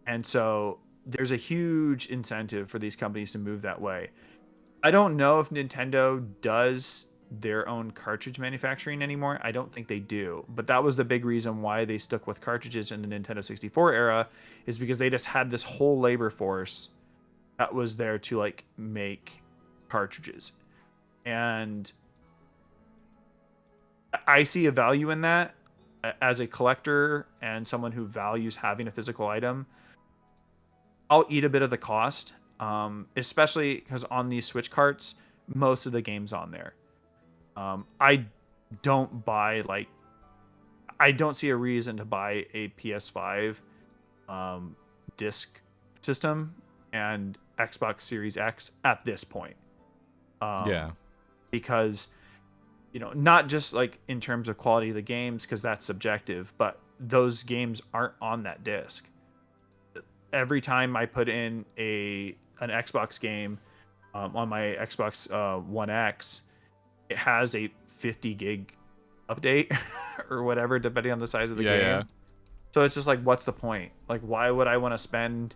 And so there's a huge incentive for these companies to move that way. I don't know if Nintendo does their own cartridge manufacturing anymore. I don't think they do. But that was the big reason why they stuck with cartridges in the Nintendo 64 era, is because they just had this whole labor force that was there to like make cartridges. And I see a value in that as a collector and someone who values having a physical item. I'll eat a bit of the cost, especially because on these Switch carts, most of the games on there. I don't see a reason to buy a PS5 disc system and Xbox Series X at this point. Yeah. Because, not just like in terms of quality of the games, because that's subjective, but those games aren't on that disc. Every time I put in an Xbox game on my Xbox One X, it has a 50 gig update or whatever, depending on the size of the game. Yeah. So it's just like, what's the point? Like, why would I want to spend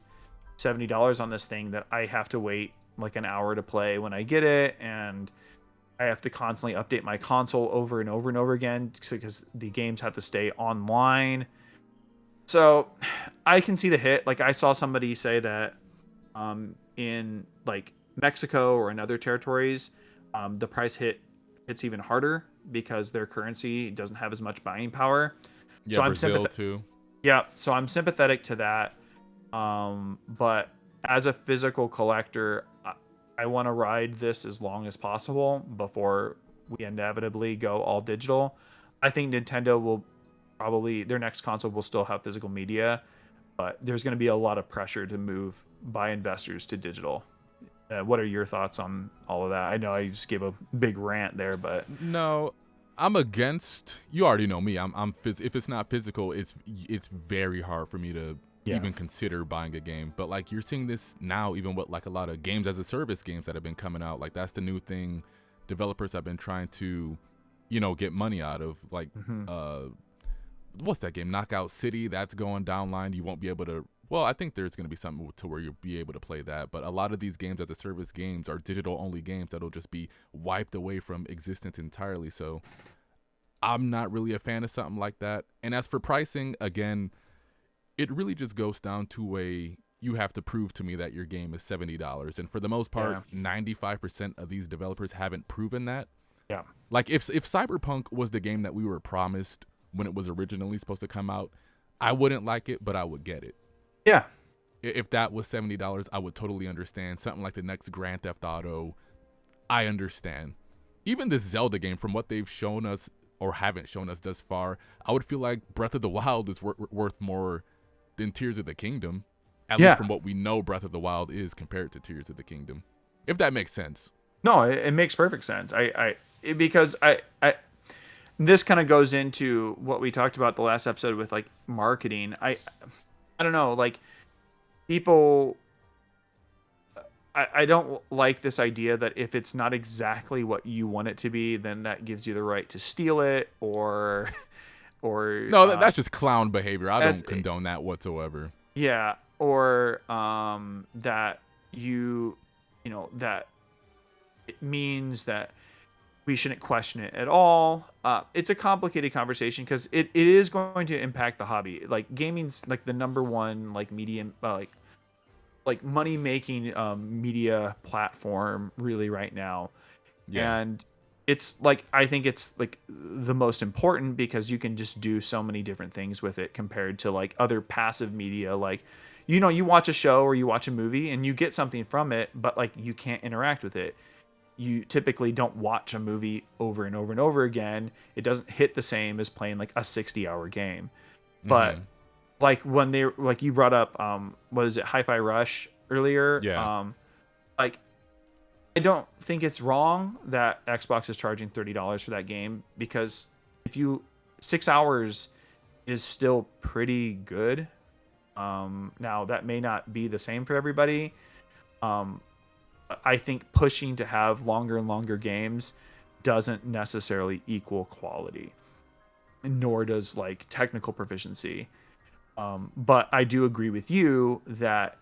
$70 on this thing that I have to wait like an hour to play when I get it, and I have to constantly update my console over and over and over again because the games have to stay online. So I can see the hit. Like I saw somebody say that in like Mexico or in other territories, the price hits even harder because their currency doesn't have as much buying power. Yeah, so Brazil too. Yeah, so I'm sympathetic to that. But as a physical collector, I want to ride this as long as possible before we inevitably go all digital. I think Nintendo will probably, their next console will still have physical media, but there's going to be a lot of pressure to move by investors to digital. What are your thoughts on all of that? I know I just gave a big rant there, but no, I'm against. You already know me. If it's not physical, it's very hard for me to even consider buying a game. But like you're seeing this now, even with like a lot of games as a service games that have been coming out. Like that's the new thing. Developers have been trying to, get money out of. Like, what's that game? Knockout City. That's going downline. You won't be able to. Well, I think there's going to be something to where you'll be able to play that. But a lot of these games as a service games are digital only games that'll just be wiped away from existence entirely. So I'm not really a fan of something like that. And as for pricing, again, it really just goes down to you have to prove to me that your game is $70. And for the most part, 95% of these developers haven't proven that. Yeah. Like if Cyberpunk was the game that we were promised when it was originally supposed to come out, I wouldn't like it, but I would get it. Yeah. If that was $70, I would totally understand. Something like the next Grand Theft Auto, I understand. Even this Zelda game, from what they've shown us or haven't shown us thus far, I would feel like Breath of the Wild is worth more than Tears of the Kingdom. At least from what we know Breath of the Wild is compared to Tears of the Kingdom. If that makes sense. No, it makes perfect sense. Because this kind of goes into what we talked about the last episode with like marketing. I don't know, like people, I don't like this idea that if it's not exactly what you want it to be, then that gives you the right to steal it or no, that's just clown behavior. I don't condone that whatsoever. Yeah, or that that it means that we shouldn't question it at all. It's a complicated conversation because it is going to impact the hobby. Like gaming's like the number one like medium like money making media platform really right now. Yeah. And it's like I think it's like the most important because you can just do so many different things with it compared to like other passive media. Like you watch a show or you watch a movie and you get something from it, but like you can't interact with it. You typically don't watch a movie over and over and over again. It doesn't hit the same as playing like a 60-hour game. But like when they like you brought up what is it, Hi-Fi Rush earlier? Yeah. Like I don't think it's wrong that Xbox is charging $30 for that game because 6 hours is still pretty good. Now that may not be the same for everybody. I think pushing to have longer and longer games doesn't necessarily equal quality, nor does like technical proficiency. But I do agree with you that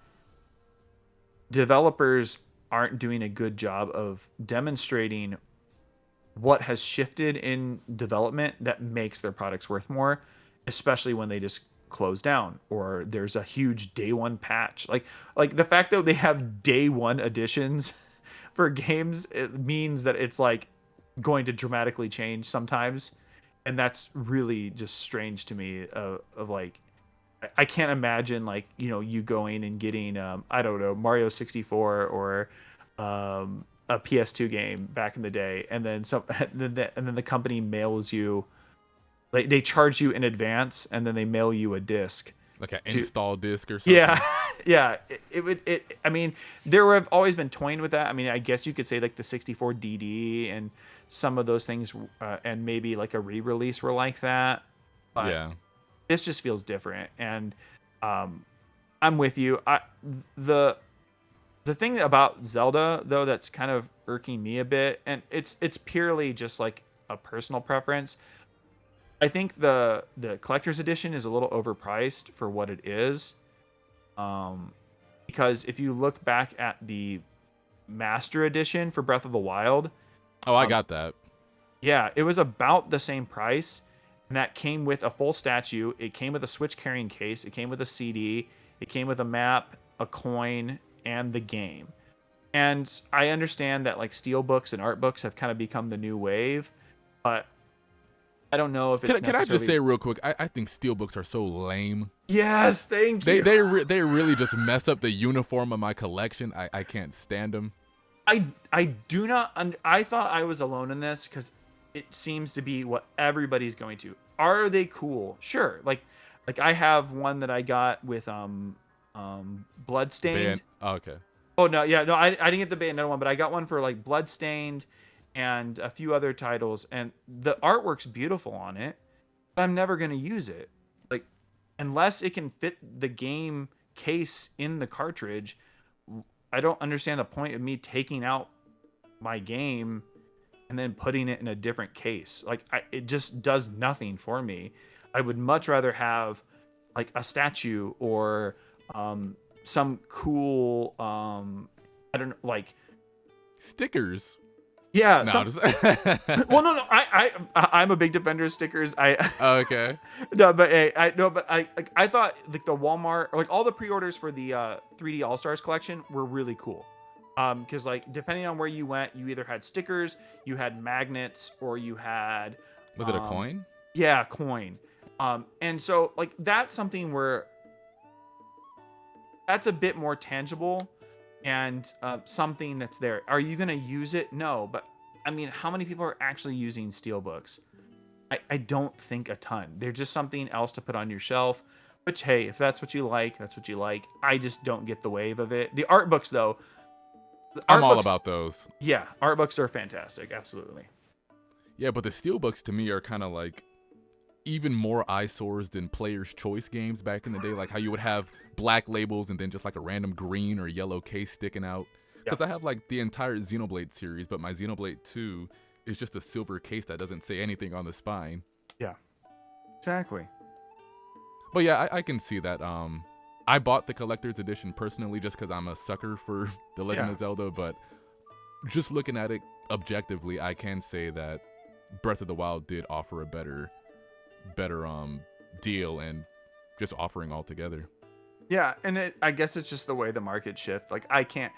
developers aren't doing a good job of demonstrating what has shifted in development that makes their products worth more, especially when they just close down or there's a huge day one patch. Like the fact that they have day one editions for games, it means that it's like going to dramatically change sometimes. And that's really just strange to me of like, I can't imagine like, you going and getting, I don't know, Mario 64 or a PS2 game back in the day. And then and then the company mails you, like they charge you in advance and then they mail you a disc. Like an install disc or something. Yeah. Yeah. I mean, there have always been toying with that. I mean, I guess you could say like the 64 DD and some of those things, and maybe like a re-release were like that. But yeah. This just feels different. And I'm with you. The thing about Zelda though that's kind of irking me a bit, and it's purely just like a personal preference. I think the collector's edition is a little overpriced for what it is. Because if you look back at the Master Edition for Breath of the Wild, I got that. Yeah, it was about the same price, and that came with a full statue. It came with a Switch carrying case. It came with a CD. It came with a map, a coin, and the game. And I understand that like steelbooks and art books have kind of become the new wave, but I don't know if it's Can I just say real quick, I think steelbooks are so lame. Yes, thank you. They really just mess up the uniform of my collection. I can't stand them. I do not I thought I was alone in this because it seems to be what everybody's going to. Are they cool? Sure. Like I have one that I got with Bloodstained. Oh, okay. Oh no, yeah, no, I didn't get the Bayonetta one, but I got one for like Bloodstained and a few other titles, and the artwork's beautiful on it, but I'm never gonna use it. Like, unless it can fit the game case in the cartridge, I don't understand the point of me taking out my game and then putting it in a different case. Like, it just does nothing for me. I would much rather have like a statue or some cool I don't know, like stickers. Yeah. No, well, no. I'm a big defender of stickers. Okay. No, but I thought like the Walmart or like all the pre-orders for the 3D All Stars collection were really cool. Because like depending on where you went, you either had stickers, you had magnets, or you had Was it a coin? yeah, coin. And so like that's something where that's a bit more tangible and something that's there. Are you gonna use it? No, but I mean, how many people are actually using steelbooks? I don't think a ton. They're just something else to put on your shelf. Which hey, if that's what you like, that's what you like. I just don't get the wave of it. The art books though, the I'm art all books, about those. yeah, art books are fantastic. Absolutely. Yeah, but the steelbooks to me are kind of like even more eyesores than Player's Choice games back in the day, like how you would have black labels and then just like a random green or yellow case sticking out. Because I have like the entire Xenoblade series, but my Xenoblade 2 is just a silver case that doesn't say anything on the spine. Yeah, exactly. But yeah, I can see that. I bought the collector's edition personally just because I'm a sucker for The Legend of Zelda, but just looking at it objectively, I can say that Breath of the Wild did offer a better deal and just offering altogether. Yeah, and I guess it's just the way the market shift. Like I can't.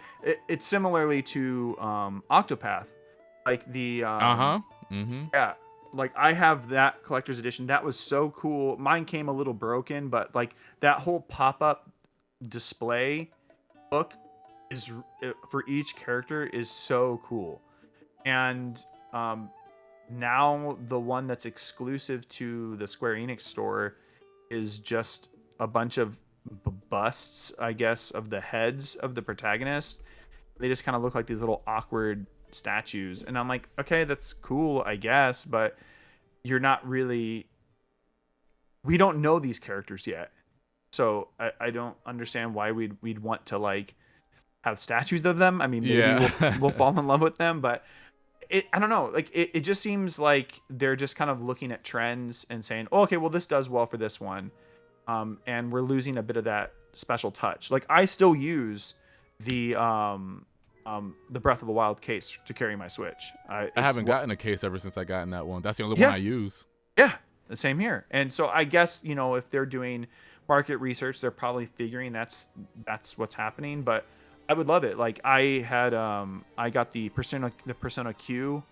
It's similarly to Octopath, like the yeah, like I have that collector's edition. That was so cool. Mine came a little broken, but like that whole pop-up display book is for each character is so cool. And now the one that's exclusive to the Square Enix store is just a bunch of busts, I guess, of the heads of the protagonists. They just kind of look like these little awkward statues, and I'm like, okay, that's cool, I guess, but you're not really. We don't know these characters yet, so I don't understand why we'd want to like have statues of them. I mean, maybe we'll fall in love with them, but I don't know. Like it just seems like they're just kind of looking at trends and saying, oh, okay, well this does well for this one. And we're losing a bit of that special touch. Like I still use the Breath of the Wild case to carry my Switch. I haven't gotten a case ever since I got in that one. That's the only one I use. Yeah, the same here. And so I guess, you know, if they're doing market research, they're probably figuring that's what's happening. But I would love it. Like I had I got the Persona Q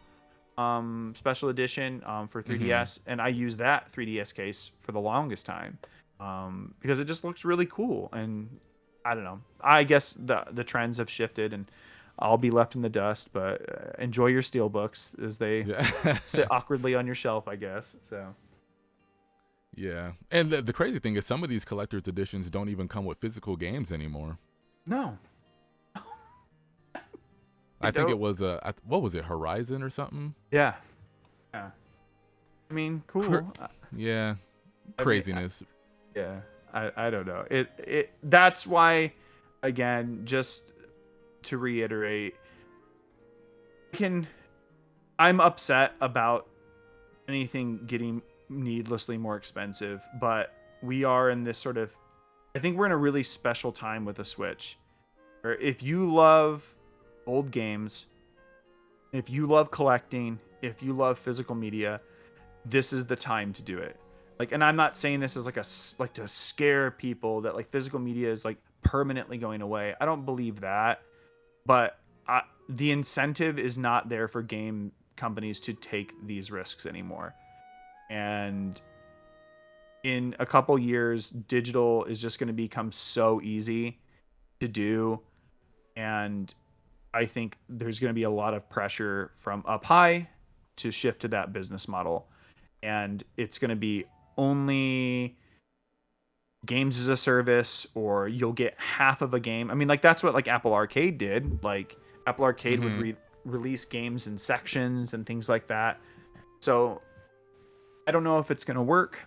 special edition for 3DS, and I used that 3DS case for the longest time. Because it just looks really cool, and I don't know. I guess the trends have shifted, and I'll be left in the dust. But enjoy your steelbooks as they sit awkwardly on your shelf, I guess. So yeah, and the crazy thing is, some of these collector's editions don't even come with physical games anymore. No, I think it was what was it, Horizon or something? Yeah. I mean, cool. Yeah, craziness. Yeah, I don't know. It that's why, again, just to reiterate, I'm upset about anything getting needlessly more expensive, but we are in this sort of, I think we're in a really special time with the Switch, where if you love old games, if you love collecting, if you love physical media, this is the time to do it. Like, and I'm not saying this as like to scare people that like physical media is like permanently going away. I don't believe that, but the incentive is not there for game companies to take these risks anymore. And in a couple years, digital is just going to become so easy to do. And I think there's going to be a lot of pressure from up high to shift to that business model. And it's going to be only games as a service, or you'll get half of a game. I mean, like that's what like Apple Arcade did. Like Apple Arcade would release games in sections and things like that. So I don't know if it's going to work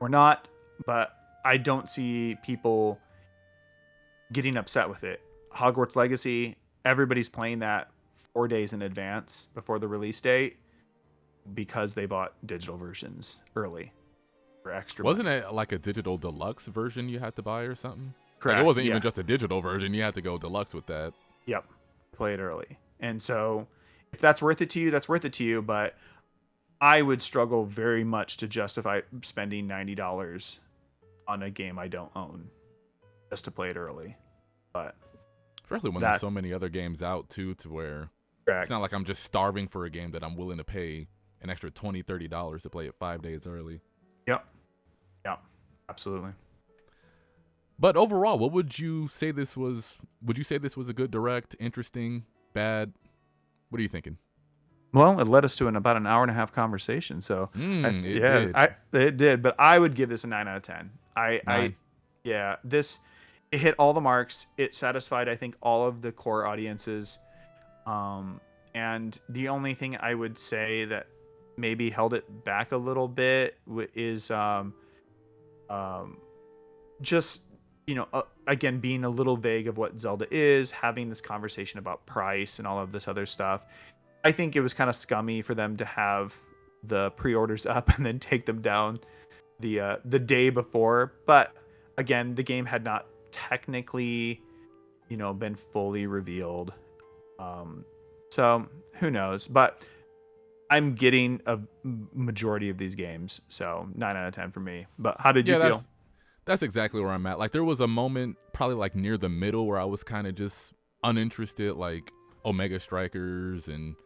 or not, but I don't see people getting upset with it. Hogwarts Legacy, everybody's playing that 4 days in advance before the release date because they bought digital versions early. Extra wasn't money. it like a digital deluxe version you had to buy or something? Correct. Like it wasn't even just a digital version. You had to go deluxe with that. Yep. Play it early. And so if that's worth it to you, that's worth it to you. But I would struggle very much to justify spending $90 on a game I don't own just to play it early. But Especially when there's so many other games out too, to where it's not like I'm just starving for a game that I'm willing to pay an extra $20-$30 to play it 5 days early. Yep. Absolutely. But overall, what would you say this was? Would you say this was a good direct, interesting, bad? What are you thinking? Well, it led us to about an hour and a half conversation. So it did. But I would give this a 9 out of 10. It hit all the marks. It satisfied, I think, all of the core audiences. And the only thing I would say that maybe held it back a little bit is just, again, being a little vague of what Zelda is, having this conversation about price and all of this other stuff. I think it was kind of scummy for them to have the pre-orders up and then take them down the day before. But again, the game had not technically, been fully revealed. So who knows? But I'm getting a majority of these games, so 9 out of 10 for me. But how did you feel? That's exactly where I'm at. Like, there was a moment probably like near the middle where I was kind of just uninterested, like Omega Strikers and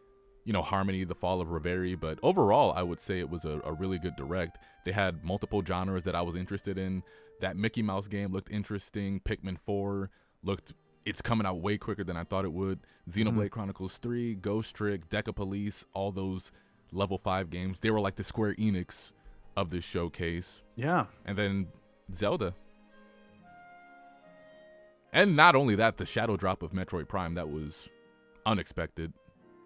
Harmony, The Fall of Reverie. But overall, I would say it was a really good direct. They had multiple genres that I was interested in. That Mickey Mouse game looked interesting. Pikmin 4 it's coming out way quicker than I thought it would. Xenoblade Chronicles 3, Ghost Trick, Deca Police, all those Level 5 games. They were like the Square Enix of this showcase. Yeah. And then Zelda. And not only that, the shadow drop of Metroid Prime, that was unexpected.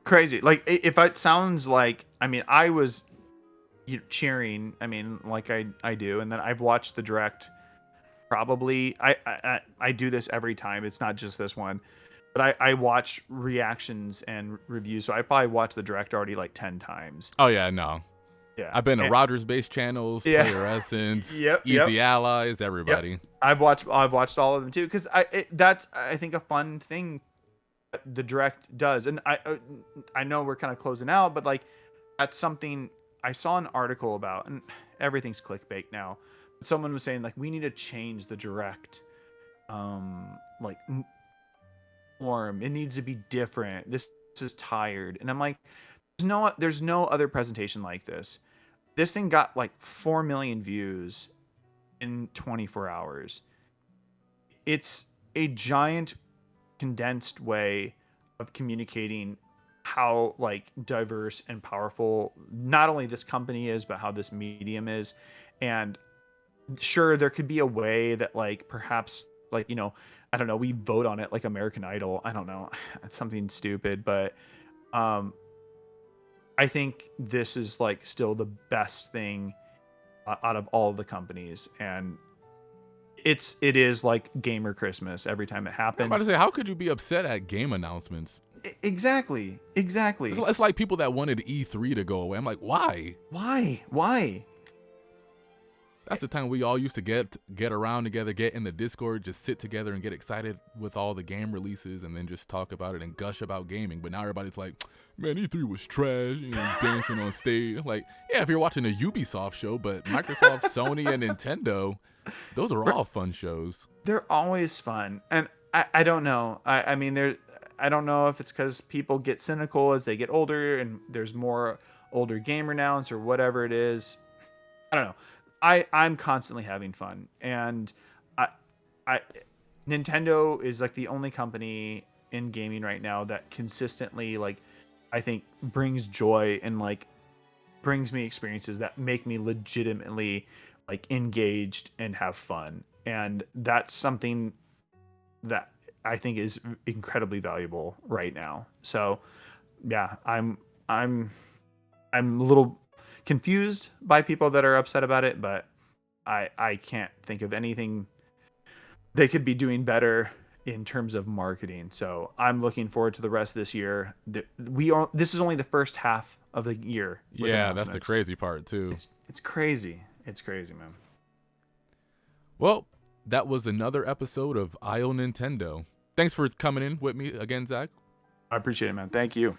Crazy. Like, if it sounds like, I was cheering, like I do. And then I've watched the direct. Probably I do this every time. It's not just this one, but I watch reactions and reviews. So I probably watched the direct already like 10 times. Oh yeah, no. Yeah. I've been to Rogers Base channels, Player Essence, Easy Allies, everybody. Yep. I've watched all of them too. Cause that's, I think, a fun thing that the direct does. And I know we're kind of closing out, but like, that's something I saw an article about, and everything's clickbait now. Someone was saying, like, we need to change the direct form. It needs to be different. This is tired. And I'm like, there's no other presentation like this. This thing got like 4 million views in 24 hours. It's a giant condensed way of communicating how like diverse and powerful not only this company is, but how this medium is. And sure, there could be a way that like perhaps like, I don't know, we vote on it like American Idol. I don't know, something stupid, but I think this is like still the best thing out of all of the companies, and it is like gamer Christmas every time it happens. I'm about to say, how could you be upset at game announcements? Exactly. It's like people that wanted E3 to go away. I'm like, why? That's the time we all used to get around together, get in the Discord, just sit together and get excited with all the game releases and then just talk about it and gush about gaming. But now everybody's like, man, E3 was trash, dancing on stage. I'm like, yeah, if you're watching a Ubisoft show, but Microsoft, Sony, and Nintendo, those are all fun shows. They're always fun. And I don't know. I don't know if it's because people get cynical as they get older and there's more older gamer nouns or whatever it is. I don't know. I'm constantly having fun, and Nintendo is like the only company in gaming right now that consistently, like, I think brings joy and like brings me experiences that make me legitimately like engaged and have fun. And that's something that I think is incredibly valuable right now. So yeah, I'm a little confused by people that are upset about it, but I can't think of anything they could be doing better in terms of marketing. So I'm looking forward to the rest of this year. This is only the first half of the year. Yeah, that's the crazy part too. It's crazy. It's crazy, man. Well, that was another episode of IO Nintendo. Thanks for coming in with me again, Zach. I appreciate it, man. Thank you.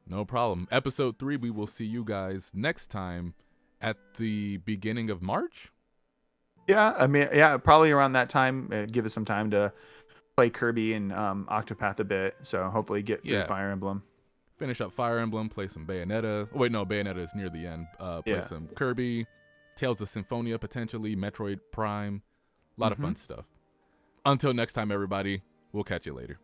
No problem. Episode 3, we will see you guys next time at the beginning of March. Yeah, probably around that time. Give us some time to play Kirby and Octopath a bit, so hopefully get through Yeah. Fire Emblem. Finish up Fire Emblem, play some Bayonetta. Oh, wait, no, Bayonetta is near the end. Play Yeah. some Kirby, Tales of Symphonia potentially, Metroid Prime. A lot of fun stuff. Until next time, everybody, we'll catch you later.